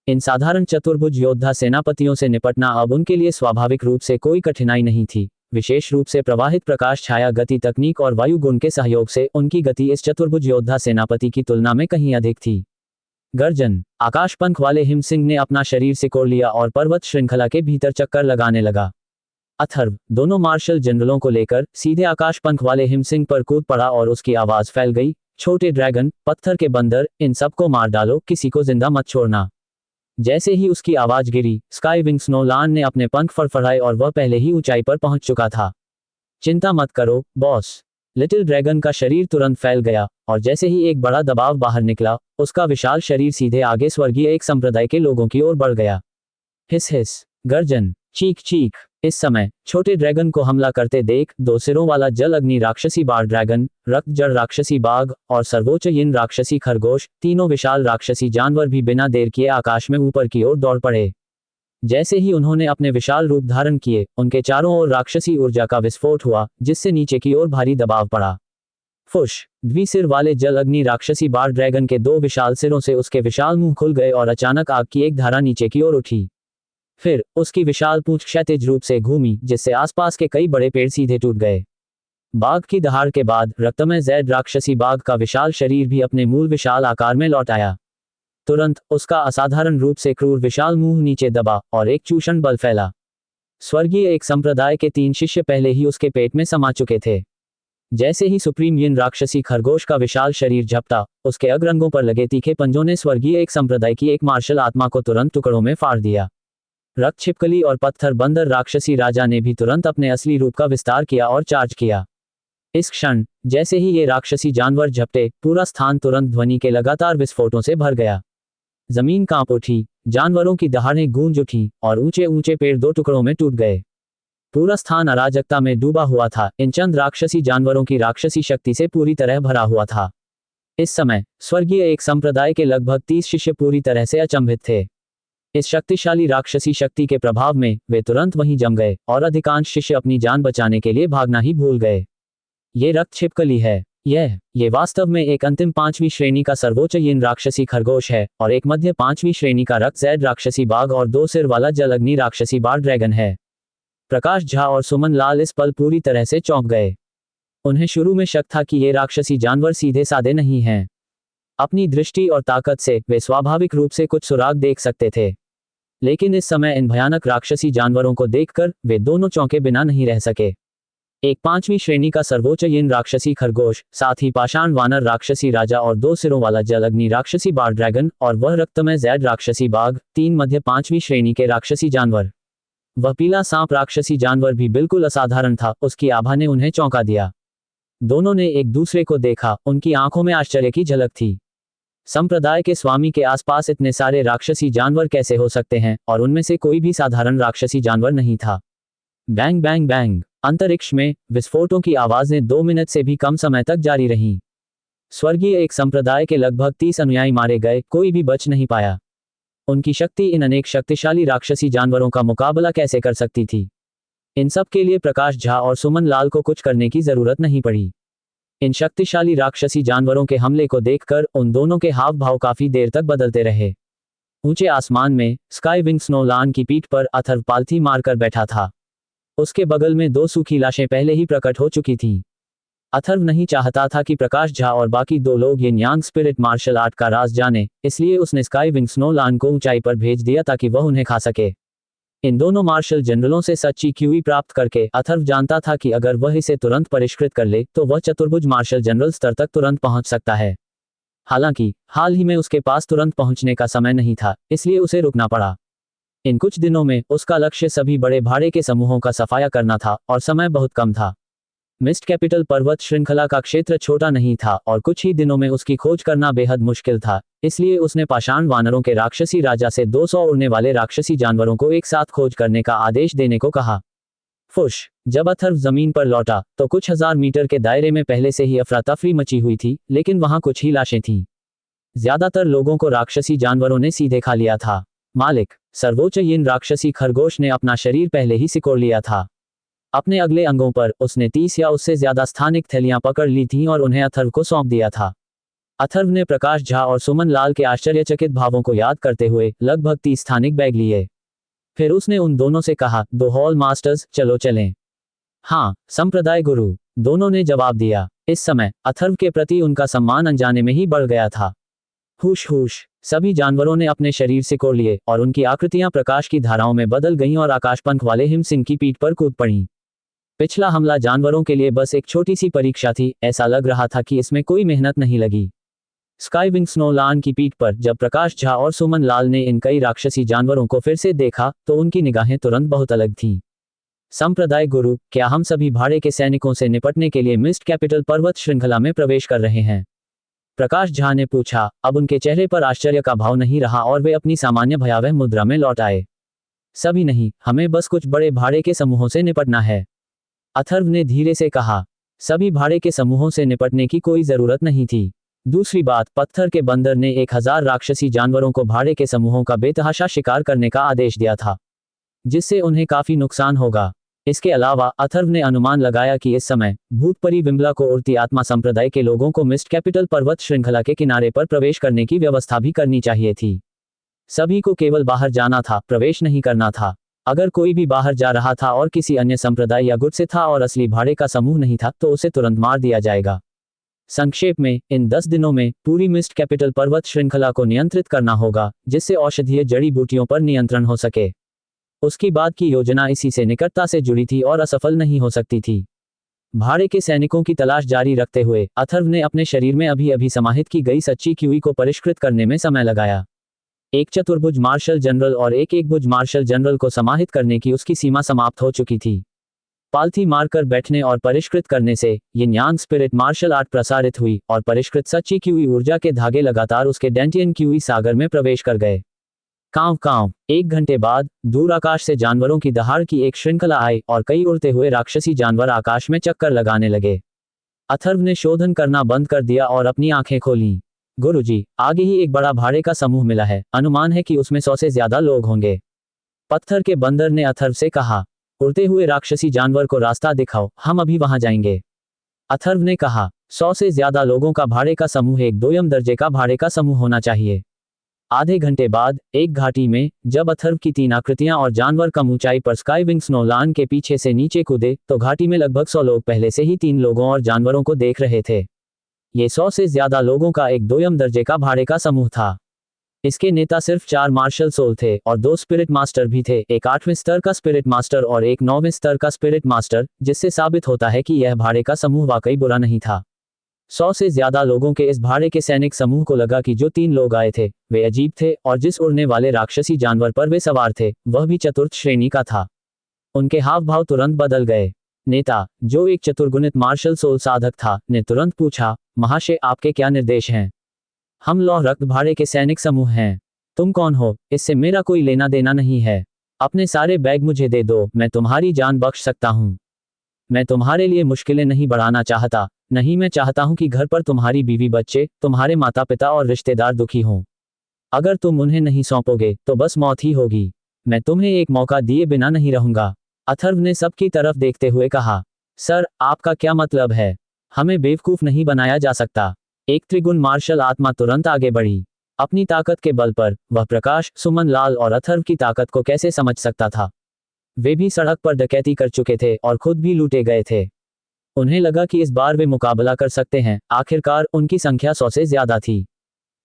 इन साधारण चतुर्भुज योद्धा सेनापतियों से निपटना अब उनके लिए स्वाभाविक रूप से कोई कठिनाई नहीं थी। विशेष रूप से प्रवाहित प्रकाश छाया गति तकनीक और वायु गुण के सहयोग से उनकी गति इस चतुर्भुज योद्धा सेनापति की तुलना में कहीं अधिक थी। गर्जन। आकाश पंख वाले हिमसिंह ने अपना शरीर सिकोड़ लिया और पर्वत श्रृंखला के भीतर चक्कर लगाने लगा। अथर्व दोनों मार्शल जनरलों को लेकर सीधे आकाश पंख वाले हिमसिंह पर कूद पड़ा और उसकी आवाज फैल गई, छोटे ड्रैगन, पत्थर के बंदर, इन सबको मार डालो, किसी को जिंदा मत छोड़ना। जैसे ही उसकी आवाज गिरी, स्काई विंग स्नोलान ने अपने पंख फड़फड़ाए और वह पहले ही ऊंचाई पर पहुंच चुका था। चिंता मत करो बॉस। लिटिल ड्रैगन का शरीर तुरंत फैल गया और जैसे ही एक बड़ा दबाव बाहर निकला, उसका विशाल शरीर सीधे आगे स्वर्गीय एक संप्रदाय के लोगों की ओर बढ़ गया। हिस हिस, गर्जन, चीख चीख। इस समय छोटे ड्रैगन को हमला करते देख 2 सिरों वाला जल अग्नि राक्षसी बाढ़ ड्रैगन, रक्त जड़ राक्षसी बाघ और सर्वोच्च यिन राक्षसी खरगोश, तीनों विशाल राक्षसी जानवर भी बिना देर किए आकाश में ऊपर की ओर दौड़ पड़े। जैसे ही उन्होंने अपने विशाल रूप धारण किए, उनके चारों ओर राक्षसी ऊर्जा का विस्फोट हुआ, जिससे नीचे की ओर भारी दबाव पड़ा। फुश। द्विसिर वाले जल अग्नि राक्षसी बाढ़ ड्रैगन के 2 विशाल सिरों से उसके विशाल मुंह खुल गए और अचानक आग की एक धारा नीचे की ओर उठी। फिर उसकी विशाल पूंछ क्षैतिज रूप से घूमी, जिससे आसपास के कई बड़े पेड़ सीधे टूट गए। बाघ की दहाड़ के बाद रक्तमय जैड राक्षसी बाघ का विशाल शरीर भी अपने मूल विशाल आकार में लौट आया। तुरंत उसका असाधारण रूप से क्रूर विशाल मुंह नीचे दबा और एक चूषण बल फैला। स्वर्गीय एक संप्रदाय के 3 शिष्य पहले ही उसके पेट में समा चुके थे। जैसे ही सुप्रीम यिन राक्षसी खरगोश का विशाल शरीर झपटा, उसके अग्रंगों पर लगे तीखे पंजों ने स्वर्गीय एक संप्रदाय की एक मार्शल आत्मा को तुरंत टुकड़ों में फाड़ दिया। रक्त छिपकली और पत्थर बंदर राक्षसी राजा ने भी तुरंत अपने असली रूप का विस्तार किया और चार्ज किया। इस क्षण जैसे ही ये राक्षसी जानवर झपटे, पूरा स्थान तुरंत ध्वनि के लगातार विस्फोटों से भर गया। जमीन कांप उठी, जानवरों की दहाड़ें गूंज उठी और ऊंचे ऊंचे पेड़ 2 टुकड़ों में टूट गए। पूरा स्थान अराजकता में डूबा हुआ था। इन चंद राक्षसी जानवरों की राक्षसी शक्ति से पूरी तरह भरा हुआ था। इस समय स्वर्गीय एक संप्रदाय के लगभग 30 शिष्य पूरी तरह से अचंभित थे। इस शक्तिशाली राक्षसी शक्ति के प्रभाव में वे तुरंत वहीं जम गए और अधिकांश शिष्य अपनी जान बचाने के लिए भागना ही भूल गए। ये रक्त छिपकली है। ये वास्तव में एक अंतिम 5वीं श्रेणी का सर्वोच्च यिन राक्षसी खरगोश है और एक मध्य 5वीं श्रेणी का रक्त जैड राक्षसी बाघ और 2 सिर वाला जल अग्नि राक्षसी बाढ़ ड्रैगन है। प्रकाश झा और सुमन लाल इस पल पूरी तरह से चौंक गए। उन्हें शुरू में शक था कि ये राक्षसी जानवर सीधे साधे नहीं हैं। अपनी दृष्टि और ताकत से वे स्वाभाविक रूप से कुछ सुराग देख सकते थे, लेकिन इस समय इन भयानक राक्षसी जानवरों को देखकर वे दोनों चौंके बिना नहीं रह सके। एक 5वीं श्रेणी का सर्वोच्च यिन राक्षसी खरगोश, साथ ही पाषाण वानर राक्षसी राजा और 2 सिरों वाला जल अग्नि राक्षसी बाढ़ ड्रैगन और वह रक्तमय जैड राक्षसी बाघ, 3 मध्य 5वीं श्रेणी के राक्षसी जानवर। वह पीला सांप राक्षसी जानवर भी बिल्कुल असाधारण था। उसकी आभा ने उन्हें चौंका दिया। दोनों ने एक दूसरे को देखा, उनकी आंखों में आश्चर्य की झलक थी। संप्रदाय के स्वामी के आसपास इतने सारे राक्षसी जानवर कैसे हो सकते हैं, और उनमें से कोई भी साधारण राक्षसी जानवर नहीं था। Bang bang bang. अंतरिक्ष में विस्फोटों की आवाजें 2 मिनट से भी कम समय तक जारी रहीं। स्वर्गीय एक संप्रदाय के लगभग 30 अनुयायी मारे गए, कोई भी बच नहीं पाया। उनकी शक्ति इन अनेक शक्तिशाली राक्षसी जानवरों का मुकाबला कैसे कर सकती थी? इन सब के लिए प्रकाश झा और सुमन लाल को कुछ करने की जरूरत नहीं पड़ी। इन शक्तिशाली राक्षसी जानवरों के हमले को देखकर उन दोनों के हाव भाव काफी देर तक बदलते रहे। ऊंचे आसमान में स्काई विंग स्नोलान की पीठ पर अथर्व पालथी मारकर बैठा था। उसके बगल में 2 सूखी लाशें पहले ही प्रकट हो चुकी थीं। अथर्व नहीं चाहता था कि प्रकाश झा और बाकी 2 लोग ये न्यांग स्पिरिट मार्शल आर्ट का राज जाने, इसलिए उसने स्काई विंग स्नोलान को ऊंचाई पर भेज दिया ताकि वह उन्हें खा सके। इन दोनों मार्शल जनरलों से सच्ची क्यूई प्राप्त करके अथर्व जानता था कि अगर वह इसे तुरंत परिष्कृत कर ले तो वह चतुर्भुज मार्शल जनरल स्तर तक तुरंत पहुंच सकता है। हालांकि हाल ही में उसके पास तुरंत पहुंचने का समय नहीं था, इसलिए उसे रुकना पड़ा। इन कुछ दिनों में उसका लक्ष्य सभी बड़े भाड़े के समूहों का सफाया करना था और समय बहुत कम था। मिस्ट कैपिटल पर्वत श्रृंखला का क्षेत्र छोटा नहीं था और कुछ ही दिनों में उसकी खोज करना बेहद मुश्किल था, इसलिए उसने पाषाण वानरों के राक्षसी राजा से 200 उड़ने वाले राक्षसी जानवरों को एक साथ खोज करने का आदेश देने को कहा। फुश। जब अथर्व जमीन पर लौटा तो कुछ 1000 मीटर के दायरे में पहले से ही अफरा तफरी मची हुई थी, लेकिन वहां कुछ ही लाशें थीं। ज्यादातर लोगों को राक्षसी जानवरों ने सीधे खा लिया था। मालिक, सर्वोच्च यिन राक्षसी खरगोश ने अपना शरीर पहले ही सिकोड़ लिया था। अपने अगले अंगों पर उसने 30 या उससे ज्यादा स्थानिक थैलियां पकड़ ली थीं और उन्हें अथर्व को सौंप दिया था। अथर्व ने प्रकाश झा और सुमन लाल के आश्चर्यचकित भावों को याद करते हुए लगभग 30 स्थानिक बैग लिए। फिर उसने उन दोनों से कहा, दो हॉल मास्टर्स, चलो चलें। हाँ, संप्रदाय गुरु, दोनों ने जवाब दिया। इस समय अथर्व के प्रति उनका सम्मान अनजाने में ही बढ़ गया था। हुश हुश सभी जानवरों ने अपने शरीर सिकोड़ लिए और उनकी आकृतियां प्रकाश की धाराओं में बदल गईं और आकाशपंख वाले हिम सिंह की पीठ पर कूद पड़ीं। पिछला हमला जानवरों के लिए बस एक छोटी सी परीक्षा थी। ऐसा लग रहा था कि इसमें कोई मेहनत नहीं लगी। स्काई विंग्स नोलान की पीठ पर जब प्रकाश झा और सुमन लाल ने इन कई राक्षसी जानवरों को फिर से देखा तो उनकी निगाहें तुरंत बहुत अलग थीं। संप्रदाय गुरु, क्या हम सभी भाड़े के सैनिकों से निपटने के लिए मिस्ट कैपिटल पर्वत श्रृंखला में प्रवेश कर रहे हैं? प्रकाश झा ने पूछा। अब उनके चेहरे पर आश्चर्य का भाव नहीं रहा और वे अपनी सामान्य भयावह मुद्रा में लौट आए। सभी नहीं, हमें बस कुछ बड़े भाड़े के समूहों से निपटना है, अथर्व ने धीरे से कहा। सभी भाड़े के समूहों से निपटने की कोई जरूरत नहीं थी। दूसरी बात, पत्थर के बंदर ने 1000 राक्षसी जानवरों को भाड़े के समूहों का बेतहाशा शिकार करने का आदेश दिया था, जिससे उन्हें काफी नुकसान होगा। इसके अलावा अथर्व ने अनुमान लगाया कि इस समय भूतपरी विमला को उड़ती आत्मा संप्रदाय के लोगों को मिस्ट कैपिटल पर्वत श्रृंखला के किनारे पर प्रवेश करने की व्यवस्था भी करनी चाहिए थी। सभी को केवल बाहर जाना था, प्रवेश नहीं करना था। अगर कोई भी बाहर जा रहा था और किसी अन्य संप्रदाय या गुट से था और असली भाड़े का समूह नहीं था तो उसे तुरंत मार दिया जाएगा। संक्षेप में, इन 10 दिनों में पूरी मिस्ट कैपिटल पर्वत श्रृंखला को नियंत्रित करना होगा, जिससे औषधीय जड़ी बूटियों पर नियंत्रण हो सके। उसकी बाद की योजना इसी से निकटता से जुड़ी थी और असफल नहीं हो सकती थी। भाड़े के सैनिकों की तलाश जारी रखते हुए अथर्व ने अपने शरीर में अभी अभी समाहित की गई सच्ची क्यूई को परिष्कृत करने में समय लगाया। एक चतुर्भुज मार्शल जनरल और एक एकभुज मार्शल जनरल को समाहित करने की उसकी सीमा समाप्त हो चुकी थी। पालथी मारकर बैठने और परिष्कृत करने से यिन यांग स्पिरिट मार्शल आर्ट प्रसारित हुई और परिष्कृत सच्ची क्यूई ऊर्जा के धागे लगातार उसके डेंटियन क्यूई सागर में प्रवेश कर गए। कांव कांव। 1 घंटे बाद दूर आकाश से जानवरों की दहाड़ की एक श्रृंखला आई और कई उड़ते हुए राक्षसी जानवर आकाश में चक्कर लगाने लगे। अथर्व ने शोधन करना बंद कर दिया और अपनी आंखें खोलीं। गुरुजी, आगे ही एक बड़ा भाड़े का समूह मिला है, अनुमान है कि उसमें 100 से ज्यादा लोग होंगे, पत्थर के बंदर ने अथर्व से कहा। उड़ते हुए राक्षसी जानवर को रास्ता दिखाओ, हम अभी वहां जाएंगे, अथर्व ने कहा। 100 से ज्यादा लोगों का भाड़े का समूह एक दोयम दर्जे का भाड़े का समूह होना चाहिए। आधे घंटे बाद एक घाटी में जब अथर्व की 3 आकृतियां और जानवर कम ऊंचाई पर स्काई विंग्स नोलान के पीछे से नीचे कूदे तो घाटी में लगभग 100 लोग पहले से ही 3 लोगों और जानवरों को देख रहे थे। ये 100 से ज्यादा लोगों का एक दोयम दर्जे का भाड़े का समूह था। इसके नेता सिर्फ 4 मार्शल सोल थे और 2 स्पिरिट मास्टर भी थे, एक 8वें स्तर का स्पिरिट मास्टर और एक 9वें स्तर का स्पिरिट मास्टर, जिससे साबित होता है कि यह भाड़े का समूह वाकई बुरा नहीं था। 100 से ज्यादा लोगों के इस भाड़े के सैनिक समूह को लगा कि जो 3 लोग आए थे वे अजीब थे और जिस उड़ने वाले राक्षसी जानवर पर वे सवार थे वह भी चतुर्थ श्रेणी का था। उनके हाव भाव तुरंत बदल गए। नेता, जो एक चतुर्गुणित मार्शल सोल साधक था, ने तुरंत पूछा, महाशय आपके क्या निर्देश हैं? हम लौह रक्त भाड़े के सैनिक समूह हैं। तुम कौन हो? इससे मेरा कोई लेना देना नहीं है। अपने सारे बैग मुझे दे दो, मैं तुम्हारी जान बख्श सकता हूँ। मैं तुम्हारे लिए मुश्किलें नहीं बढ़ाना चाहता, नहीं, मैं चाहता हूं कि घर पर तुम्हारी बीवी बच्चे, तुम्हारे माता पिता और रिश्तेदार दुखी हों। अगर तुम उन्हें नहीं सौंपोगे तो बस मौत ही होगी। मैं तुम्हें एक मौका दिए बिना नहीं रहूंगा, अथर्व ने सबकी तरफ देखते हुए कहा। सर, आपका क्या मतलब है? हमें बेवकूफ नहीं बनाया जा सकता। एक त्रिगुण मार्शल आत्मा तुरंत आगे बढ़ी। अपनी ताकत के बल पर वह प्रकाश, सुमन लाल और अथर्व की ताकत को कैसे समझ सकता था? वे भी सड़क पर डकैती कर चुके थे और खुद भी लूटे गए थे। उन्हें लगा कि इस बार वे मुकाबला कर सकते हैं। आखिरकार उनकी संख्या 100 से ज्यादा थी।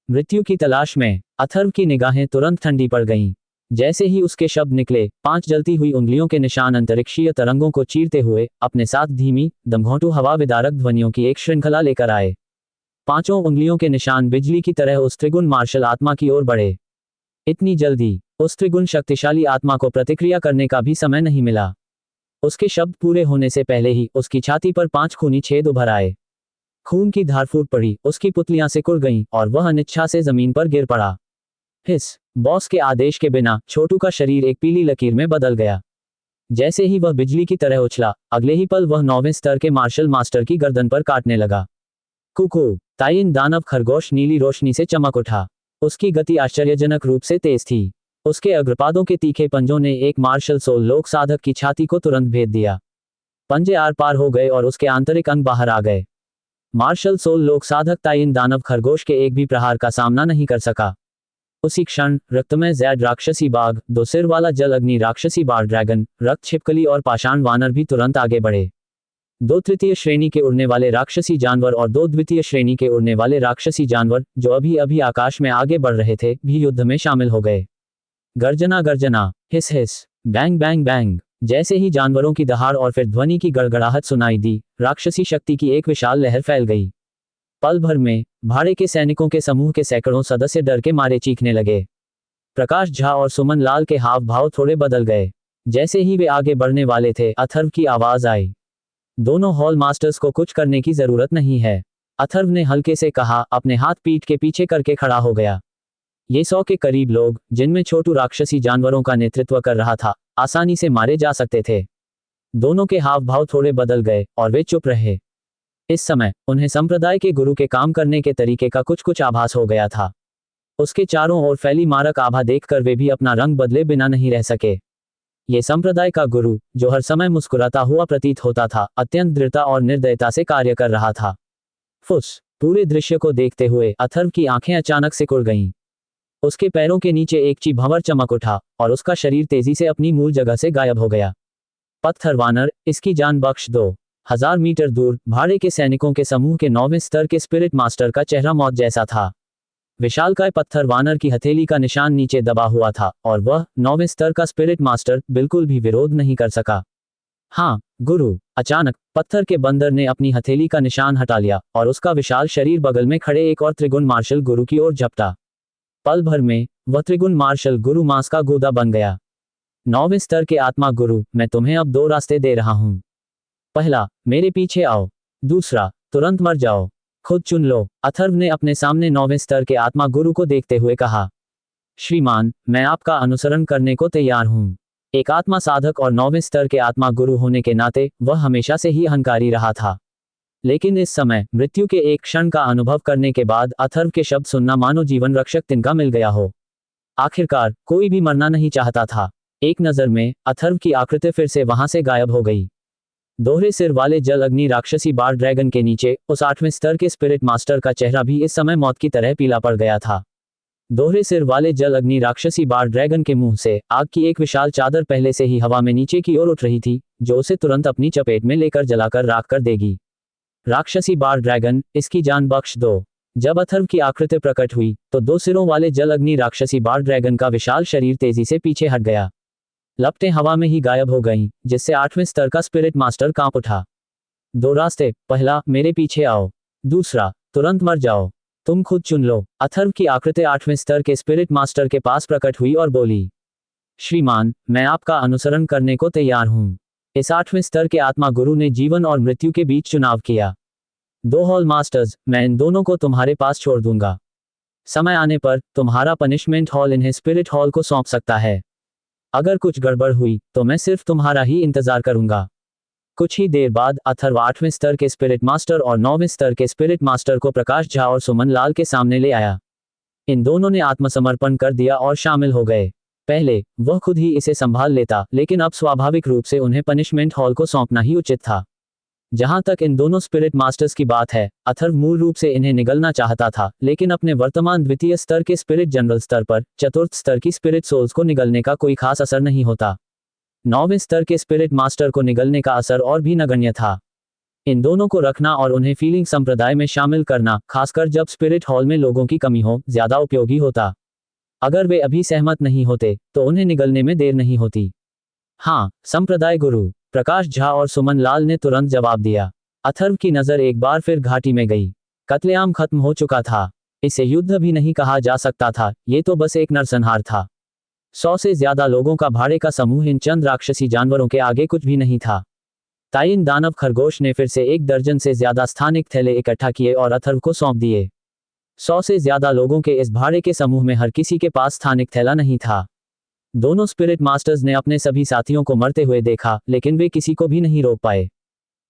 मृत्यु की तलाश में अथर्व की निगाहें तुरंत ठंडी पड़ गईं। जैसे ही उसके शब्द निकले, 5 जलती हुई उंगलियों के निशान अंतरिक्षीय तरंगों को चीरते हुए अपने साथ धीमी, दमघोंटू हवा विदारक ध्वनियों की एक श्रृंखला लेकर आए। 5 उंगलियों के निशान बिजली की तरह उस त्रिगुण मार्शल आत्मा की ओर बढ़े। इतनी जल्दी उस त्रिगुण शक्तिशाली आत्मा को प्रतिक्रिया करने का भी समय नहीं मिला। उसके शब्द पूरे होने से पहले ही उसकी छाती पर 5 खूनी छेद उभर आए। खून की धार फूट पड़ी, उसकी पुतलियां सिकुड़ गईं और वह अनिच्छा से जमीन पर गिर पड़ा। हिस। बॉस के आदेश के बिना छोटू का शरीर एक पीली लकीर में बदल गया। जैसे ही वह बिजली की तरह उछला, अगले ही पल वह 9वें स्तर के मार्शल मास्टर की गर्दन पर काटने लगा। कुकू। ताइन दानव खरगोश नीली रोशनी से चमक उठा। उसकी गति आश्चर्यजनक रूप से तेज थी। उसके अग्रपादों के तीखे पंजों ने एक मार्शल सोल लोक साधक की छाती को तुरंत भेद दिया। पंजे आर पार हो गए और उसके आंतरिक अंग बाहर आ गए। मार्शल सोल लोक साधक ताइन दानव खरगोश के एक भी प्रहार का सामना नहीं कर सका। उसी क्षण रक्तमय जैड राक्षसी बाघ, दो सिर वाला जल अग्नि राक्षसी बाढ़ ड्रैगन, रक्त छिपकली और पाषाण वानर भी तुरंत आगे बढ़े। दो तृतीय श्रेणी के उड़ने वाले राक्षसी जानवर और दो द्वितीय श्रेणी के उड़ने वाले राक्षसी जानवर, जो अभी अभी आकाश में आगे बढ़ रहे थे, भी युद्ध में शामिल हो गए। गर्जना गर्जना, हिस हिस, बैंग बैंग बैंग। जैसे ही जानवरों की दहाड़ और फिर ध्वनि की गड़गड़ाहट सुनाई दी, राक्षसी शक्ति की एक विशाल लहर फैल गई। पल भर में भाड़े के सैनिकों के समूह के सैकड़ों सदस्य डर के मारे चीखने लगे। प्रकाश झा और सुमन लाल के हाव भाव थोड़े बदल गए। जैसे ही वे आगे बढ़ने वाले थे, अथर्व की आवाज आई, दोनों हॉल मास्टर्स को कुछ करने की जरूरत नहीं है। अथर्व ने हल्के से कहा, अपने हाथ पीठ के पीछे करके खड़ा हो गया। ये 100 के करीब लोग, जिनमें छोटू राक्षसी जानवरों का नेतृत्व कर रहा था, आसानी से मारे जा सकते थे। दोनों के हाव भाव थोड़े बदल गए और वे चुप रहे। इस समय उन्हें संप्रदाय के गुरु के काम करने के तरीके का कुछ कुछ आभास हो गया था। उसके चारों ओर फैली मारक आभा देखकर वे भी अपना रंग बदले बिना नहीं रह सके। ये संप्रदाय का गुरु, जो हर समय मुस्कुराता हुआ प्रतीत होता था, अत्यंत दृढ़ता और निर्दयता से कार्य कर रहा था। फुस। पूरे दृश्य को देखते हुए अथर्व की आंखें अचानक सिकुड़ गईं। उसके पैरों के नीचे एक ची भंवर चमक उठा और उसका शरीर तेजी से अपनी मूल जगह से गायब हो गया। पत्थर वानर, इसकी जान बख्श दो। 1000 मीटर दूर भाड़े के सैनिकों के समूह के 9वें स्तर के स्पिरिट मास्टर का चेहरा मौत जैसा था। विशालकाय पत्थर वानर की हथेली का निशान नीचे दबा हुआ था और वह 9वें स्तर का स्पिरिट मास्टर बिल्कुल भी विरोध नहीं कर सका। हाँ गुरु। अचानक पत्थर के बंदर ने अपनी हथेली का निशान हटा लिया और उसका विशाल शरीर बगल में खड़े एक और त्रिगुण मार्शल गुरु की ओर झपटा। पल भर में वह त्रिगुण मार्शल गुरु मांस का गूदा बन गया। 9वें स्तर के आत्मा गुरु, मैं तुम्हें अब 2 रास्ते दे रहा हूं। पहला, मेरे पीछे आओ। दूसरा, तुरंत मर जाओ। खुद चुन लो। अथर्व ने अपने सामने 9वें स्तर के आत्मा गुरु को देखते हुए कहा, श्रीमान, मैं आपका अनुसरण करने को तैयार हूं। एक आत्मा साधक और 9वें स्तर के आत्मा गुरु होने के नाते वह हमेशा से ही अहंकारी रहा था। लेकिन इस समय मृत्यु के एक क्षण का अनुभव करने के बाद अथर्व के शब्द सुनना मानो जीवन रक्षक तिनका मिल गया हो। आखिरकार कोई भी मरना नहीं चाहता था। एक नजर में अथर्व की आकृति फिर से वहां से गायब हो गई। दोहरे सिर वाले जल अग्नि राक्षसी बार ड्रैगन के नीचे उस 8वें स्तर के स्पिरिट मास्टर का चेहरा भी इस समय मौत की तरह पीला पड़ गया था। दोहरे सिर वाले जल अग्नि राक्षसी बार ड्रैगन के मुंह से आग की एक विशाल चादर पहले से ही हवा में नीचे की ओर उठ रही थी, जो उसे तुरंत अपनी चपेट में लेकर जलाकर राख कर देगी। राक्षसी बार ड्रैगन, इसकी जान बख्श दो। जब अथर्व की आकृति प्रकट हुई तो 2 सिरों वाले जल अग्नि राक्षसी बार ड्रैगन का विशाल शरीर तेजी से पीछे हट गया। लपटें हवा में ही गायब हो गईं, जिससे 8वें स्तर का स्पिरिट मास्टर कांप उठा। 2 रास्ते, पहला, मेरे पीछे आओ। दूसरा, तुरंत मर जाओ। तुम खुद चुन लो। अथर्व की आकृति 8वें स्तर के स्पिरिट मास्टर के पास प्रकट हुई और बोली, श्रीमान, मैं आपका अनुसरण करने को तैयार हूं। इस 8वें स्तर के आत्मा गुरु ने जीवन और मृत्यु के बीच चुनाव किया। 2 हॉल मास्टर्स, मैं इन दोनों को तुम्हारे पास छोड़ दूंगा। समय आने पर तुम्हारा पनिशमेंट हॉल इन्हें स्पिरिट हॉल को सौंप सकता है। अगर कुछ गड़बड़ हुई तो मैं सिर्फ तुम्हारा ही इंतजार करूंगा। कुछ ही देर बाद अथर्व 8वें स्तर के स्पिरिट मास्टर और 9वें स्तर के स्पिरिट मास्टर को प्रकाश झा और सुमन लाल के सामने ले आया। इन दोनों ने आत्मसमर्पण कर दिया और शामिल हो गए। पहले वह खुद ही इसे संभाल लेता, लेकिन अब स्वाभाविक रूप से उन्हें पनिशमेंट हॉल को सौंपना ही उचित था। जहां तक इन दोनों स्पिरिट मास्टर्स की बात है, अथर्व मूल रूप से इन्हें निगलना चाहता था, लेकिन अपने वर्तमान द्वितीय स्तर के स्पिरिट जनरल स्तर पर चतुर्थ स्तर की स्पिरिट सोल्स को निगलने का कोई खास असर नहीं होता। 9वें स्तर के स्पिरिट मास्टर को निगलने का असर और भी नगण्य था। इन दोनों को रखना और उन्हें फीलिंग संप्रदाय में शामिल करना, खासकर जब स्पिरिट हॉल में लोगों की कमी हो, ज्यादा उपयोगी होता। अगर वे अभी सहमत नहीं होते तो उन्हें निगलने में देर नहीं होती। हाँ, संप्रदाय गुरु। प्रकाश झा और सुमन लाल ने तुरंत जवाब दिया। अथर्व की नजर एक बार फिर घाटी में गई। कत्लेआम खत्म हो चुका था। इसे युद्ध भी नहीं कहा जा सकता था, ये तो बस एक नरसंहार था। 100 से ज्यादा लोगों का भाड़े का समूह इन चंद राक्षसी जानवरों के आगे कुछ भी नहीं था। ताइन दानव खरगोश ने फिर से 1 दर्जन से ज्यादा स्थानिक थैले इकट्ठा किए और अथर्व को सौंप दिए। 100 से ज्यादा लोगों के इस भाड़े के समूह में हर किसी के पास स्थानिक थैला नहीं था। दोनों स्पिरिट मास्टर्स ने अपने सभी साथियों को मरते हुए देखा, लेकिन वे किसी को भी नहीं रोक पाए।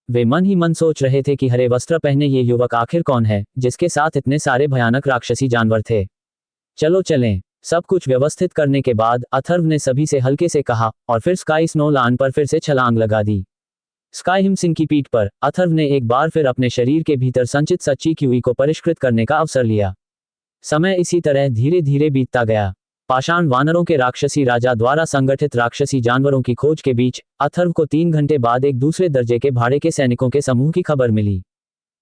वे मन ही मन सोच रहे थे कि हरे वस्त्र पहने ये युवक आखिर कौन है, जिसके साथ इतने सारे भयानक राक्षसी जानवर थे। चलो चलें। सब कुछ व्यवस्थित करने के बाद अथर्व ने सभी से हल्के से कहा और फिर स्काई स्नो लान पर फिर से छलांग लगा दी। स्काईहिम सिंह की पीठ पर अथर्व ने एक बार फिर अपने शरीर के भीतर संचित सच्ची क्यूई को परिष्कृत करने का अवसर लिया। समय इसी तरह धीरे धीरे बीतता गया। पाषाण वानरों के राक्षसी राजा द्वारा संगठित राक्षसी जानवरों की खोज के बीच अथर्व को 3 घंटे बाद एक दूसरे दर्जे के भाड़े के सैनिकों के समूह की खबर मिली।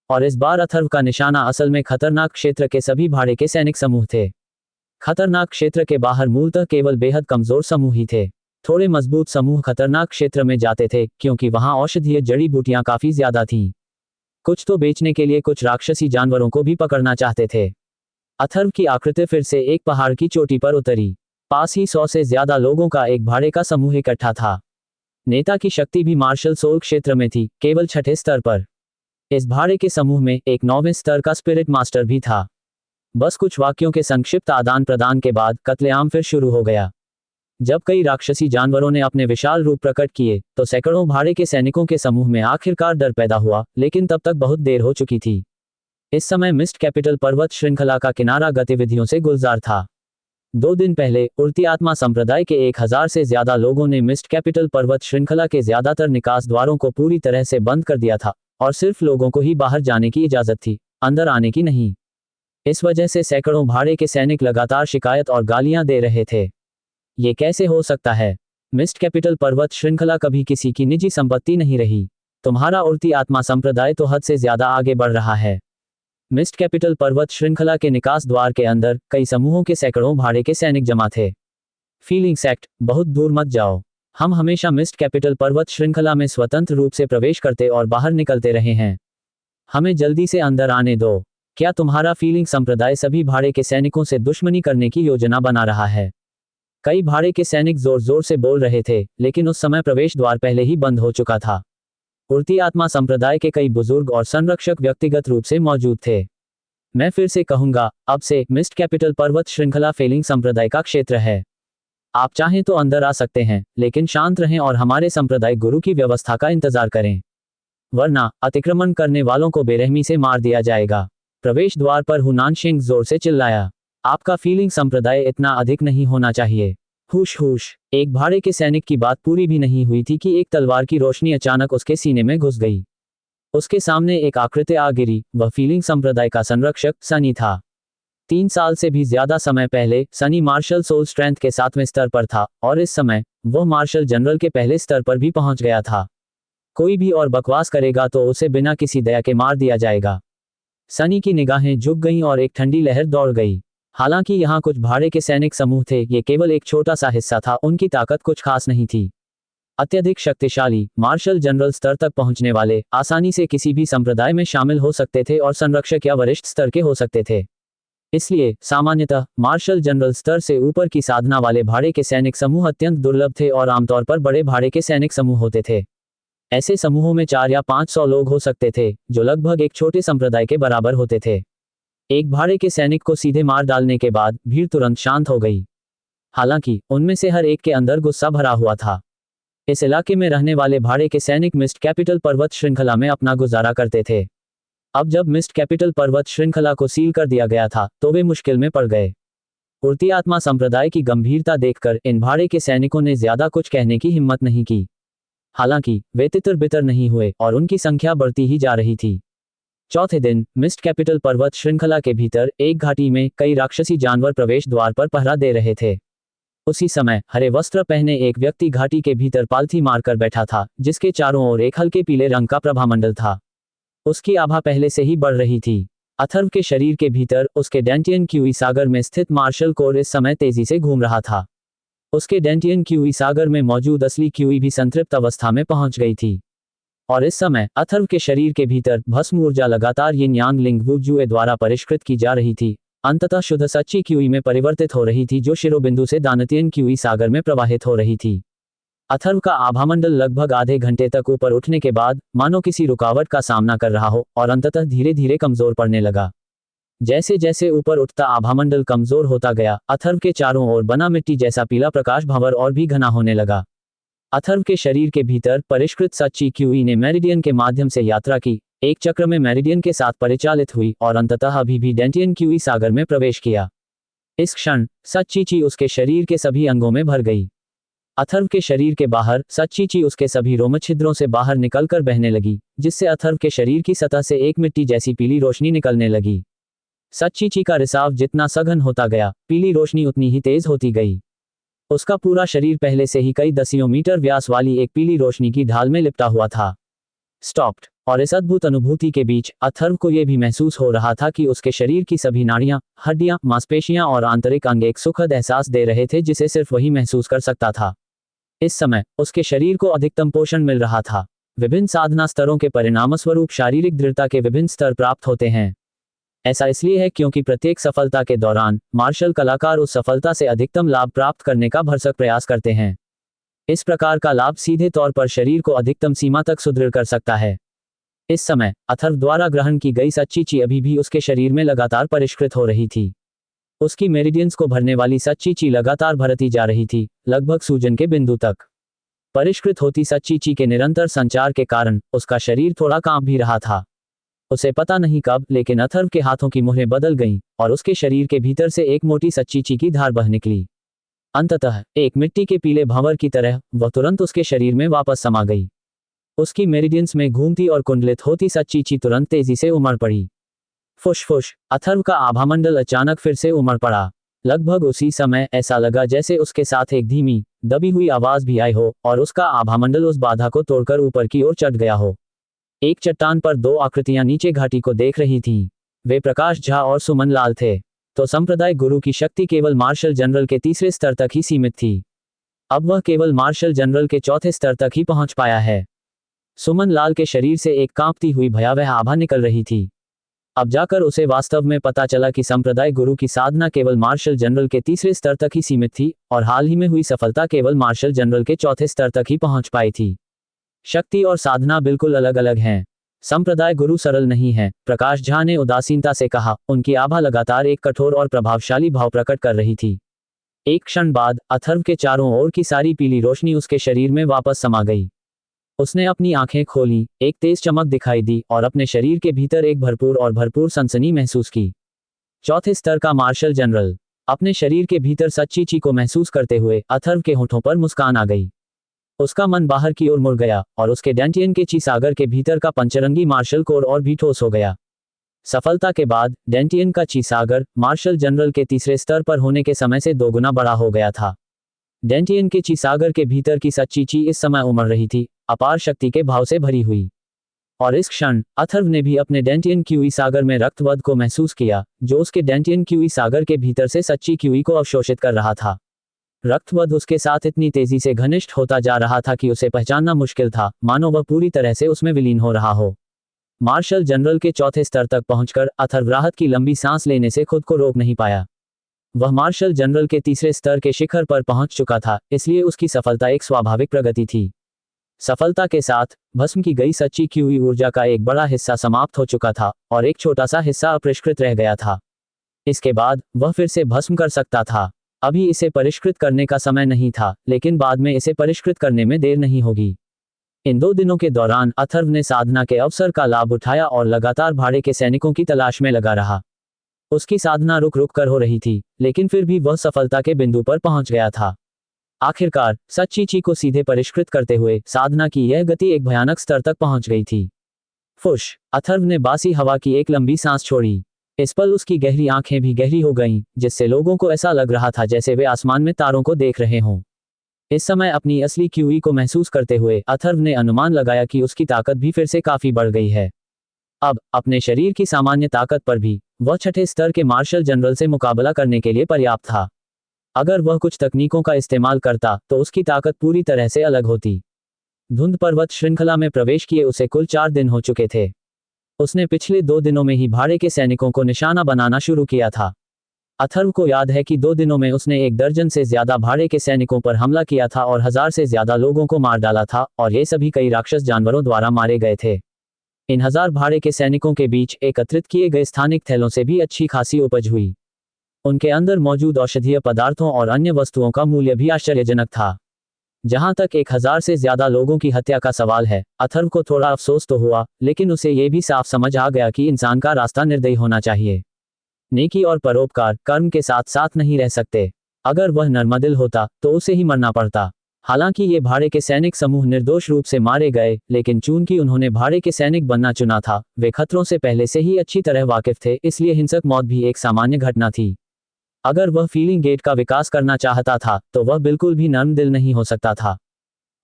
और इस बार अथर्व का निशाना असल में खतरनाक क्षेत्र के सभी भाड़े के सैनिक समूह थे। खतरनाक क्षेत्र के बाहर मूलतः केवल बेहद कमजोर समूह ही थे। थोड़े मजबूत समूह खतरनाक क्षेत्र में जाते थे क्योंकि वहां औषधीय जड़ी बूटियां काफी ज्यादा थीं। कुछ तो बेचने के लिए, कुछ राक्षसी जानवरों को भी पकड़ना चाहते थे। अथर्व की आकृति फिर से एक पहाड़ की चोटी पर उतरी। पास ही 100 से ज्यादा लोगों का एक भाड़े का समूह इकट्ठा था। नेता की शक्ति भी मार्शल सोल क्षेत्र में थी, केवल 6ठे स्तर पर। इस भाड़े के समूह में एक 9वें स्तर का स्पिरिट मास्टर भी था। बस कुछ वाक्यों के संक्षिप्त आदान प्रदान के बाद कत्लेआम फिर शुरू हो गया। जब कई राक्षसी जानवरों ने अपने विशाल रूप प्रकट किए तो सैकड़ों भाड़े के सैनिकों के समूह में आखिरकार डर पैदा हुआ, लेकिन तब तक बहुत देर हो चुकी थी। इस समय मिस्ट कैपिटल पर्वत श्रृंखला का किनारा गतिविधियों से गुलजार था। 2 दिन पहले उड़ती आत्मा संप्रदाय के 1000 से ज्यादा लोगों ने मिस्ट कैपिटल पर्वत श्रृंखला के ज्यादातर निकास द्वारों को पूरी तरह से बंद कर दिया था और सिर्फ लोगों को ही बाहर जाने की इजाजत थी, अंदर आने की नहीं। इस वजह से सैकड़ों भाड़े के सैनिक लगातार शिकायत और गालियां दे रहे थे। ये कैसे हो सकता है? मिस्ट कैपिटल पर्वत श्रृंखला कभी किसी की निजी संपत्ति नहीं रही। तुम्हारा उड़ती आत्मा संप्रदाय तो हद से ज्यादा आगे बढ़ रहा है। मिस्ट कैपिटल पर्वत श्रृंखला के निकास द्वार के अंदर कई समूहों के सैकड़ों भाड़े के सैनिक जमा थे। फीलिंग सेक्ट, बहुत दूर मत जाओ। हम हमेशा मिस्ट कैपिटल पर्वत श्रृंखला में स्वतंत्र रूप से प्रवेश करते और बाहर निकलते रहे हैं। हमें जल्दी से अंदर आने दो। क्या तुम्हारा फीलिंग संप्रदाय सभी भाड़े के सैनिकों से दुश्मनी करने की योजना बना रहा है? कई भाड़े के सैनिक जोर जोर से बोल रहे थे, लेकिन उस समय प्रवेश द्वार पहले ही बंद हो चुका था। उड़ती आत्मा संप्रदाय के कई बुजुर्ग और संरक्षक व्यक्तिगत रूप से मौजूद थे। मैं फिर से कहूंगा, अब से मिस्ट कैपिटल पर्वत श्रृंखला फेलिंग संप्रदाय का क्षेत्र है। आप चाहें तो अंदर आ सकते हैं, लेकिन शांत रहें और हमारे संप्रदाय गुरु की व्यवस्था का इंतजार करें, वरना अतिक्रमण करने वालों को बेरहमी से मार दिया जाएगा। प्रवेश द्वार पर हुनान शिंग जोर से चिल्लाया। आपका फीलिंग संप्रदाय इतना अधिक नहीं होना चाहिए। हुश हुश। एक भाड़े के सैनिक की बात पूरी भी नहीं हुई थी कि एक तलवार की रोशनी अचानक उसके सीने में घुस गई। उसके सामने एक आकृति आ गिरी। वह फीलिंग संप्रदाय का संरक्षक सनी था। 3 साल से भी ज्यादा समय पहले सनी मार्शल सोल स्ट्रेंथ के 7वें स्तर पर था और इस समय वह मार्शल जनरल के पहले स्तर पर भी पहुंच गया था। कोई भी और बकवास करेगा तो उसे बिना किसी दया के मार दिया जाएगा। सनी की निगाहें झुक गईं और एक ठंडी लहर दौड़ गई। हालांकि यहाँ कुछ भाड़े के सैनिक समूह थे, ये केवल एक छोटा सा हिस्सा था, उनकी ताकत कुछ खास नहीं थी। अत्यधिक शक्तिशाली मार्शल जनरल स्तर तक पहुंचने वाले आसानी से किसी भी संप्रदाय में शामिल हो सकते थे और संरक्षक या वरिष्ठ स्तर के हो सकते थे। इसलिए सामान्यतः मार्शल जनरल स्तर से ऊपर की साधना वाले भाड़े के सैनिक समूह अत्यंत दुर्लभ थे और आमतौर पर बड़े भाड़े के सैनिक समूह होते थे। ऐसे समूहों में 400 या 500 लोग हो सकते थे, जो लगभग एक छोटे संप्रदाय के बराबर होते थे। एक भाड़े के सैनिक को सीधे मार डालने के बाद भीड़ तुरंत शांत हो गई। हालांकि उनमें से हर एक के अंदर गुस्सा भरा हुआ था। इस इलाके में रहने वाले भाड़े के सैनिक मिस्ट कैपिटल पर्वत श्रृंखला में अपना गुजारा करते थे। अब जब मिस्ट कैपिटल पर्वत श्रृंखला को सील कर दिया गया था तो वे मुश्किल में पड़ गए। उड़ती आत्मा संप्रदाय की गंभीरता देखकर इन भाड़े के सैनिकों ने ज्यादा कुछ कहने की हिम्मत नहीं की। हालांकि वे तितर बितर नहीं हुए और उनकी संख्या बढ़ती ही जा रही थी। चौथे दिन मिस्ट कैपिटल पर्वत श्रृंखला के भीतर एक घाटी में कई राक्षसी जानवर प्रवेश द्वार पर पहरा दे रहे थे। उसी समय हरे वस्त्र पहने एक व्यक्ति घाटी के भीतर पालथी मारकर बैठा था, जिसके चारों ओर एक हल्के पीले रंग का प्रभामंडल था। उसकी आभा पहले से ही बढ़ रही थी। अथर्व के शरीर के भीतर उसके डेंटियन क्यूई सागर में स्थित मार्शल कोर इस समय तेजी से घूम रहा था। उसके डेंटियन क्यूई सागर में मौजूद असली क्यूई भी संतृप्त अवस्था में पहुंच गई थी। और इस समय अथर्व के शरीर के भीतर भस्म ऊर्जा लगातार यिन यांग लिंग वू जुए द्वारा परिष्कृत की जा रही थी, अंततः शुद्ध सच्ची क्यूई में परिवर्तित हो रही थी, जो शिरोबिंदु से दानतियन क्यूई सागर में प्रवाहित हो रही थी। अथर्व का आभामंडल लगभग आधे घंटे तक ऊपर उठने के बाद मानो किसी रुकावट का सामना कर रहा हो और अंततः धीरे धीरे कमजोर पड़ने लगा। जैसे जैसे ऊपर उठता आभामंडल कमजोर होता गया, अथर्व के चारों ओर बना मिट्टी जैसा पीला प्रकाश भंवर और भी घना होने लगा। अथर्व के शरीर के भीतर परिष्कृत सच्ची क्यूई ने मेरिडियन के माध्यम से यात्रा की, एक चक्र में मेरिडियन के साथ परिचालित हुई और अंततः अभी भी डेंटियन क्यूई सागर में प्रवेश किया। इस क्षण सच्ची ची उसके शरीर के सभी अंगों में भर गई। अथर्व के शरीर के बाहर सच्चीची उसके सभी रोमछिद्रों से बाहर निकलकर बहने लगी, जिससे अथर्व के शरीर की सतह से एक मिट्टी जैसी पीली रोशनी निकलने लगी। सच्चीची का रिसाव जितना सघन होता गया, पीली रोशनी उतनी ही तेज होती गई। उसका पूरा शरीर पहले से ही कई दसियों मीटर व्यास वाली एक पीली रोशनी की ढाल में लिपटा हुआ था। स्टॉप्ड। और इस अद्भुत अनुभूति के बीच अथर्व को यह भी महसूस हो रहा था कि उसके शरीर की सभी नाड़ियां, हड्डियां, मांसपेशियां और आंतरिक अंग एक सुखद एहसास दे रहे थे जिसे सिर्फ वही महसूस कर सकता था। इस समय उसके शरीर को अधिकतम पोषण मिल रहा था। विभिन्न साधना स्तरों के परिणामस्वरूप शारीरिक दृढ़ता के विभिन्न स्तर प्राप्त होते हैं। ऐसा इसलिए है क्योंकि प्रत्येक सफलता के दौरान मार्शल कलाकार उस सफलता से अधिकतम लाभ प्राप्त करने का भरसक प्रयास करते हैं। इस प्रकार का लाभ सीधे तौर पर शरीर को अधिकतम सीमा तक सुदृढ़ कर सकता है। इस समय अथर्व द्वारा ग्रहण की गई सच्चीची अभी भी उसके शरीर में लगातार परिष्कृत हो रही थी। उसकी मेरिडियंस को भरने वाली सच्चीची लगातार भरती जा रही थी, लगभग सूजन के बिंदु तक। परिष्कृत होती सच्चीची के निरंतर संचार के कारण उसका शरीर थोड़ा कांप भी रहा था। उसे पता नहीं कब, लेकिन अथर्व के हाथों की मुहरें बदल गईं और उसके शरीर के भीतर से एक मोटी सच्चीची की धार बह निकली। अंततः एक मिट्टी के पीले भंवर की तरह वह तुरंत उसके शरीर में वापस समा गई। उसकी मेरिडियंस में घूमती और कुंडलित होती सच्चीची तुरंत तेजी से उमड़ पड़ी। फुश-फुश। अथर्व का आभामंडल अचानक फिर से उमड़ पड़ा। लगभग उसी समय ऐसा लगा जैसे उसके साथ एक धीमी, दबी हुई आवाज भी आई हो और उसका आभामंडल उस बाधा को तोड़कर ऊपर की ओर चढ़ गया हो। एक चट्टान पर दो आकृतियां नीचे घाटी को देख रही थीं। वे प्रकाश झा और सुमन लाल थे। तो संप्रदाय गुरु की शक्ति केवल मार्शल जनरल के तीसरे स्तर तक ही सीमित थी। अब वह केवल मार्शल जनरल के चौथे स्तर तक ही पहुंच पाया है। सुमन लाल के शरीर से एक कांपती हुई भयावह आभा निकल रही थी। अब जाकर उसे वास्तव में पता चला कि संप्रदाय गुरु की साधना केवल मार्शल जनरल के तीसरे स्तर तक ही सीमित थी और हाल ही में हुई सफलता केवल मार्शल जनरल के चौथे स्तर तक ही पहुंच पाई थी। शक्ति और साधना बिल्कुल अलग अलग हैं। संप्रदाय गुरु सरल नहीं है, प्रकाश झा ने उदासीनता से कहा। उनकी आभा लगातार एक कठोर और प्रभावशाली भाव प्रकट कर रही थी। एक क्षण बाद अथर्व के चारों ओर की सारी पीली रोशनी उसके शरीर में वापस समा गई। उसने अपनी आंखें खोली, एक तेज चमक दिखाई दी और अपने शरीर के भीतर एक भरपूर सनसनी महसूस की। चौथे स्तर का मार्शल जनरल। अपने शरीर के भीतर सच्चीची को महसूस करते हुए अथर्व के होठों पर मुस्कान आ गई। उसका मन बाहर की ओर मुड़ गया और उसके डेंटियन के ची सागर के भीतर का पंचरंगी मार्शल कोर और भी ठोस हो गया। सफलता के बाद डेंटियन का ची सागर मार्शल जनरल के तीसरे स्तर पर होने के समय से 2 गुना बड़ा हो गया था। डेंटियन के ची सागर के भीतर की सच्चीची इस समय उमड़ रही थी, अपार शक्ति के भाव से भरी हुई। और इस क्षण अथर्व ने भी अपने डेंटियन क्यूई सागर में रक्तवध को महसूस किया, जो उसके डेंटियन क्यूई सागर के भीतर से सच्ची क्यूई को अवशोषित कर रहा था। रक्तवध उसके साथ इतनी तेजी से घनिष्ठ होता जा रहा था कि उसे पहचानना मुश्किल था, मानो वह पूरी तरह से उसमें विलीन हो रहा हो। मार्शल जनरल के चौथे स्तर तक पहुंचकर अथर्व राहत की लंबी सांस लेने से खुद को रोक नहीं पाया। वह मार्शल जनरल के तीसरे स्तर के शिखर पर पहुंच चुका था, इसलिए उसकी सफलता एक स्वाभाविक प्रगति थी। सफलता के साथ भस्म की गई सच्ची की हुई ऊर्जा का एक बड़ा हिस्सा समाप्त हो चुका था और एक छोटा सा हिस्सा अपरिष्कृत रह गया था। इसके बाद वह फिर से भस्म कर सकता था। अभी इसे परिष्कृत करने का समय नहीं था, लेकिन बाद में इसे परिष्कृत करने में देर नहीं होगी। इन 2 दिनों के दौरान अथर्व ने साधना के अवसर का लाभ उठाया और लगातार भाड़े के सैनिकों की तलाश में लगा रहा। उसकी साधना रुक रुक कर हो रही थी, लेकिन फिर भी वह सफलता के बिंदु पर पहुंच गया था। आखिरकार सच्चीची को सीधे परिष्कृत करते हुए साधना की यह गति एक भयानक स्तर तक पहुंच गई थी। फुश। अथर्व ने बासी हवा की एक लंबी सांस छोड़ी। इस पल उसकी गहरी आंखें भी गहरी हो गईं, जिससे लोगों को ऐसा लग रहा था जैसे वे आसमान में तारों को देख रहे हों। इस समय अपनी असली क्यूई को महसूस करते हुए अथर्व ने अनुमान लगाया कि उसकी ताकत भी फिर से काफी बढ़ गई है। अब अपने शरीर की सामान्य ताकत पर भी वह छठे स्तर के मार्शल जनरल से मुकाबला करने के लिए पर्याप्त था। अगर वह कुछ तकनीकों का इस्तेमाल करता तो उसकी ताकत पूरी तरह से अलग होती। धुंध पर्वत श्रृंखला में प्रवेश किए उसे कुल 4 दिन हो चुके थे। उसने पिछले 2 दिनों में ही भाड़े के सैनिकों को निशाना बनाना शुरू किया था। अथर्व को याद है कि 2 दिनों में उसने 1 दर्जन से ज्यादा भाड़े के सैनिकों पर हमला किया था और 1000 से ज्यादा लोगों को मार डाला था, और ये सभी कई राक्षस जानवरों द्वारा मारे गए थे। इन 1000 भाड़े के सैनिकों के बीच एकत्रित किए गए स्थानिक थैलों से भी अच्छी खासी उपज हुई। उनके अंदर मौजूद औषधीय पदार्थों और अन्य वस्तुओं का मूल्य भी आश्चर्यजनक था। जहां तक 1000 से ज्यादा लोगों की हत्या का सवाल है, अथर्व को थोड़ा अफसोस तो हुआ, लेकिन उसे यह भी साफ समझ आ गया कि इंसान का रास्ता निर्दयी होना चाहिए। नेकी और परोपकार कर्म के साथ साथ नहीं रह सकते। अगर वह नर्मदिल होता तो उसे ही मरना पड़ता। हालांकि ये भाड़े के सैनिक समूह निर्दोष रूप से मारे गए, लेकिन चूंकि उन्होंने भाड़े के सैनिक बनना चुना था, वे खतरों से पहले से ही अच्छी तरह वाकिफ थे, इसलिए हिंसक मौत भी एक सामान्य घटना थी। अगर वह फीलिंग गेट का विकास करना चाहता था तो वह बिल्कुल भी नर्म दिल नहीं हो सकता था।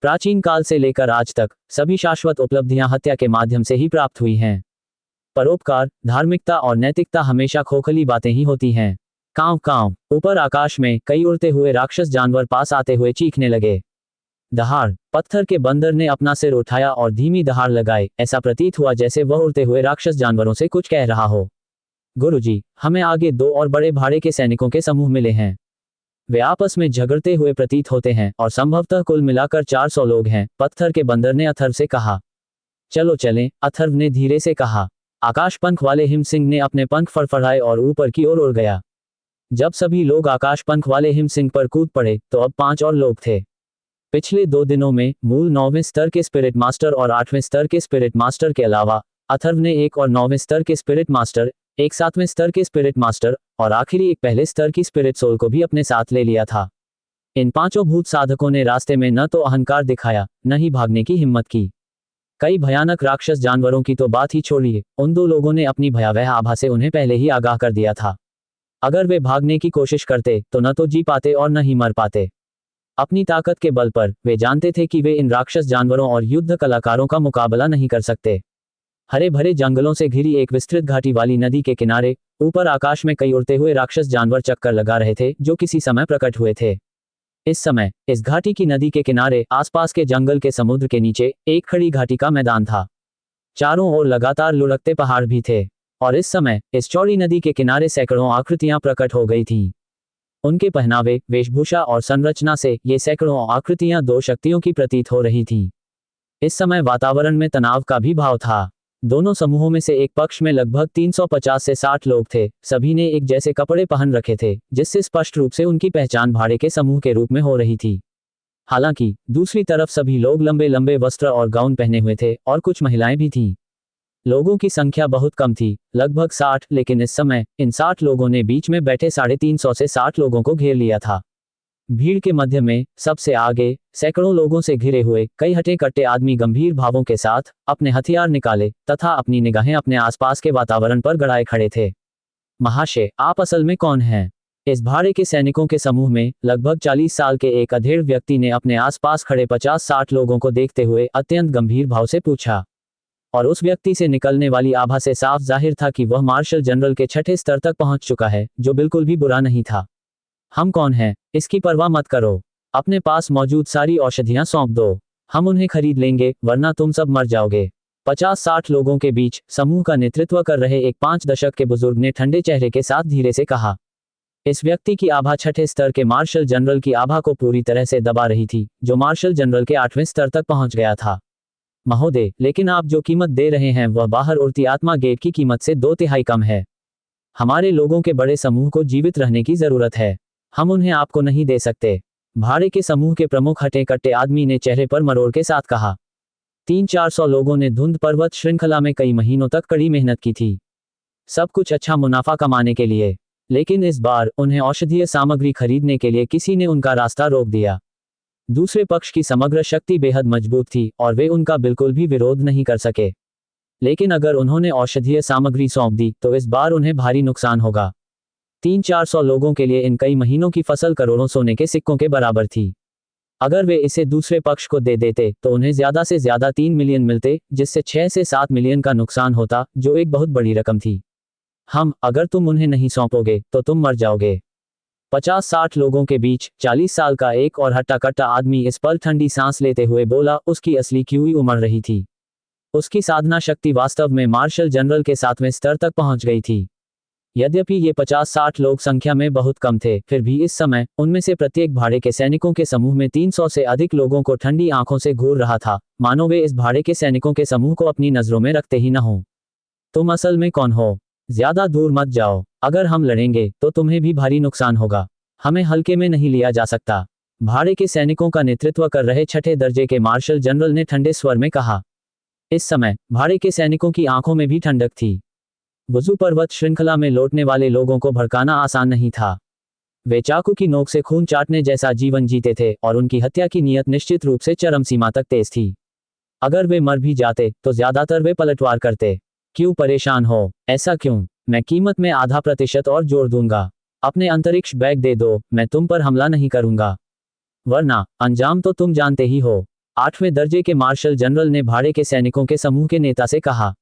प्राचीन काल से लेकर आज तक सभी शाश्वत उपलब्धियां हत्या के माध्यम से ही प्राप्त हुई हैं। परोपकार, धार्मिकता और नैतिकता हमेशा खोखली बातें ही होती हैं। कांव कांव। ऊपर आकाश में कई उड़ते हुए राक्षस जानवर पास आते हुए चीखने लगे। दहाड़। पत्थर के बंदर ने अपना सिर उठाया और धीमी दहाड़ लगाई। ऐसा प्रतीत हुआ जैसे वह उड़ते हुए राक्षस जानवरों से कुछ कह रहा हो। गुरुजी, हमें आगे 2 और बड़े भाड़े के सैनिकों के समूह मिले हैं। वे आपस में झगड़ते हुए प्रतीत होते हैं और संभवतः कुल मिलाकर 400 लोग हैं। पत्थर के बंदर ने अथर्व से कहा। चलो चलें, अथर्व ने धीरे से कहा। आकाश पंख वाले हिम सिंह ने अपने पंख फड़फड़ाए और ऊपर की ओर उड़ गया। जब सभी लोग आकाश पंख वाले हिम सिंह पर कूद पड़े तो अब 5 और लोग थे। पिछले 2 दिनों में मूल 9वें स्तर के स्पिरिट मास्टर और 8वें स्तर के स्पिरिट मास्टर के अलावा अथर्व ने एक और 9वें स्तर के स्पिरिट मास्टर, एक 7वें स्तर के स्पिरिट मास्टर और आखिरी एक पहले स्तर की स्पिरिट सोल को भी अपने साथ ले लिया था। इन 5 भूत साधकों ने रास्ते में न तो अहंकार दिखाया, न ही भागने की हिम्मत की। कई भयानक राक्षस जानवरों की तो बात ही छोड़िए, उन 2 लोगों ने अपनी भयावह आभा से उन्हें पहले ही आगाह कर दिया था। अगर वे भागने की कोशिश करते तो न तो जी पाते और न ही मर पाते। अपनी ताकत के बल पर वे जानते थे कि वे इन राक्षस जानवरों और युद्ध कलाकारों का मुकाबला नहीं कर सकते। हरे भरे जंगलों से घिरी एक विस्तृत घाटी वाली नदी के किनारे ऊपर आकाश में कई उड़ते हुए राक्षस जानवर चक्कर लगा रहे थे, जो किसी समय प्रकट हुए थे। इस समय इस घाटी की नदी के किनारे आसपास के जंगल के समुद्र के नीचे एक खड़ी घाटी का मैदान था। चारों ओर लगातार लुढ़कते पहाड़ भी थे और इस समय इस चौड़ी नदी के किनारे सैकड़ों आकृतियां प्रकट हो गई थीं। उनके पहनावे, वेशभूषा और संरचना से ये सैकड़ों आकृतियां 2 शक्तियों की प्रतीत हो रही थीं। इस समय वातावरण में तनाव का भी भाव था। दोनों समूहों में से एक पक्ष में लगभग 350 से 60 लोग थे। सभी ने एक जैसे कपड़े पहन रखे थे, जिससे स्पष्ट रूप से उनकी पहचान भाड़े के समूह के रूप में हो रही थी। हालांकि दूसरी तरफ सभी लोग लंबे लंबे वस्त्र और गाउन पहने हुए थे और कुछ महिलाएं भी थीं। लोगों की संख्या बहुत कम थी, लगभग 60, लेकिन इस समय इन 60 लोगों ने बीच में बैठे 350 से 60 लोगों को घेर लिया था। भीड़ के मध्य में सबसे आगे सैकड़ों लोगों से घिरे हुए कई हटे कट्टे आदमी गंभीर भावों के साथ अपने हथियार निकाले तथा अपनी निगाहें अपने आसपास के वातावरण पर गड़ाए खड़े थे। महाशय, आप असल में कौन हैं? इस भाड़े के सैनिकों के समूह में लगभग 40 साल के एक अधेड़ व्यक्ति ने अपने आसपास खड़े 50-60 लोगों को देखते हुए अत्यंत गंभीर भाव से पूछा। और उस व्यक्ति से निकलने वाली आभा से साफ जाहिर था कि वह मार्शल जनरल के 6ठे स्तर तक पहुंच चुका है, जो बिल्कुल भी बुरा नहीं था। हम कौन हैं, इसकी परवाह मत करो। अपने पास मौजूद सारी औषधियां सौंप दो, हम उन्हें खरीद लेंगे, वरना तुम सब मर जाओगे। 50-60 लोगों के बीच समूह का नेतृत्व कर रहे एक 5 दशक के बुजुर्ग ने ठंडे चेहरे के साथ धीरे से कहा। इस व्यक्ति की आभा 6ठे स्तर के मार्शल जनरल की आभा को पूरी तरह से दबा रही थी, जो मार्शल जनरल के 8वें स्तर तक पहुंच गया था। महोदय, लेकिन आप जो कीमत दे रहे हैं वह बाहर उड़ती आत्मा गेट की कीमत से 2/3 कम है। हमारे लोगों के बड़े समूह को जीवित रहने की जरूरत है, हम उन्हें आपको नहीं दे सकते। भाड़े के समूह के प्रमुख हटे कट्टे आदमी ने चेहरे पर मरोड़ के साथ कहा। 300-400 लोगों ने धुंध पर्वत श्रृंखला में कई महीनों तक कड़ी मेहनत की थी, सब कुछ अच्छा मुनाफा कमाने के लिए, लेकिन इस बार उन्हें औषधीय सामग्री खरीदने के लिए किसी ने उनका रास्ता रोक दिया। दूसरे पक्ष की समग्र शक्ति बेहद मजबूत थी और वे उनका बिल्कुल भी विरोध नहीं कर सके, लेकिन अगर उन्होंने औषधीय सामग्री सौंप दी तो इस बार उन्हें भारी नुकसान होगा। 300-400 लोगों के लिए इन कई महीनों की फसल करोड़ों सोने के सिक्कों के बराबर थी। अगर वे इसे दूसरे पक्ष को दे देते तो उन्हें ज्यादा से ज्यादा 3 मिलियन मिलते, जिससे 6 से 7 मिलियन का नुकसान होता, जो एक बहुत बड़ी रकम थी। अगर तुम उन्हें नहीं सौंपोगे तो तुम मर जाओगे। 50-60 लोगों के बीच 40 साल का एक और हट्टा कट्टा आदमी इस पल ठंडी सांस लेते हुए बोला। उसकी असली क्यूई उमड़ रही थी। उसकी साधना शक्ति वास्तव में मार्शल जनरल के 7वें स्तर तक पहुंच गई थी। यद्यपि ये 50-60 लोग संख्या में बहुत कम थे, फिर भी इस समय उनमें से प्रत्येक भाड़े के सैनिकों के समूह में 300 से अधिक लोगों को ठंडी आंखों से घूर रहा था, मानो वे इस भाड़े के सैनिकों के समूह को अपनी नजरों में रखते ही न हो। तुम असल में कौन हो? ज्यादा दूर मत जाओ, अगर हम लड़ेंगे तो तुम्हें भी भारी नुकसान होगा, हमें हल्के में नहीं लिया जा सकता। भाड़े के सैनिकों का नेतृत्व कर रहे 6ठे दर्जे के मार्शल जनरल ने ठंडे स्वर में कहा। इस समय भाड़े के सैनिकों की आंखों में भी ठंडक थी। वुजू पर्वत श्रृंखला में लौटने वाले लोगों को भड़काना आसान नहीं था। वे चाकू की नोक से खून चाटने जैसा जीवन जीते थे और उनकी हत्या की नीयत निश्चित रूप से चरम सीमा तक तेज थी। अगर वे मर भी जाते तो ज्यादातर वे पलटवार करते। क्यों परेशान हो? ऐसा क्यों? मैं कीमत में आधा प्रतिशत और जोड़ दूंगा। अपने अंतरिक्ष बैग दे दो, मैं तुम पर हमला नहीं करूंगा, वरना अंजाम तो तुम जानते ही हो। 8वें दर्जे के मार्शल जनरल ने भाड़े के सैनिकों के समूह के नेता से कहा।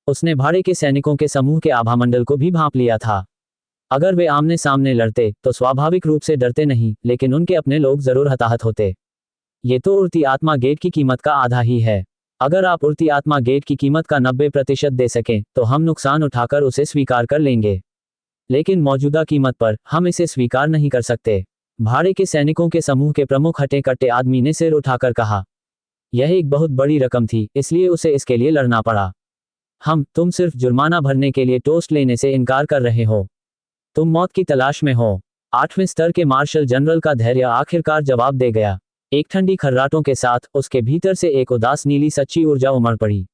उसने भाड़े के सैनिकों के समूह के आभामंडल को भी भांप लिया था। अगर वे आमने सामने लड़ते तो स्वाभाविक रूप से डरते नहीं, लेकिन उनके अपने लोग जरूर हताहत होते। ये तो उड़ती आत्मा गेट की कीमत का आधा ही है। अगर आप उड़ती आत्मा गेट की कीमत का 90% दे सकें तो हम नुकसान उठाकर उसे स्वीकार कर लेंगे, लेकिन मौजूदा कीमत पर हम इसे स्वीकार नहीं कर सकते। भाड़े के सैनिकों के समूह के प्रमुख हटे कट्टे आदमी ने सिर उठाकर कहा। यह एक बहुत बड़ी रकम थी, इसलिए उसे इसके लिए लड़ना पड़ा। तुम सिर्फ जुर्माना भरने के लिए टोस्ट लेने से इनकार कर रहे हो। तुम मौत की तलाश में हो। 8वें स्तर के मार्शल जनरल का धैर्य आखिरकार जवाब दे गया। एक ठंडी खर्राटों के साथ उसके भीतर से एक उदास नीली सच्ची ऊर्जा उमड़ पड़ी।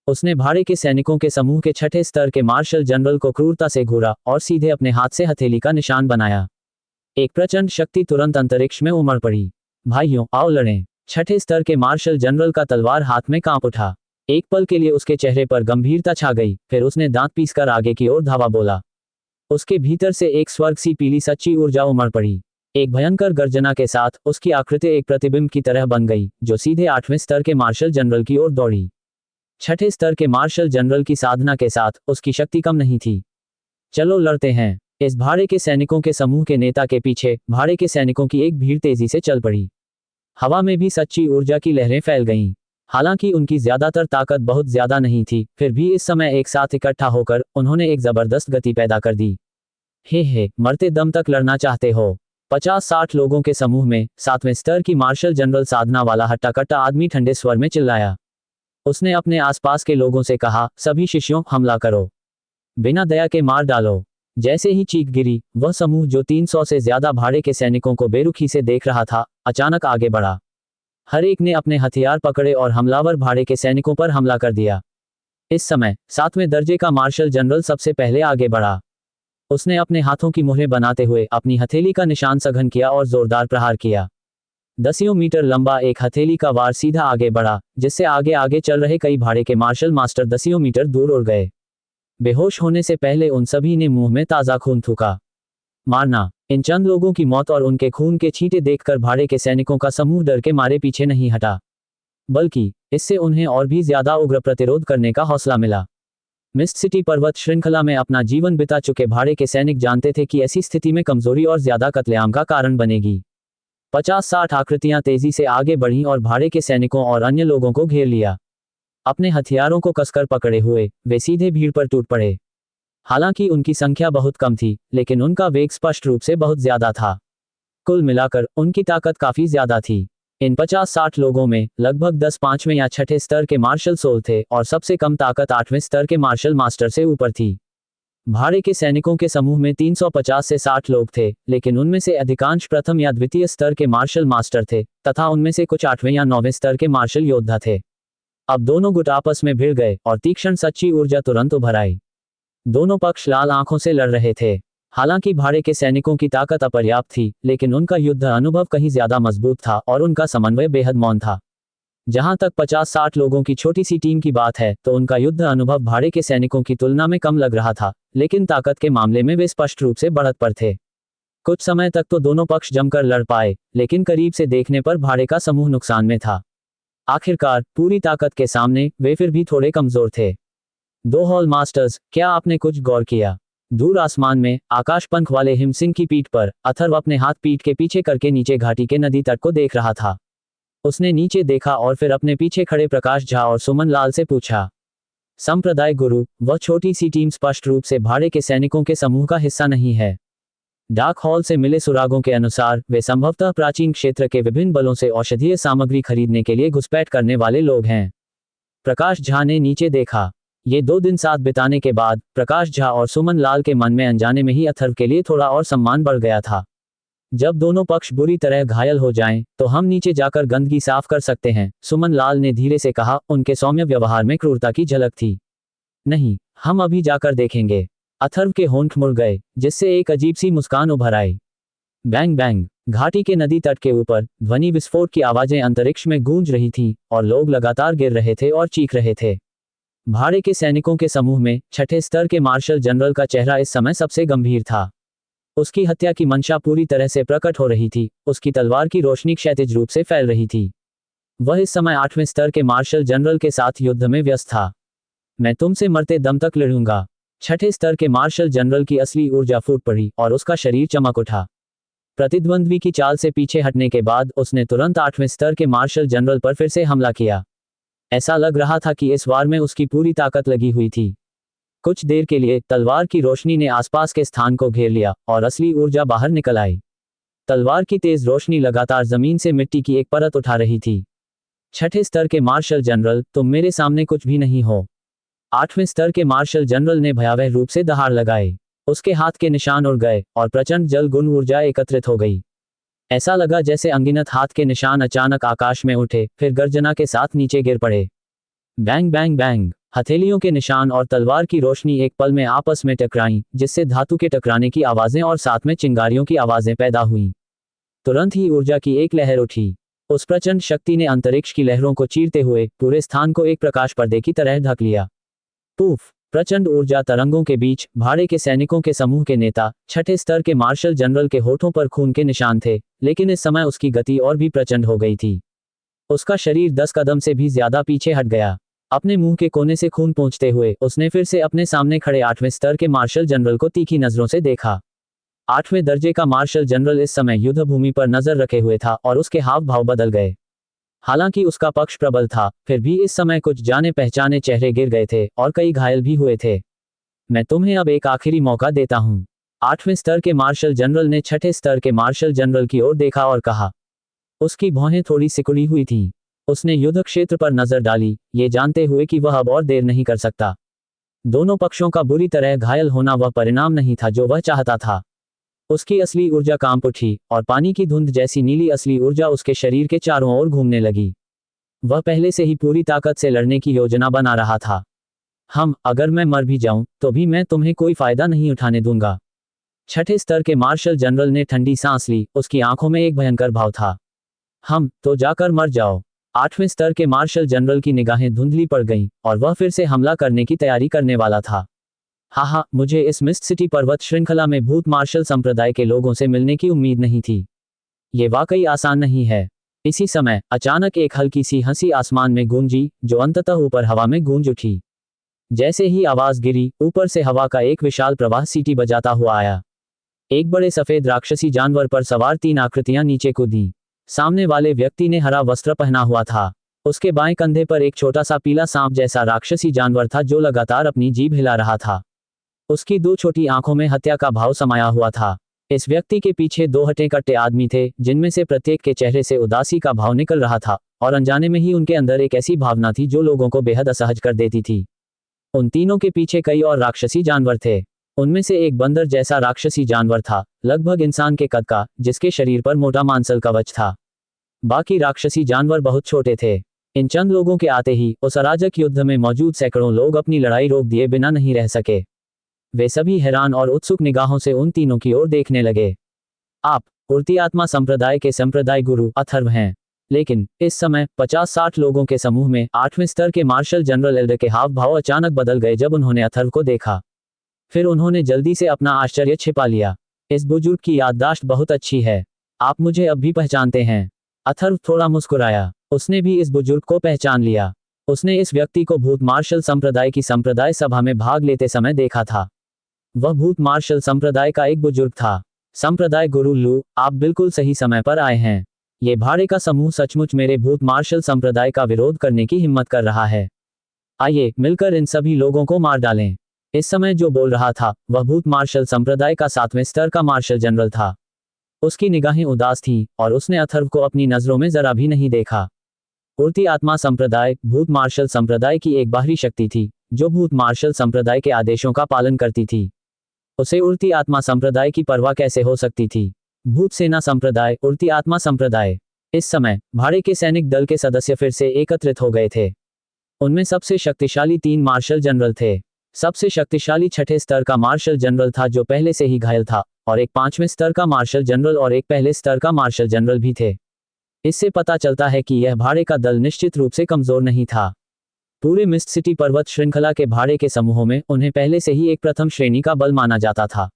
उसने भाड़े के सैनिकों के समूह के 6ठे स्तर के मार्शल जनरल को क्रूरता से घूरा और सीधे अपने हाथ से हथेली का निशान बनाया। एक प्रचंड शक्ति तुरंत अंतरिक्ष में उमड़ पड़ी। भाइयों, आओ लड़ें। 6ठे स्तर के मार्शल जनरल का तलवार हाथ में कांप उठा। एक पल के लिए उसके चेहरे पर गंभीरता छा गई, फिर उसने दांत पीसकर आगे की ओर धावा बोला। उसके भीतर से एक स्वर्ग सी पीली सच्ची ऊर्जा उमड़ पड़ी। एक भयंकर गर्जना के साथ उसकी आकृति एक प्रतिबिंब की तरह बन गई, जो सीधे 8वें स्तर के मार्शल जनरल की ओर दौड़ी। 6ठे स्तर के मार्शल जनरल की साधना के साथ उसकी शक्ति कम नहीं थी। चलो लड़ते हैं। इस भाड़े के सैनिकों के समूह के नेता के पीछे भाड़े के सैनिकों की एक भीड़ तेजी से चल पड़ी। हवा में भी सच्ची ऊर्जा की लहरें फैल गईं। हालांकि उनकी ज्यादातर ताकत बहुत ज्यादा नहीं थी, फिर भी इस समय एक साथ इकट्ठा होकर उन्होंने एक जबरदस्त गति पैदा कर दी। हे, मरते दम तक लड़ना चाहते हो? 50-60 लोगों के समूह में 7वें स्तर की मार्शल जनरल साधना वाला हट्टा कट्टा आदमी ठंडे स्वर में चिल्लाया। उसने अपने आसपास के लोगों से कहा, सभी शिष्यों, हमला करो, बिना दया के मार डालो। जैसे ही चीख गिरी, वह समूह जो 300 से ज्यादा भाड़े के सैनिकों को बेरुखी से देख रहा था, अचानक आगे बढ़ा। हर एक ने अपने हथियार पकड़े और हमलावर भाड़े के सैनिकों पर हमला कर दिया। इस समय 7वें दर्जे का मार्शल जनरल सबसे पहले आगे बढ़ा। उसने अपने हाथों की मुहरें बनाते हुए अपनी हथेली का निशान सघन किया और जोरदार प्रहार किया। 10 मीटर लंबा एक हथेली का वार सीधा आगे बढ़ा, जिससे आगे आगे चल रहे कई भाड़े के मार्शल मास्टर 10 मीटर दूर उड़ गए। बेहोश होने से पहले उन सभी ने मुंह में ताजा खून थूका। मारना। इन चंद लोगों की मौत और उनके खून के छींटे देखकर भाड़े के सैनिकों का समूह डर के मारे पीछे नहीं हटा, बल्कि इससे उन्हें और भी ज्यादा उग्र प्रतिरोध करने का हौसला मिला। मिस्ट सिटी पर्वत श्रृंखला में अपना जीवन बिता चुके भाड़े के सैनिक जानते थे कि ऐसी स्थिति में कमजोरी और ज्यादा कत्लेआम का कारण बनेगी। 50-60 आकृतियां तेजी से आगे बढ़ीं और भाड़े के सैनिकों और अन्य लोगों को घेर लिया। अपने हथियारों को कसकर पकड़े हुए वे सीधे भीड़ पर टूट पड़े। हालांकि उनकी संख्या बहुत कम थी, लेकिन उनका वेग स्पष्ट रूप से बहुत ज्यादा था। कुल मिलाकर उनकी ताकत काफी ज्यादा थी। इन 50-60 लोगों में लगभग 10 5वें या 6ठे स्तर के मार्शल सोल थे और सबसे कम ताकत 8वें स्तर के मार्शल मास्टर से ऊपर थी। भाड़े के सैनिकों के समूह में 350 से 60 लोग थे, लेकिन उनमें से अधिकांश प्रथम या द्वितीय स्तर के मार्शल मास्टर थे तथा उनमें से कुछ 8वें या 9वें स्तर के मार्शल योद्धा थे। अब दोनों गुट आपस में भिड़ गए और तीक्ष्ण सच्ची ऊर्जा तुरंत उभर आई। दोनों पक्ष लाल आंखों से लड़ रहे थे। हालांकि भाड़े के सैनिकों की ताकत अपर्याप्त थी, लेकिन उनका युद्ध अनुभव कहीं ज्यादा मजबूत था और उनका समन्वय बेहद मौन था। जहां तक 50-60 लोगों की छोटी सी टीम की बात है, तो उनका युद्ध अनुभव भाड़े के सैनिकों की तुलना में कम लग रहा था, लेकिन ताकत के मामले में वे स्पष्ट रूप से बढ़त पर थे। कुछ समय तक तो दोनों पक्ष जमकर लड़ पाए, लेकिन करीब से देखने पर भाड़े का समूह नुकसान में था। आखिरकार पूरी ताकत के सामने वे फिर भी थोड़े कमजोर थे। 2 हॉल मास्टर्स, क्या आपने कुछ गौर किया? दूर आसमान में आकाश पंख वाले हिमसिंह की पीठ पर अथर्व अपने हाथ पीठ के पीछे करके नीचे घाटी के नदी तट को देख रहा था। उसने नीचे देखा और फिर अपने पीछे खड़े प्रकाश झा और सुमन लाल से पूछा। संप्रदाय गुरु, वह छोटी सी टीम स्पष्ट रूप से भाड़े के सैनिकों के समूह का हिस्सा नहीं है। डाक हॉल से मिले सुरागों के अनुसार वे संभवतः प्राचीन क्षेत्र के विभिन्न बलों से औषधीय सामग्री खरीदने के लिए घुसपैठ करने वाले लोग हैं। प्रकाश झा ने नीचे देखा। ये 2 दिन साथ बिताने के बाद प्रकाश झा और सुमन लाल के मन में अनजाने में ही अथर्व के लिए थोड़ा और सम्मान बढ़ गया था। जब दोनों पक्ष बुरी तरह घायल हो जाएं, तो हम नीचे जाकर गंदगी साफ कर सकते हैं, सुमन लाल ने धीरे से कहा। उनके सौम्य व्यवहार में क्रूरता की झलक थी। नहीं, हम अभी जाकर देखेंगे। अथर्व के होंठ मुड़ गए, जिससे एक अजीब सी मुस्कान उभर आई। Bang bang. घाटी के नदी तट के ऊपर ध्वनि विस्फोट की आवाजें अंतरिक्ष में गूंज रही थीं और लोग लगातार गिर रहे थे और चीख रहे थे। भाड़े के सैनिकों के समूह में छठे स्तर के मार्शल जनरल का चेहरा इस समय सबसे गंभीर था। उसकी हत्या की मंशा पूरी तरह से प्रकट हो रही थी। उसकी तलवार की रोशनी क्षैतिज रूप से फैल रही थी। वह इस समय 8वें स्तर के मार्शल जनरल के साथ युद्ध में व्यस्त था। मैं तुमसे मरते दम तक लड़ूंगा। छठे स्तर के मार्शल जनरल की असली ऊर्जा फूट पड़ी और उसका शरीर चमक उठा। प्रतिद्वंद्वी की चाल से पीछे हटने के बाद उसने तुरंत 8वें स्तर के मार्शल जनरल पर फिर से हमला किया। ऐसा लग रहा था कि इस वार में उसकी पूरी ताकत लगी हुई थी। कुछ देर के लिए तलवार की रोशनी ने आसपास के स्थान को घेर लिया और असली ऊर्जा बाहर निकल आई। तलवार की तेज रोशनी लगातार जमीन से मिट्टी की एक परत उठा रही थी। छठे स्तर के मार्शल जनरल, तुम मेरे सामने कुछ भी नहीं हो। 8वें स्तर के मार्शल जनरल ने भयावह रूप से दहाड़ लगाए। उसके हाथ के निशान उड़ गए और प्रचंड जल गुण ऊर्जा एकत्रित हो गई। ऐसा लगा जैसे अनगिनत हाथ के निशान अचानक आकाश में उठे, फिर गर्जना के साथ नीचे गिर पड़े। Bang bang bang. हथेलियों के निशान और तलवार की रोशनी एक पल में आपस में टकराईं, जिससे धातु के टकराने की आवाजें और साथ में चिंगारियों की आवाजें पैदा हुईं। तुरंत ही ऊर्जा की एक लहर उठी। उस प्रचंड शक्ति ने अंतरिक्ष की लहरों को चीरते हुए पूरे स्थान को एक प्रकाश पर्दे की तरह ढक लिया। पूफ। प्रचंड ऊर्जा तरंगों के बीच भाड़े के सैनिकों के समूह के नेता छठे स्तर के मार्शल जनरल के होठों पर खून के निशान थे, लेकिन इस समय उसकी गति और भी प्रचंड हो गई थी। उसका शरीर 10 कदम से भी ज्यादा पीछे हट गया। अपने मुंह के कोने से खून पोंछते हुए उसने फिर से अपने सामने खड़े 8वें स्तर के मार्शल जनरल को तीखी नजरों से देखा। 8वें दर्जे का मार्शल जनरल इस समय युद्ध भूमि पर नजर रखे हुए था और उसके हाव भाव बदल गए। हालांकि उसका पक्ष प्रबल था, फिर भी इस समय कुछ जाने पहचाने चेहरे गिर गए थे और कई घायल भी हुए थे। मैं तुम्हें अब एक आखिरी मौका देता हूं। 8वें स्तर के मार्शल जनरल ने छठे स्तर के मार्शल जनरल की ओर देखा और कहा। उसकी भौहें थोड़ी सिकुड़ी हुई थीं। उसने युद्ध क्षेत्र पर नजर डाली, ये जानते हुए कि वह अब और देर नहीं कर सकता। दोनों पक्षों का बुरी तरह घायल होना वह परिणाम नहीं था जो वह चाहता था। उसकी असली ऊर्जा कांप उठी और पानी की धुंध जैसी नीली असली ऊर्जा उसके शरीर के चारों ओर घूमने लगी। वह पहले से ही पूरी ताकत से लड़ने की योजना बना रहा था। अगर मैं मर भी जाऊं तो भी मैं तुम्हें कोई फायदा नहीं उठाने दूंगा। छठे स्तर के मार्शल जनरल ने ठंडी सांस ली। उसकी आंखों में एक भयंकर भाव था। तो जाकर मर जाओ। 8वें स्तर के मार्शल जनरल की निगाहें धुंधली पड़ गईं और वह फिर से हमला करने की तैयारी करने वाला था। मुझे इस मिस्ट सिटी पर्वत श्रृंखला में भूत मार्शल संप्रदाय के लोगों से मिलने की उम्मीद नहीं थी। ये वाकई आसान नहीं है। इसी समय अचानक एक हल्की सी हंसी आसमान में गूंजी, जो अंततः ऊपर हवा में गूंज उठी। जैसे ही आवाज गिरी, ऊपर से हवा का एक विशाल प्रवाह सीटी बजाता हुआ आया। एक बड़े सफेद राक्षसी जानवर पर सवार 3 आकृतियां नीचे कूदी। सामने वाले व्यक्ति ने हरा वस्त्र पहना हुआ था। उसके बाएं कंधे पर एक छोटा सा पीला सांप जैसा राक्षसी जानवर था जो लगातार अपनी जीभ हिला रहा था। उसकी 2 छोटी आंखों में हत्या का भाव समाया हुआ था। इस व्यक्ति के पीछे 2 हटे कट्टे आदमी थे, जिनमें से प्रत्येक के चेहरे से उदासी का भाव निकल रहा था और अनजाने में ही उनके अंदर एक ऐसी भावना थी जो लोगों को बेहद असहज कर देती थी। उन तीनों के पीछे कई और राक्षसी जानवर थे। उनमें से एक बंदर जैसा राक्षसी जानवर था, लगभग इंसान के कद का, जिसके शरीर पर मोटा मांसल कवच था। बाकी राक्षसी जानवर बहुत छोटे थे। इन चंद लोगों के आते ही उस अराजक युद्ध में मौजूद सैकड़ों लोग अपनी लड़ाई रोक दिए बिना नहीं रह सके। वे सभी हैरान और उत्सुक निगाहों से उन तीनों की ओर देखने लगे। आप उड़ती आत्मा संप्रदाय के संप्रदाय गुरु अथर्व हैं। लेकिन इस समय 50-60 लोगों के समूह में 8वें स्तर के मार्शल जनरल एल्डर के हाव भाव अचानक बदल गए जब उन्होंने अथर्व को देखा। फिर उन्होंने जल्दी से अपना आश्चर्य छिपा लिया। इस बुजुर्ग की याददाश्त बहुत अच्छी है। आप मुझे अब भी पहचानते हैं। अथर्व थोड़ा मुस्कुराया। उसने भी इस बुजुर्ग को पहचान लिया। उसने इस व्यक्ति को भूत मार्शल संप्रदाय की संप्रदाय सभा में भाग लेते समय देखा था। वह भूत मार्शल संप्रदाय का एक बुजुर्ग था। संप्रदाय गुरु लू, आप बिल्कुल सही समय पर आए हैं। ये भाड़े का समूह सचमुच मेरे भूत मार्शल संप्रदाय का विरोध करने की हिम्मत कर रहा है। आइए मिलकर इन सभी लोगों को मार डालें। इस समय जो बोल रहा था वह भूत मार्शल संप्रदाय का 7वें स्तर का मार्शल जनरल था। उसकी निगाहें उदास थीं और उसने अथर्व को अपनी नजरों में जरा भी नहीं देखा। उड़ती आत्मा संप्रदाय भूत मार्शल संप्रदाय की एक बाहरी शक्ति थी, जो भूत मार्शल संप्रदाय के आदेशों का पालन करती थी। उसे उड़ती आत्मा संप्रदाय की परवाह कैसे हो सकती थी? भूत सेना संप्रदाय, उड़ती आत्मा संप्रदाय। इस समय भाड़े के सैनिक दल के सदस्य फिर से एकत्रित हो गए थे। उनमें सबसे शक्तिशाली 3 मार्शल जनरल थे। सबसे शक्तिशाली 6ठे स्तर का मार्शल जनरल था जो पहले से ही घायल था और एक 5वें स्तर का मार्शल जनरल और एक पहले स्तर का मार्शल जनरल भी थे। इससे पता चलता है कि यह भाड़े का दल निश्चित रूप से कमजोर नहीं था। पूरे मिसिसिपी पर्वत श्रृंखला के भाड़े के समूहों में उन्हें पहले से ही एक प्रथम श्रेणी का बल माना जाता था।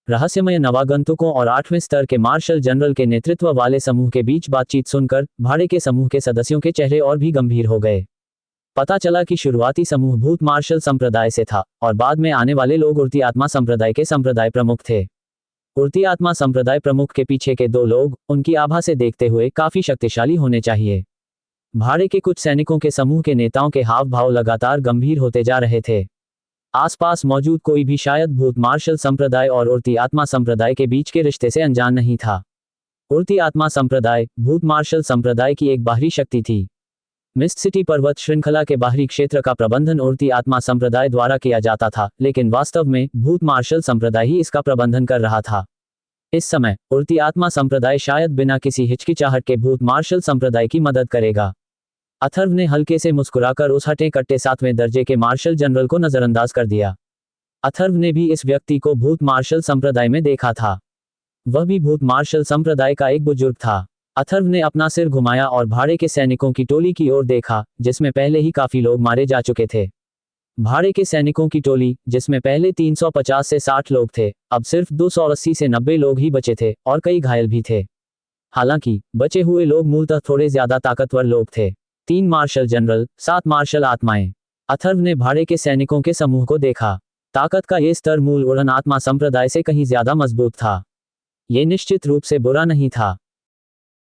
रहस्यमय नवागंतुकों और 8वें स्तर के मार्शल जनरल के नेतृत्व वाले समूह के बीच बातचीत सुनकर भाड़े के समूह के सदस्यों के चेहरे और भी गंभीर हो गए। पता चला कि शुरुआती समूह भूत मार्शल संप्रदाय से था और बाद में आने वाले लोग उड़ती आत्मा संप्रदाय के संप्रदाय प्रमुख थे। उड़ती आत्मा संप्रदाय प्रमुख के पीछे के 2 लोग उनकी आभा से देखते हुए काफी शक्तिशाली होने चाहिए। भाड़े के कुछ सैनिकों के समूह के नेताओं के हाव भाव लगातार गंभीर होते जा रहे थे। आसपास मौजूद कोई भी शायद भूत मार्शल संप्रदाय और उड़ती आत्मा संप्रदाय के बीच के रिश्ते से अनजान नहीं था। उड़ती आत्मा संप्रदाय भूत मार्शल संप्रदाय की एक बाहरी शक्ति थी। मिसिसिपी पर्वत श्रृंखला के बाहरी क्षेत्र का प्रबंधन उड़ती आत्मा संप्रदाय द्वारा किया जाता था, लेकिन वास्तव में भूत मार्शल संप्रदाय ही इसका प्रबंधन कर रहा था। इस समय उड़ती आत्मा संप्रदाय शायद बिना किसी हिचकिचाहट के भूत मार्शल संप्रदाय की मदद करेगा। अथर्व ने हल्के से मुस्कुराकर उस हटे कट्टे 7वें दर्जे के मार्शल जनरल को नजरअंदाज कर दिया। अथर्व ने भी इस व्यक्ति को भूत मार्शल संप्रदाय में देखा था। वह भी भूत मार्शल संप्रदाय का एक बुजुर्ग था। अथर्व ने अपना सिर घुमाया और भाड़े के सैनिकों की टोली की ओर देखा, जिसमें पहले ही काफी लोग मारे जा चुके थे। भाड़े के सैनिकों की टोली, जिसमें पहले 350 से 60 लोग थे, अब सिर्फ 280 से 90 लोग ही बचे थे और कई घायल भी थे। हालांकि बचे हुए लोग मूलतः थोड़े ज्यादा ताकतवर लोग थे। 3 मार्शल जनरल, 7 मार्शल आत्माएं। अथर्व ने भाड़े के सैनिकों के समूह को देखा। ताकत का ये स्तर मूल उड़न आत्मा संप्रदाय से कहीं ज्यादा मजबूत था। ये निश्चित रूप से बुरा नहीं था।